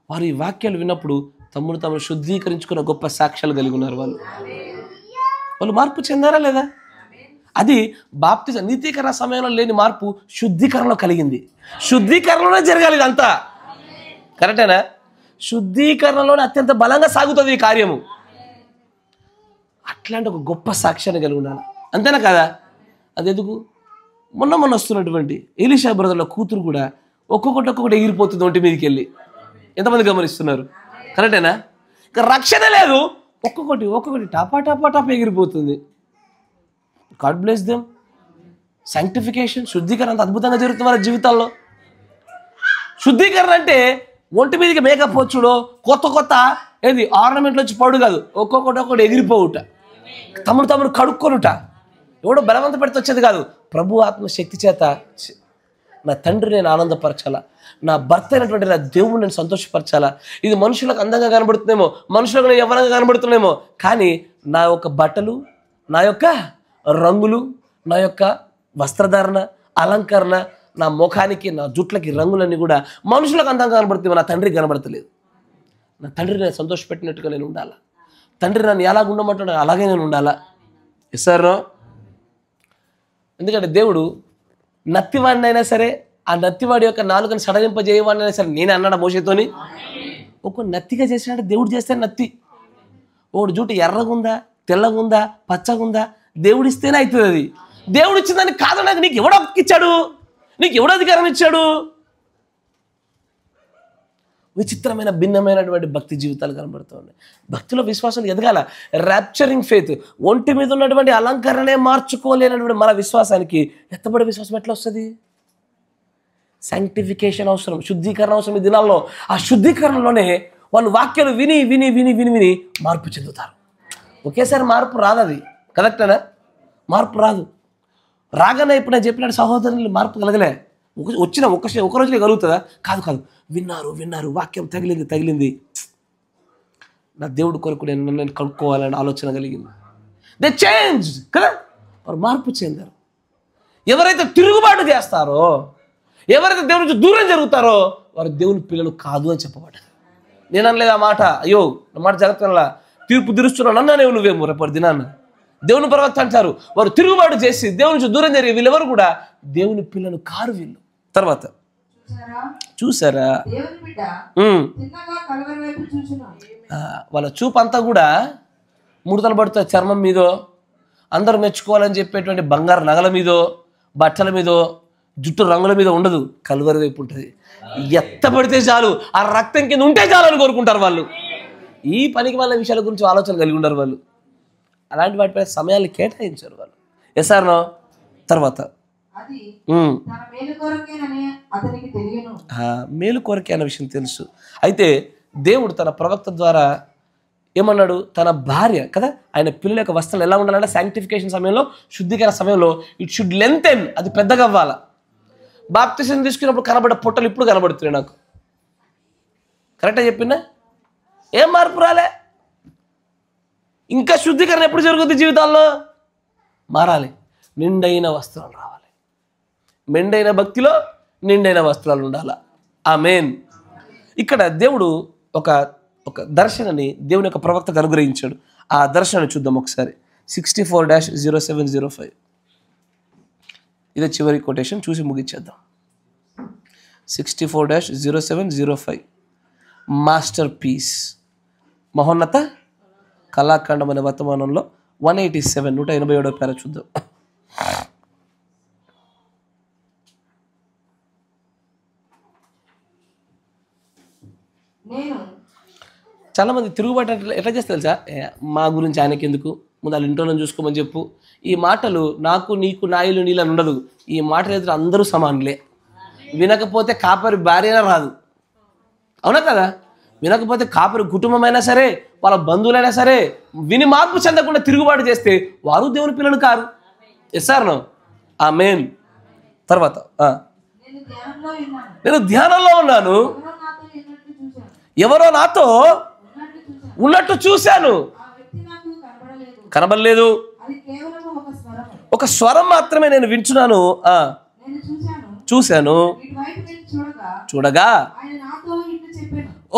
వారు ఈ వాక్యాలు విన్నప్పుడు తమను శుద్ధీకరించుకున్న గొప్ప సాక్ష్యాలు కలిగి ఉన్నారు. వాళ్ళు మార్పు చెందారా లేదా? అది బాప్తిజం, నీతీకరణ సమయంలో లేని మార్పు శుద్ధీకరణలో కలిగింది. శుద్ధీకరణలోనే జరగాలి ఇదంతా. కరెక్టేనా? శుద్ధీకరణలోనే అత్యంత బలంగా సాగుతుంది ఈ కార్యము. అట్లాంటి ఒక గొప్ప సాక్ష్యాన్ని కలిగి ఉండాలి. అంతేనా కదా? అది ఎందుకు? మొన్న వస్తున్నటువంటి ఎలీషా బ్రదర్ల కూతురు కూడా ఒక్కొక్కటి ఎగిరిపోతుంది ఒంటి మీదకి వెళ్ళి. ఎంతమంది గమనిస్తున్నారు? కరెక్టేనా? ఇంకా రక్షణ లేదు, ఒక్కొక్కటి టాపా ఎగిరిపోతుంది. God bless them. సాంక్టిఫికేషన్, శుద్ధీకరణ అంత అద్భుతంగా జరుగుతుంది వాళ్ళ జీవితాల్లో. శుద్ధీకరణ అంటే ఒంటి మీదకి మేకప్ వచ్చుడో, కొత్త ఏది ఆర్నమెంట్లు వచ్చి పడు కాదు, ఒక్కొక్కటి ఎగిరిపోవుట, తమను కడుక్కొనుట. ఎవడో బలవంత పెడితే వచ్చేది కాదు. ప్రభు ఆత్మ శక్తి చేత నా తండ్రి నేను ఆనందపరచాలా, నా భర్త అయినటువంటి నా దేవుడు నేను సంతోషపరచాలా. ఇది మనుషులకు అందంగా కనబడుతుందేమో, మనుషులకు నేను ఎవరంగా కనబడుతున్నామో, కానీ నా యొక్క బట్టలు, నా యొక్క రంగులు, నా యొక్క వస్త్రధారణ అలంకరణ, నా ముఖానికి, నా జుట్లకి రంగులన్నీ కూడా మనుషులకు అందంగా కనబడుతుంది, నా తండ్రికి కనబడతలేదు. నా తండ్రి నేను సంతోషపెట్టినట్టుగా నేను ఉండాలా, తండ్రి నన్ను ఎలాగ ఉండమంటాడు అలాగే నేను ఉండాలా. సార్ ఎందుకంటే దేవుడు నత్తివాడిని అయినా సరే, ఆ నత్తివాడి యొక్క నాలుకని సడలింపజేయవాడిని అయినా సరే నేనే అన్నాడు మోషేతోని. ఒక నత్తిగా చేసినట్టు దేవుడు చేస్తే నత్తి. ఒకడు జుట్టు ఎర్రగుందా, తెల్లగుందా, పచ్చగుందా, దేవుడు ఇస్తేనే అవుతుంది. అది దేవుడు ఇచ్చిందని కాదనకు నీకు ఎవడో ఇచ్చాడు, నీకు ఎవడో అధికారం ఇచ్చాడు. విచిత్రమైన భిన్నమైనటువంటి భక్తి జీవితాలు కనబడుతూ ఉన్నాయి. భక్తిలో విశ్వాసం ఎదగాల. ర్యాప్చరింగ్ ఫెయిత్, ఒంటి మీద ఉన్నటువంటి అలంకరణే మార్చుకోలేనటువంటి మన విశ్వాసానికి ఎత్తబడే విశ్వాసం ఎట్లా వస్తుంది? శాంక్టిఫికేషన్ అవసరం, శుద్ధీకరణ అవసరం. ఈ దినాల్లో ఆ శుద్ధీకరణలోనే వాళ్ళు వాక్యాలు విని విని విని విని విని మార్పు చెందుతారు. ఒకేసారి మార్పు రాదు, అది కరెక్టేనా? మార్పు రాదు. రాగానే ఇప్పుడు నేను చెప్పినట్టు సహోదరులు మార్పు కలగలే, వచ్చిన ఒక రోజులే కలుగుతుందా? కాదు కాదు, విన్నారు, వాక్యం తగిలింది, నా దేవుడు కొరకు నేను కనుక్కోవాలని ఆలోచన కలిగింది. దే చేంజ్ కదా, వారు మార్పు చెందారు. ఎవరైతే తిరుగుబాటు చేస్తారో, ఎవరైతే దేవుడి నుంచి దూరం జరుగుతారో వారు దేవుని పిల్లలు కాదు అని చెప్పబడ్డారు. నేను అనలేదు ఆ మాట, అయ్యో నా మాట జరుగుతున్నా, తీర్పు తీరుస్తున్నాను అన్నానేవు నువ్వేమో రేపటి దినాన్న. దేవుని ప్రవక్త అంటారు, వారు తిరుగుబాటు చేసి దేవుని నుంచి దూరం జరిగే వీళ్ళెవరు కూడా దేవుని పిల్లలు కారు వీళ్ళు. తర్వాత చూసారా వాళ్ళ చూపు అంతా కూడా ముడతలు పడుతుంది, చర్మం మీదో, అందరూ మెచ్చుకోవాలని చెప్పేటువంటి బంగారు నగల మీదో, బట్టల మీదో, జుట్టు రంగుల మీద ఉండదు, కలువరి వైపు ఉంటుంది. ఎత్తపడితే చాలు, ఆ రక్తం కింద ఉంటే చాలు అని కోరుకుంటారు వాళ్ళు. ఈ పనికి వాళ్ళ విషయాల గురించి ఆలోచన కలిగి ఉండరు వాళ్ళు. అలాంటి వాటిపై సమయాన్ని కేటాయించారు వాళ్ళు. ఎస్ఆర్నో తర్వాత మేలు కొరకే అనే విషయం తెలుసు. అయితే దేవుడు తన ప్రవక్త ద్వారా ఏమన్నాడు? తన భార్య కదా, ఆయన పిల్లల యొక్క వస్త్రాలు ఎలా ఉండాలంటే శాంక్టిఫికేషన్ సమయంలో, శుద్ధీకరణ సమయంలో ఇట్ షుడ్ లెంతెన్, అది పెద్దగా అవ్వాలా. బాప్తిసం తీసుకున్నప్పుడు కనబడ్డ పొట్టలు ఇప్పుడు కనబడుతున్నాయి నాకు. కరెక్ట్గా చెప్పిందా? ఏం మార్పు రాలే. ఇంకా శుద్ధీకరణ ఎప్పుడు జరుగుతుంది జీవితాల్లో? మారాలి, నిండైన వస్త్రాలు రావాలి. మెండైన భక్తిలో నిండైన వస్త్రాలు ఉండాలి. ఆమేన్. ఇక్కడ దేవుడు ఒక దర్శనాన్ని దేవుని యొక్క ప్రవక్తకు అనుగ్రహించాడు. ఆ దర్శనాన్ని చూద్దాం ఒకసారి. 64-0705 ఇదే చివరి కొటేషన్, చూసి ముగించేద్దాం. 64-0705 మాస్టర్ పీస్, మహోన్నత కళాఖండం అనే వర్తమానంలో 187 187వ పేర చూద్దాం. చాలా మంది తిరుగుబాటు ఎట్లా చేస్తారు తెలుసా? మా గురించి ఆయనకి ఎందుకు, ముందు వాళ్ళ ఇంట్లో చూసుకోమని చెప్పు. ఈ మాటలు నాకు నీకు నాయులు నీళ్ళని ఉండదు. ఈ మాటలు ఎదురు అందరూ సమానులే. వినకపోతే కాపరి భార్యనే రాదు, అవునా కదా? వినకపోతే కాపరి కుటుంబమైనా సరే, వాళ్ళ బంధువులైనా సరే విని మార్పు చెందకుండా తిరుగుబాటు చేస్తే వారు దేవుని పిల్లలు కారు. ఎస్ఆర్నో? ఆమేన్. తర్వాత నేను ధ్యానంలో ఉన్నాను, ఎవరో నాతో ఉన్నట్టు చూశాను, కనబడలేదు, ఒక స్వరం మాత్రమే నేను వింటున్నాను. చూశాను, చూడగా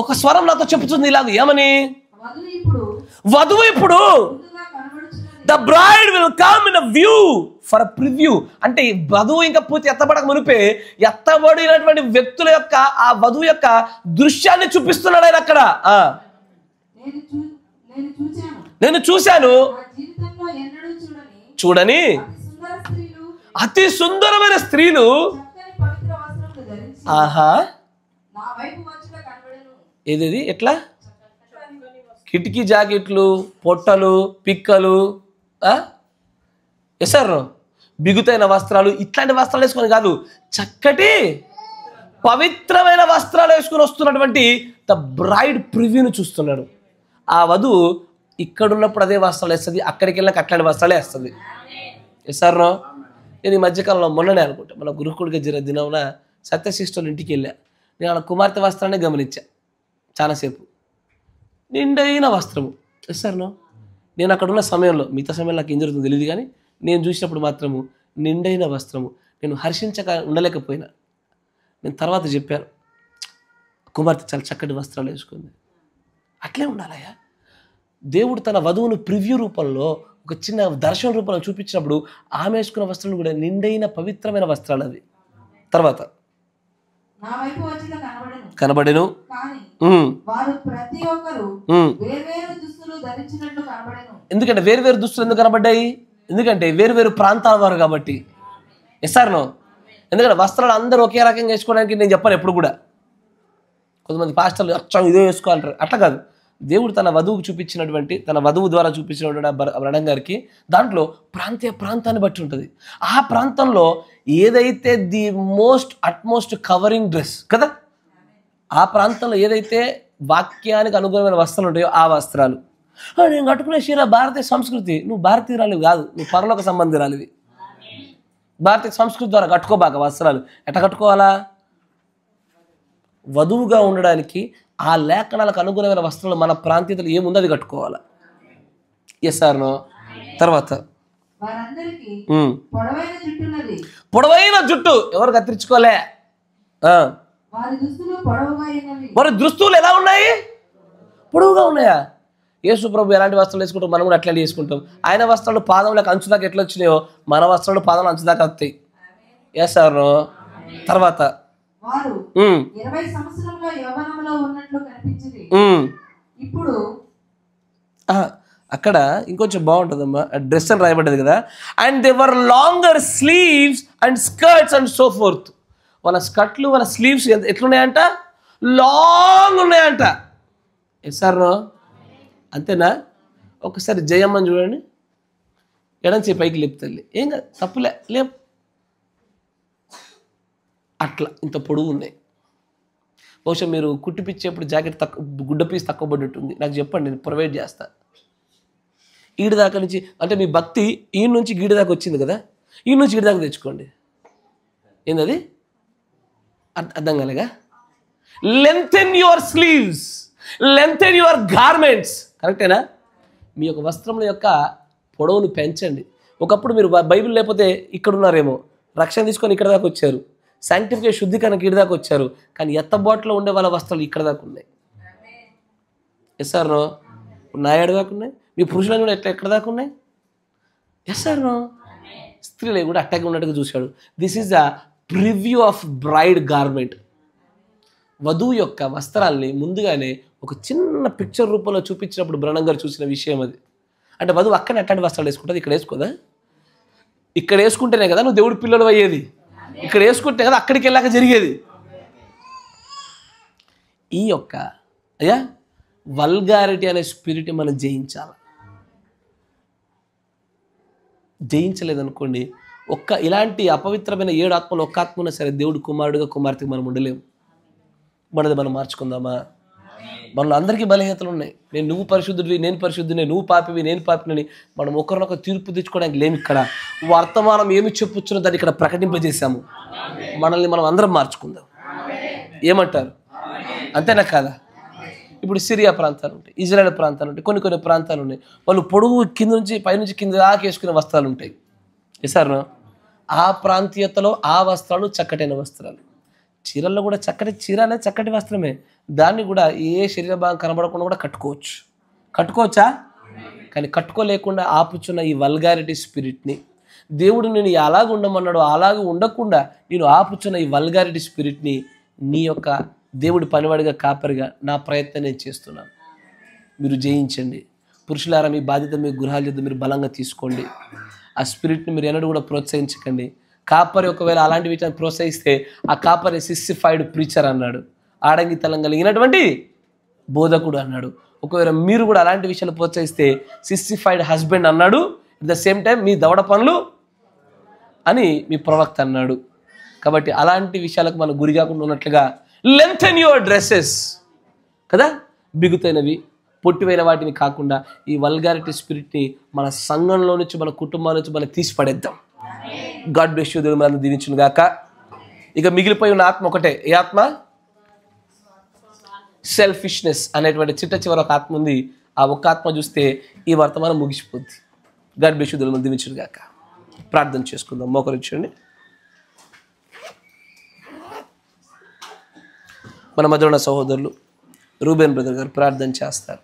ఒక స్వరం నాతో చెప్తుంది ఇలాగ, ఏమని? వధువు ఇప్పుడు the bride will come in a view for a preview. అంటే వధువు ఇంకా పూర్తి ఎత్తబడక మునిపే ఎత్తబడినటువంటి వ్యక్తుల యొక్క ఆ వధువు యొక్క దృశ్యాన్ని చూపిస్తున్నాడు ఆయన అక్కడ. నేను చూశాను, చూడని అతి సుందరమైన స్త్రీలు ఆహా ఏదేది ఎట్లా కిటికీ జాకెట్లు, పొట్టలు, పిక్కలు, ఎసరు బిగుతైన వస్త్రాలు, ఇట్లాంటి వస్త్రాలు వేసుకొని కాదు, చక్కటి పవిత్రమైన వస్త్రాలు వేసుకొని వస్తున్నటువంటి ద బ్రైడ్ ప్రివ్యూను చూస్తున్నాడు. ఆ వధువు ఇక్కడున్నప్పుడు అదే వస్త్రాలు వేస్తుంది, అక్కడికి వెళ్ళాక అట్లాంటి వస్త్రాలే వేస్తుంది. ఎసర్నో? నేను ఈ మధ్యకాలంలో మొన్ననే అనుకుంటా, మన గురుకుడిగా జరిగిన దినమున సత్యశిష్టుల ఇంటికి వెళ్ళా. నేను ఆ కుమార్తె వస్త్రాన్ని గమనించా చాలాసేపు. నిండైన వస్త్రము. ఎస్ఆర్నో? నేను అక్కడ ఉన్న సమయంలో, మిగతా సమయంలో నాకు ఏం జరుగుతుందో తెలియదు, కానీ నేను చూసినప్పుడు మాత్రము నిండైన వస్త్రము. నేను హర్షించక ఉండలేకపోయినా. నేను తర్వాత చెప్పాను, కుమార్తె చాలా చక్కటి వస్త్రాలు వేసుకుంది. అట్లే ఉండాలయ్యా. దేవుడు తన వధువును ప్రివ్యూ రూపంలో ఒక చిన్న దర్శన రూపంలో చూపించినప్పుడు ఆమె వేసుకున్న వస్త్రాలు కూడా నిండైన పవిత్రమైన వస్త్రాలు అవి. తర్వాత నా వైపు వచ్చి కనబడెను, కానీ వారు ప్రతి ఒక్కరు వేర్వేరు దుస్తులు ధరించినట్లు కనబడెను. ఎందుకంటే వేరు దుస్తులు ఎందుకు కనబడ్డాయి? ఎందుకంటే వేరు ప్రాంతాల వారు కాబట్టి. ఎస్ఆర్నో? ఎందుకంటే వస్త్రాలు అందరూ ఒకే రకంగా వేసుకోవడానికి నేను చెప్పాను ఎప్పుడు కూడా. కొంతమంది పాస్టర్లు అచ్చం ఇదే వేసుకోవాలంటారు. అట్లా కాదు. దేవుడు తన వధువుకు చూపించినటువంటి, తన వధువు ద్వారా చూపించినటువంటి బ్రహ్మ గారికి దాంట్లో ప్రాంతాన్ని బట్టి ఉంటుంది. ఆ ప్రాంతంలో ఏదైతే ది అట్మోస్ట్ కవరింగ్ డ్రెస్ కదా, ఆ ప్రాంతంలో ఏదైతే వాక్యానికి అనుగుణమైన వస్త్రాలు ఉంటాయో ఆ వస్త్రాలు. నేను కట్టుకునే చీర భారతీయ సంస్కృతి. నువ్వు భారతీయురాలివి కాదు, నువ్వు పరలోక సంబంధిరాలివి. భారతీయ సంస్కృతి ద్వారా కట్టుకోబాక వస్త్రాలు. ఎట్లా కట్టుకోవాలా? వధువుగా ఉండడానికి ఆ లేఖనాలకు అనుగుణమైన వస్త్రాలు మన ప్రాంతీయతలు ఏముందో అది కట్టుకోవాలా. ఎస్ఆర్నో? తర్వాత పొడవైన జుట్టు ఎవరు కత్తిరించుకోలే. మరి దుస్తులు ఎలా ఉన్నాయి? పొడవుగా ఉన్నాయా? యేసు ప్రభు ఎలాంటి వస్త్రాలు వేసుకుంటాం, మనం కూడా అట్లాంటి వేసుకుంటాం. ఆయన వస్త్రాలు పాదంలోకి అంచు దాకా ఎట్లా వచ్చినాయో మన వస్త్రాలు పాదంలో అంచు దాకా వస్తాయి. ఎస్ఆర్నో? తర్వాత అక్కడ ఇంకొంచెం బాగుంటుందమ్మా, డ్రెస్ అని రాయబడ్డది కదా. And they were longer sleeves and skirts and so fourth. వాళ్ళ స్కర్ట్లు వాళ్ళ స్లీవ్స్ ఎట్లున్నాయంట? లాంగ్ ఉన్నాయంట. ఎస్ఆర్నో? అంతేనా? ఒకసారి జయమ్మని చూడండి, ఎడంచి పైకి లేపుతల్లి. ఏం కాదు, తప్పులే, లేపు. అట్లా ఇంత పొడుగు ఉన్నాయి. బహుశా మీరు కుట్టిపిచ్చేప్పుడు జాకెట్ గుడ్డ పీస్ తక్కువ పడినట్టుంది. నాకు చెప్పండి, నేను ప్రొవైడ్ చేస్తా. ఈడి దాకా నుంచి అంటే మీ భక్తి ఈ నుంచి గీడి దాకా వచ్చింది కదా, ఈ నుంచి గీడి దాకా తెచ్చుకోండి. ఏందది? అర్థం కాలేగా? లెంథెన్ యువర్ స్లీవ్స్, లెంథెన్ యువర్ గార్మెంట్స్. కరెక్టేనా? మీ యొక్క వస్త్రముల యొక్క పొడవును పెంచండి. ఒకప్పుడు మీరు బైబిల్ లేకపోతే ఇక్కడ ఉన్నారేమో, రక్షణ తీసుకొని ఇక్కడ దాకా వచ్చారు, శాంక్టిఫికేషన్ శుద్ధీకరణ ఇక్కడ దాకా వచ్చారు, కానీ ఎత్తబాటులో ఉండే వాళ్ళ వస్త్రాలు ఇక్కడ దాకా ఉన్నాయి. ఎస్ఆర్నో? నా ఏడు దాకా ఉన్నాయి. మీ పురుషులను కూడా ఎక్కడ దాకా ఉన్నాయి? ఎస్ఆర్నో? స్త్రీలు కూడా అట్టాగే ఉన్నట్టుగా చూశాడు. This is the preview of braid garment. వధువు యొక్క వస్త్రాల్ని ముందుగానే ఒక చిన్న పిక్చర్ రూపంలో చూపించినప్పుడు బ్రహ్మ గారు చూసిన విషయం అది. అంటే వధువు అక్కడనే అట్లాంటి వస్త్రాలు వేసుకుంటుంది, ఇక్కడ వేసుకోదా? ఇక్కడ వేసుకుంటేనే కదా నువ్వు దేవుడి పిల్లలు అయ్యేది. ఇక్కడ వేసుకుంటే కదా అక్కడికి వెళ్ళాక జరిగేది. ఈ యొక్క వల్గారిటీ అనే స్పిరిట్ మనం జయించలేదనుకోండి, ఇలాంటి అపవిత్రమైన 7 ఆత్మలు ఒక్క ఆత్మ ఉన్నా సరే దేవుడు కుమారుడుగా కుమార్తెగా మనం ఉండలేము. మనది మనం మార్చుకుందామా? మనలో అందరికీ బలహీనతలు ఉన్నాయి. నువ్వు పరిశుద్ధుడివి, నేను పరిశుద్ధుని, నువ్వు పాపివి, నేను పాపినని మనం ఒకరినొక తీర్పు తెచ్చుకోవడానికి లేము. ఇక్కడ వర్తమానం ఏమి చెప్పుచ్చునో దాన్ని ఇక్కడ ప్రకటింపజేశాము. మనల్ని మనం అందరం మార్చుకుందాం. ఏమంటారు? అంతేనా కాదా? ఇప్పుడు సిరియా ప్రాంతాలు ఉంటాయి, ఇజ్రాయెల్ ప్రాంతాలు ఉంటాయి, కొన్ని ప్రాంతాలు ఉన్నాయి. వాళ్ళు పొడుగు కింద నుంచి పైనుంచి కింద దాకా వేసుకునే వస్త్రాలు ఉంటాయి. సార్ ఆ ప్రాంతీయతలో ఆ వస్త్రాలు చక్కటైన వస్త్రాలు. చీరల్లో కూడా చక్కటి చీర అనేది చక్కటి వస్త్రమే. దాన్ని కూడా ఏ శరీర భాగం కనబడకుండా కూడా కట్టుకోవచ్చా? కానీ కట్టుకోలేకుండా ఆపుచున్న ఈ వల్గారిటీ స్పిరిట్ని దేవుడు నేను అలాగ ఉండమన్నాడు, అలాగ ఉండకుండా నేను ఆపుచున్న ఈ వల్గారిటీ స్పిరిట్ని నీ యొక్క దేవుడి పనివాడిగా కాపరిగా నా ప్రయత్నం నేను చేస్తున్నాను. మీరు జయించండి. పురుషులారా మీ బాధ్యత మీ గృహాల యొద్ద మీరు బలంగా తీసుకోండి. ఆ స్పిరిట్ని మీరు ఎన్నడూ కూడా ప్రోత్సహించకండి. కాపరి ఒకవేళ అలాంటి విషయాన్ని ప్రోత్సహిస్తే ఆ కాపరి సిస్సిఫైడ్ ప్రీచర్ అన్నాడు, ఆడంగి తలం కలిగినటువంటి బోధకుడు అన్నాడు. ఒకవేళ మీరు కూడా అలాంటి విషయాలు ప్రోత్సహిస్తే సిస్సిఫైడ్ హస్బెండ్ అన్నాడు. అట్ ద సేమ్ టైం మీ దవడ పనులు అని మీ ప్రవక్త అన్నాడు. కాబట్టి అలాంటి విషయాలకు మనం గురి కాకుండా ఉన్నట్లుగా లెంథెన్ యువర్ డ్రెస్సెస్ కదా, బిగుతైనవి పొట్టివైన వాటిని కాకుండా ఈ వల్గారిటీ స్పిరిట్ని మన సంఘంలో నుంచి మన కుటుంబాల నుంచి మనం తీసి పడేద్దాం. God bless you. దేవుడు మనల్ని దీవించును గాక. ఇక మిగిలిపోయి ఉన్న ఆత్మ ఒకటే. ఏ ఆత్మ? సెల్ఫిష్నెస్ అనేటువంటి చివర ఒక ఆత్మ ఉంది. ఆ ఒక్క ఆత్మ చూస్తే ఈ వర్తమానం ముగిసిపోద్ది. God bless you. దేవుడు మనల్ని దీవించును గాక. ప్రార్థన చేసుకుందాం. మోకరించండి. మన మధ్య ఉన్న సహోదరులు రూబెన్ బ్రదర్ గారు ప్రార్థన చేస్తారు.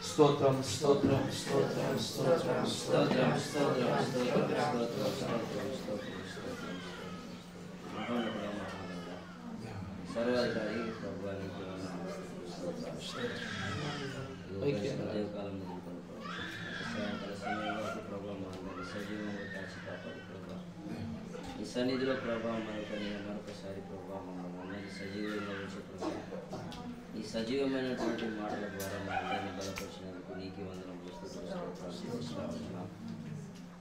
స్తోత్రం స్తోత్రం స్తోత్రం స్తోత్రం స్తోత్రం స్తోత్రం ఈ సన్నిధిలో ప్రభావం మరొకసారి ప్రభావం మమ్మల్ని సజీవంగా ఉంచే ప్రభావం ఈ సజీవమైనటువంటి మాటల ద్వారా మా అందరినీ బలపరిచినందుకు నీకు వందనములు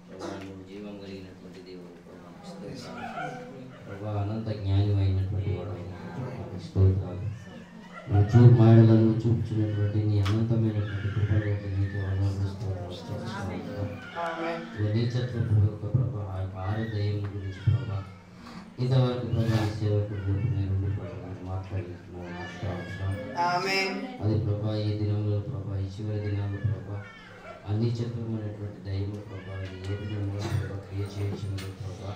ప్రభావం నువ్వు జీవం కలిగినటువంటి దేవుడు ప్రభావ అనంత జ్ఞానమైనటువంటి వాడు స్తోత్రాలు నువ్వు చూపు మాటలను చూపుచున్నటువంటి నీ అనంతమైనటువంటి కృపలోకి నీకు వందనములు నీచత్వ ప్రభావ ఆ యొక్క ఆరోగ్యం గురించి ప్రభావ ఇంతవరకు ప్రభావ సేవకుడు నేను అది ప్రభా ఈ దినంలో ప్రభా ఈ చివరి దినాల్లో ప్రభా అన్ని చక్రమైనటువంటి దైవం ప్రభా ఇది ఏ విధంగా ప్రభా క్రియ చేయించినది ప్రభా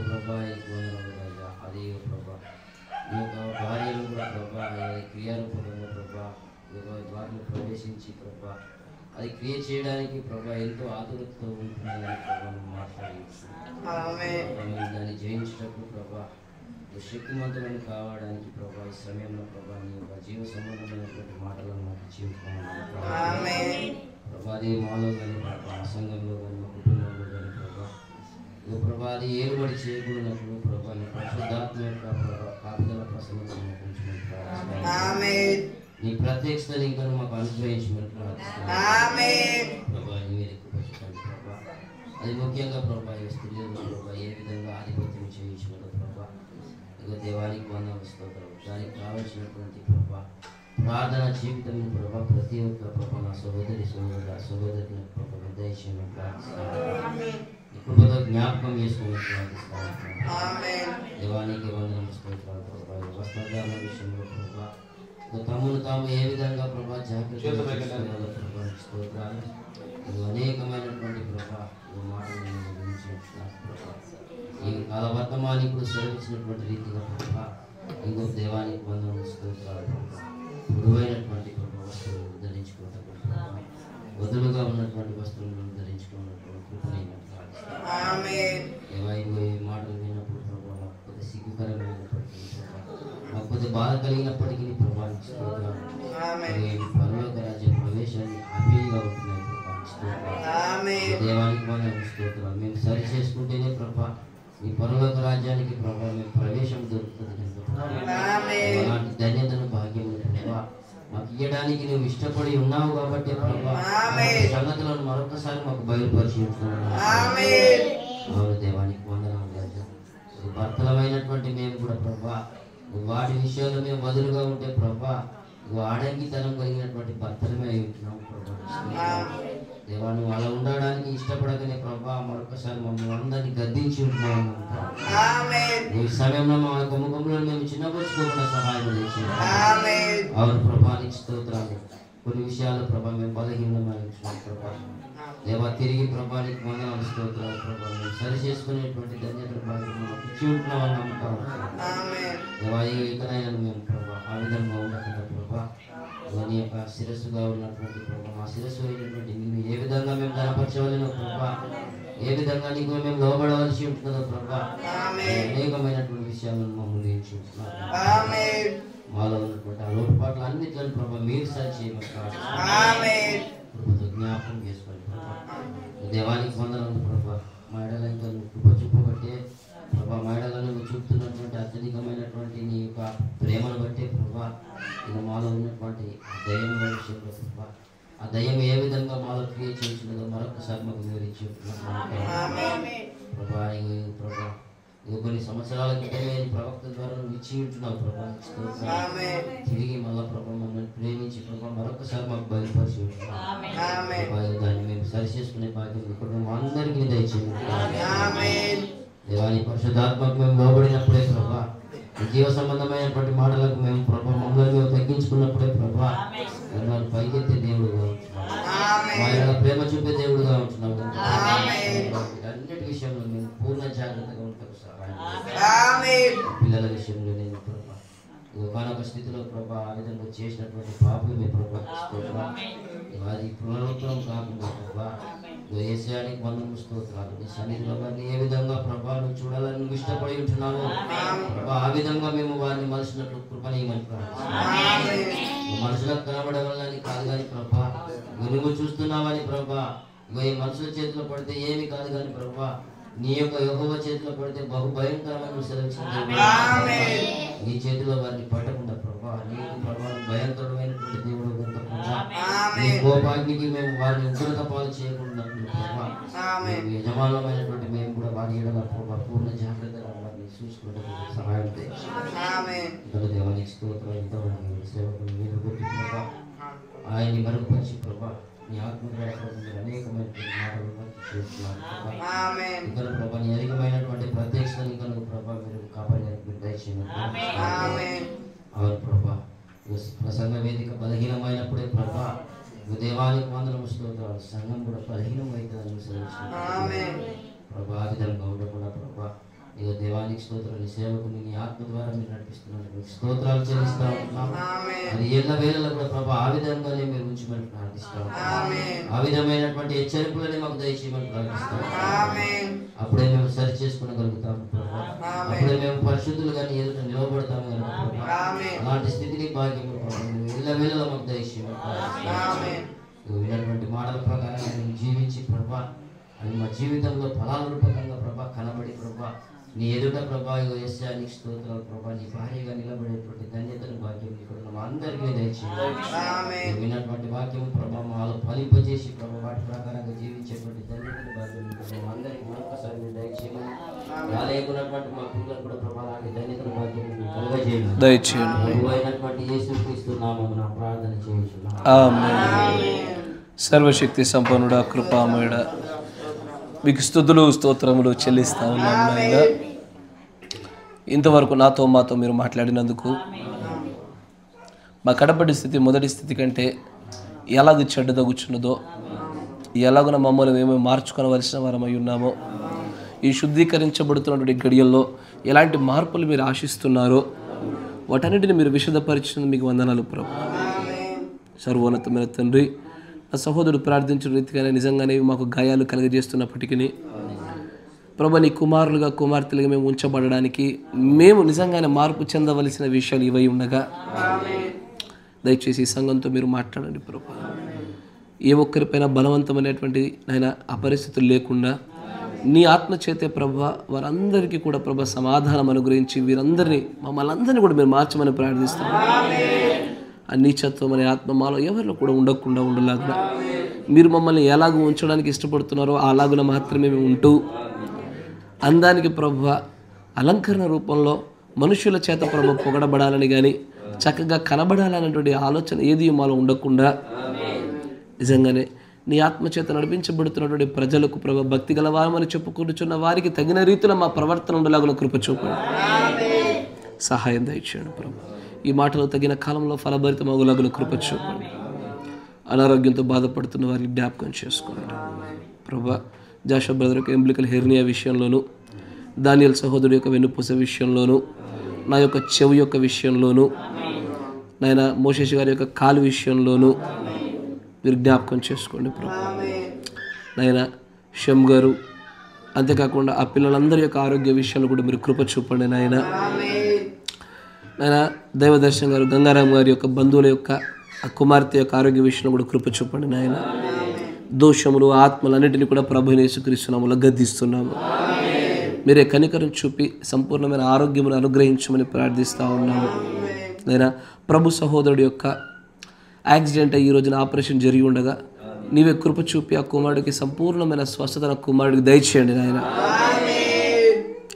ప్రభా అది ప్రభా ఈ యొక్క భార్యను కూడా ప్రభా క్రియారూపంలో ప్రభా వారిని ప్రవేశించి ప్రభా అది క్రియ చేయడానికి ప్రభా ఎంతో ఆతురతతో ఉంటుందని ప్రభా మాట్లాడి దాన్ని జయించేటప్పుడు ప్రభా శక్తిమంతులను కావడానికి ప్రభా ఈ సమయంలో ప్రభా నీ యొక్క జీవ సంబంధమైనటువంటి మాటలను మాకు జీవిస్తున్నాను ప్రభా అది మాలో కానీ ప్రభా ఆ సంఘంలో కానీ మా కుటుంబంలో కానీ ప్రభా నువ్వు ప్రభా అది ఏలుబడి చేయకూడనప్పుడు ప్రభా నీ పరిశుద్ధాత్మ యొక్క ప్రభా కాపుదల ప్రసంగం నీ ప్రత్యక్షతను ఇంకా మాకు అనుగ్రహించినట్లు ప్రభా మీరు ఎక్కువ ప్రభా అది ముఖ్యంగా ప్రభా ఈ స్త్రీలను ప్రభా ఏ విధంగా ఆధిపత్యం చేయించినదో ప్రభా దేవానికి వందనాలు స్తోత్రం దానికి కావలసినటువంటి ప్రభా ప్రార్థన జీవితం ప్రభా ప్రతి ఒక్క ప్రభా నా సహోదరుని ప్రభా దయచేయమని ప్రార్థిస్తాను కృపతో జ్ఞాపకం చేసుకుని ప్రార్థిస్తాను దేవానికి వందనాలు స్తోత్రాలు ప్రభా వస్త్రధారణ విషయంలో ప్రభా తమను తాము ఏ విధంగా ప్రభా జాగ్రత్త ప్రభా స్తోత్రాలు అనేకమైనటువంటి ప్రభా మాటలు గురించి ప్రభా ఈ కాల వర్తమానికుడు సెలవిచ్చినటువంటి రీతిగా ప్రభా ఇంకో దేవానికి వందనములు స్తోత్రాలు మృదువైనటువంటి ప్రభా వస్తువులను ధరించుకోవటం వదులుగా ఉన్నటువంటి వస్తువులను ధరించుకున్నటువంటి కృపణైనటువంటి ఈ మాటలు విన్నప్పుడు ప్రభా మాకు కొద్ది సిగ్గుకరమైనప్పటికీ ప్రభా మాకు కొద్ది బాధ కలిగినప్పటికీ ప్రభావికి స్తోత్రాలు పరలోక రాజ్య ప్రవేశాన్ని హ్యాపీగా ఉంటున్నాయి ప్రభా దేవానికి వందనములు స్తోత్రాలు మేము సరి చేసుకుంటేనే ప్రభా ఈ పరలోక రాజ్యానికి ప్రభావ మేము ప్రవేశం దొరుకుతుంది అలాంటి ధన్యతను భాగ్యం ప్రభావ మాకు ఇవ్వడానికి నువ్వు ఇష్టపడి ఉన్నావు కాబట్టి ప్రభావ సంగతులను మరొకసారి మాకు బయలుపరిచిస్తున్నావు దేవానికి వందనాలు రాజా భర్తలమైనటువంటి మేము కూడా ప్రభా వాటి విషయాల్లో మేము వదులుగా ఉంటే ప్రభా ఆడంగితనం కలిగినటువంటి భర్తలమే అయి ఉంటున్నాం ప్రభా దేవా నువ్వు అలా ఉండడానికి ఇష్టపడకనే ప్రభా మరొకసారి మమ్మల్ని అందరినీ గద్దించి ఉంటున్నాము ఈ సమయంలో మా యొక్క ముఖంలో మేము చిన్నపరుచుకోకుండా సహాయం చేసి అవును ప్రభానికి స్తోత్రాలు కొన్ని విషయాలు ప్రభా మేము బలహీనమైన ప్రభా దేవా తిరిగి ప్రభానికి వందనాలు స్తోత్రాలు ప్రభా మేము సరి చేసుకునేటువంటి ధన్యత ఇచ్చి ఉంటున్నామని నమ్ముతాం దేవా ఇకనైనా మేము ప్రభా ఆ విధంగా ఉండకుండా ప్రభా నీ యొక్క శిరస్సుగా ఉన్నటువంటి ప్రభా మా శిరస్సు అయినటువంటి నిన్ను ఏ విధంగా మేము ధనపరచవలనో ప్రభా ఏ విధంగా నీకు మేము లోబడవలసి ఉంటుందో ప్రభా అనేకమైనటువంటి విషయాలను మమ్మల్ని నేర్చుకుంటున్నాం మాలో ఉన్నటువంటి ఆ లోటుపాట్లు అన్నిట్లను ప్రభా మీరు సరి చేయమని జ్ఞాపకం చేసుకోండి ప్రభా దేవానికి వందనాలు ప్రభా మా ఎడల ఇంకా కృప చూపబట్టే ప్రభా మా ఎడల నువ్వు చూపుతున్నటువంటి అత్యధికమైనటువంటి నీ యొక్క ప్రేమను బట్టే ప్రభా ఇక మాలో ఉన్నటువంటి దయ్యం విషయంలో ప్రభా ఆ దయ్యం ఏ విధంగా మాలో క్రియ చేయించినదో మరొకసారి మాకు వివరించి ప్రభా ప్రభా ఇక కొన్ని సంవత్సరాల క్రితమే ప్రవక్త ద్వారా నువ్వు ఇచ్చి ఉంటున్నావు ప్రభా తిరిగి మళ్ళా ప్రభా మమ్మల్ని ప్రేమించి ప్రభా మరొకసారి మాకు బయలుపరిచి ఉంటున్నావు దాన్ని మేము సరి చేసుకునే బాధ్యత ఇప్పుడు మేము అందరికీ దయచేయండి దేవాని పరిశుద్ధాత్మకు మేము లోబడినప్పుడే ప్రభా జీవ సంబంధమైనటువంటి మాటలకు మేము ప్రభా మమ్మల్ని మేము తగ్గించుకున్నప్పుడే ప్రభా మిమ్మల్ని పైకెత్తే దేవుడుగా ఉంటున్నాం మా ప్రేమ చూపే దేవుడుగా ఉంటున్నాం అన్నిటి విషయంలో మేము పూర్ణ జాగ్రత్తగా ఉంటాం సహాయం ఆమేన్. పిల్లల విషయంలో నేను ప్రభా ఒకనొక స్థితిలో ప్రభా ఆ విధంగా చేసినటువంటి పాపమే ప్రభా వారి పునరుద్ధరణ కాకుండా ప్రభా యేసయానికి వందనము స్తోత్రాలు. నీ సన్నిధిలో వారిని ఏ విధంగా ప్రభా నువ్వు చూడాలని నువ్వు ఇష్టపడి ఉంటున్నావు ప్రభా ఆ విధంగా మేము వారిని మలిసినట్లు కృపణీయమని ప్రార్థిస్తున్నాము. మనుషులకు కనబడవాలని కాదు కానీ ప్రభా నువ్వు చూస్తున్నావని ప్రభా ఈ మనుషుల చేతిలో పడితే ఏమి కాదు కానీ ప్రభా నీ యొక్క యెహోవా చేతిలో పడితే బహు భయంకరమైన సెలవుతుంది. నీ చేతిలో వారిని పట్టకుండా ప్రభా నీకు ప్రభా భయంకరమైనటువంటి దేవుడు కనుక ప్రభా నీ కోపాగ్నికి మేము వారిని ఉగ్రత పాలు చేయకుండా ప్రభా యజమానమైనటువంటి మేము కూడా వారి ఎడల ప్రభా పూర్ణ జాగ్రత్తగా వారిని చూసుకోవడానికి సహాయం చేయాలి. దేవానికి స్తోత్రం ఇంతవరకు సేవకులు మీరు కొట్టి ప్రభా ఆయన్ని మరుగుపరిచి ప్రభా నీ ఆత్మ అనేకమైనటువంటి మాటలు చేస్తున్నారు ఇక్కడ ప్రభా నీ అధికమైనటువంటి ప్రత్యక్షతని కనుక ప్రభా మీరు కాపాడడానికి దయచేయండి. అవును ప్రభా ప్రసంగ వేదిక బలహీనమైనప్పుడే ప్రభా దేవానికి వందనము స్తోత్రాలు. సంఘం కూడా బలహీనమైతుందని ప్రభా ఆ విధంగా ఉండకుండా ప్రభా ఇక దేవానికి స్తోత్రాలు. నీ సేవకుని నీ ఆత్మ ద్వారా మీరు నడిపిస్తున్నాను స్తోత్రాలు చెల్లిస్తా ఉంటున్నాం. అది ఎల్ల వేళలో కూడా ప్రభా ఆ విధంగానే మీరు ఉంచమని ప్రార్థిస్తాం. ఆ విధమైనటువంటి హెచ్చరికలని మాకు దయచేయమని ప్రార్థిస్తాం. అప్పుడే మేము సరి చేసుకోగలుగుతాము ప్రభా. అప్పుడే మేము పరిశుద్ధులుగా నీ ఎదుట నిలబడతాము కనుక ప్రభా అలాంటి స్థితిని భాగ్యం ఎల్ల వేళలో మాకు దయచేయమని ప్రార్థిస్తాం. వినటువంటి మాటల ప్రకారంగా మేము జీవించి ప్రభా అది మా జీవితంలో ఫలాల రూపకంగా ప్రభా కనబడి ప్రభా నీ ఎదుట ప్రభా యేసయానికి స్తోత్రాలు ప్రభా నీ భార్యగా నిలబడేటువంటి ధన్యతను భాగ్యం ఇక్కడ అందరికీ దయచేయండి. విన్నటువంటి వాక్యం ప్రభా మాలో ఫలింపజేసి ప్రభా వాటి ప్రకారంగా జీవించేటువంటి ధన్యతను భాగ్యం అందరికీ మరొకసారి దయచేయమని రాలేకున్నటువంటి మా పిల్లలకు కూడా ప్రభా లాంటి ధన్యతను భాగ్యం కలుగజేయండి దయచేయండి. అయినటువంటి యేసుక్రీస్తు నామమున ప్రార్థన చేయించున్నాము. ఆమేన్. సర్వశక్తి సంపన్నుడా కృపామయుడా మీకు స్తుతులు స్తోత్రములు చెల్లిస్తా ఉన్నాను నాయనా. ఇంతవరకు నాతో మాతో మీరు మాట్లాడినందుకు మా కడపటి స్థితి మొదటి స్థితి కంటే ఎలాగ చెడ్డదగుచున్నదో ఎలాగున మమ్మల్ని మేము మార్చుకోవలసిన వారమై ఉన్నామో ఈ శుద్ధీకరించబడుతున్నటువంటి గడియల్లో ఎలాంటి మార్పులు మీరు ఆశిస్తున్నారో వాటన్నిటిని మీరు విశదపరిచినందుకు మీకు వందనాలు ప్రభు. సర్వోన్నతమైన తండ్రి ఆ సహోదరుడు ప్రార్థించిన రీతిగానే నిజంగానే మాకు గాయాలు కలుగజేస్తున్నప్పటికీ ప్రభు నీ కుమారులుగా కుమార్తెలుగా మేము ఉంచబడడానికి మేము నిజంగానే మార్పు చెందవలసిన విషయాలు ఇవై ఉండగా దయచేసి ఈ సంఘంతో మీరు మాట్లాడండి ప్రభు. ఏ ఒక్కరిపైన బలవంతమైనటువంటి నాయన ఆ పరిస్థితులు లేకుండా నీ ఆత్మ చేతే ప్రభు వారందరికీ కూడా ప్రభు సమాధానం అనుగ్రహించి వీరందరినీ మమ్మల్ని అందరినీ కూడా మీరు మార్చమని ప్రార్థిస్తున్నాం. ఆ నీచత్వం అనే ఆత్మ మాలో ఎవరిలో కూడా ఉండకుండా ఉండలాగున మీరు మమ్మల్ని ఎలాగ ఉంచడానికి ఇష్టపడుతున్నారో అలాగున మాత్రమే మేము ఉంటూ అందానికి ప్రభు అలంకరణ రూపంలో మనుషుల చేత ప్రభు పొగడబడాలని కానీ చక్కగా కనబడాలనేటువంటి ఆలోచన ఏది మాలో ఉండకుండా నిజంగానే నీ ఆత్మచేత నడిపించబడుతున్నటువంటి ప్రజలకు ప్రభు భక్తి గలవారమని చెప్పుకుంటున్న వారికి తగిన రీతిలో మా ప్రవర్తన ఉండలాగున కృప చూపండి, సహాయం దయచేయండి ప్రభు. ఈ మాటలో తగిన కాలంలో ఫలభరితమగులాగున కృప చూపండి. అనారోగ్యంతో బాధపడుతున్న వారికి జ్ఞాపకం చేసుకోండి ప్రభు. జాషా బ్రదర్ యొక్క ఎంబ్లికల్ హెర్నియా విషయంలోనూ, దానియల్ సహోదరుడు యొక్క వెన్నుపూస విషయంలోనూ, నా యొక్క చెవి యొక్క విషయంలోనూ, నాయన మోషేష్ గారి యొక్క కాలు విషయంలోనూ మీరు జ్ఞాపకం చేసుకోండి ప్రభు. నాయన షమ్ గారు అంతేకాకుండా ఆ పిల్లలందరి యొక్క ఆరోగ్య విషయాలు కూడా మీరు కృప చూపండి నాయన. నాయన దైవదర్శన్ గారు గంగారాం గారి యొక్క బంధువుల యొక్క ఆ కుమార్తె యొక్క ఆరోగ్య విషయంలో కూడా కృప చూపండి నాయన. దోషములు ఆత్మలన్నింటినీ కూడా ప్రభువుని యేసుక్రీస్తునామములో గద్దిస్తున్నాము. మీరే కనికరం చూపి సంపూర్ణమైన ఆరోగ్యమును అనుగ్రహించమని ప్రార్థిస్తూ ఉన్నాము నాయన. ప్రభు సహోదరుడు యొక్క యాక్సిడెంట్ ఈ రోజున ఆపరేషన్ జరిగి ఉండగా నీవే కృప చూపి ఆ కుమారుడికి సంపూర్ణమైన స్వస్థత కుమారుడికి దయచేయండి నాయన.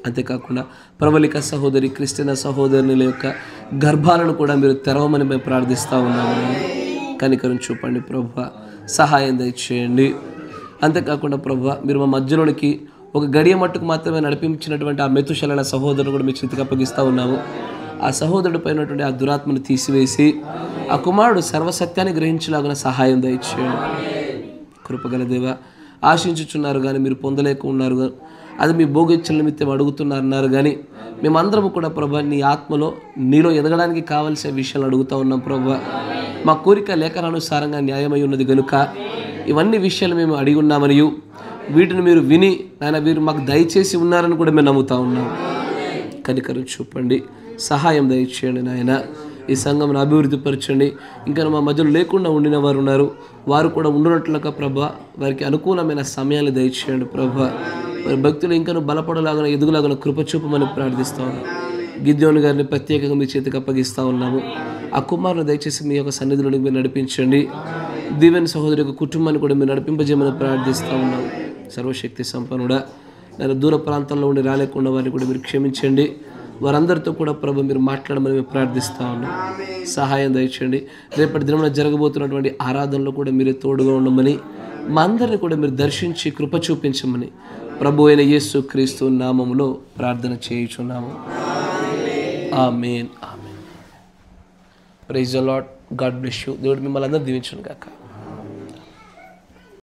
అంతేకాకుండా ప్రబలిక సహోదరి క్రిస్టియన్ సహోదరుల యొక్క గర్భాలను కూడా మీరు తెరవమని మేము ప్రార్థిస్తూ ఉన్నాము. కనికరం చూపండి ప్రభు, సహాయం దయచేయండి. అంతేకాకుండా ప్రభు మీరు మా మధ్యలోనికి ఒక గడియ మట్టుకు మాత్రమే నడిపించినటువంటి ఆ మెతుశలైన సహోదరుడు కూడా మీ చేతికి అప్పగిస్తూ ఉన్నాము. ఆ సహోదరుడి పైనటువంటి ఆ దురాత్మను తీసివేసి ఆ కుమారుడు సర్వసత్యాన్ని గ్రహించలాగిన సహాయం దయచేయండి. కృపగల దేవ, ఆశించుచున్నారు కానీ మీరు పొందలేక ఉన్నారు. అది మీ భోగేచ్ఛల నిమిత్తం అడుగుతున్నారన్నారు. కానీ మేమందరం కూడా ప్రభా నీ ఆత్మలో నీలో ఎదగడానికి కావాల్సిన విషయాలు అడుగుతూ ఉన్నాం ప్రభా. మా కోరిక లేఖనానుసారంగా న్యాయమై ఉన్నది కనుక ఇవన్నీ విషయాలు మేము అడిగి ఉన్నామనియు వీటిని మీరు విని నాయన వీరు మాకు దయచేసి ఉన్నారని కూడా మేము నమ్ముతా ఉన్నాం. కనికరం చూపండి, సహాయం దయచేయండి నాయన. ఈ సంఘంను అభివృద్ధిపరచండి. ఇంకా మా మధ్యలో లేకుండా ఉండిన వారు ఉన్నారు, వారు కూడా ఉండునట్లుగా ప్రభా వారికి అనుకూలమైన సమయాన్ని దయచేయండి ప్రభా. వారి భక్తులు ఇంకా బలపడలాగా ఎదుగులాగా కృప చూపమని ప్రార్థిస్తా ఉన్నాం. గిద్యోను గారిని ప్రత్యేకంగా మీ చేతికి అప్పగిస్తూ ఉన్నాము. ఆ కుమారుని దయచేసి మీ యొక్క సన్నిధిలోనికి మీరు నడిపించండి. దీవెన సహోదరి యొక్క కుటుంబాన్ని కూడా మీరు నడిపింపజేయమని ప్రార్థిస్తూ ఉన్నాము. సర్వశక్తి సంపన్నుడా, నేను దూర ప్రాంతాల్లో ఉండి రాలేకుండా వారిని కూడా మీరు క్షమించండి. వారందరితో కూడా ప్రభు మీరు మాట్లాడమని మేము ప్రార్థిస్తూ ఉన్నాం. సహాయం దయచేయండి. రేపటి దినమున జరగబోతున్నటువంటి ఆరాధనలో కూడా మీరే తోడుగా ఉండమని, మా అందరిని కూడా మీరు దర్శించి కృప చూపించమని ప్రభు అయిన యేసు క్రీస్తు నామములో ప్రార్థన చేయుచున్నాము. ఆమేన్. ఆమేన్. Praise the lord. God bless you. దేవుడు మిమ్మల్ని అందరూ దీవించును గాక.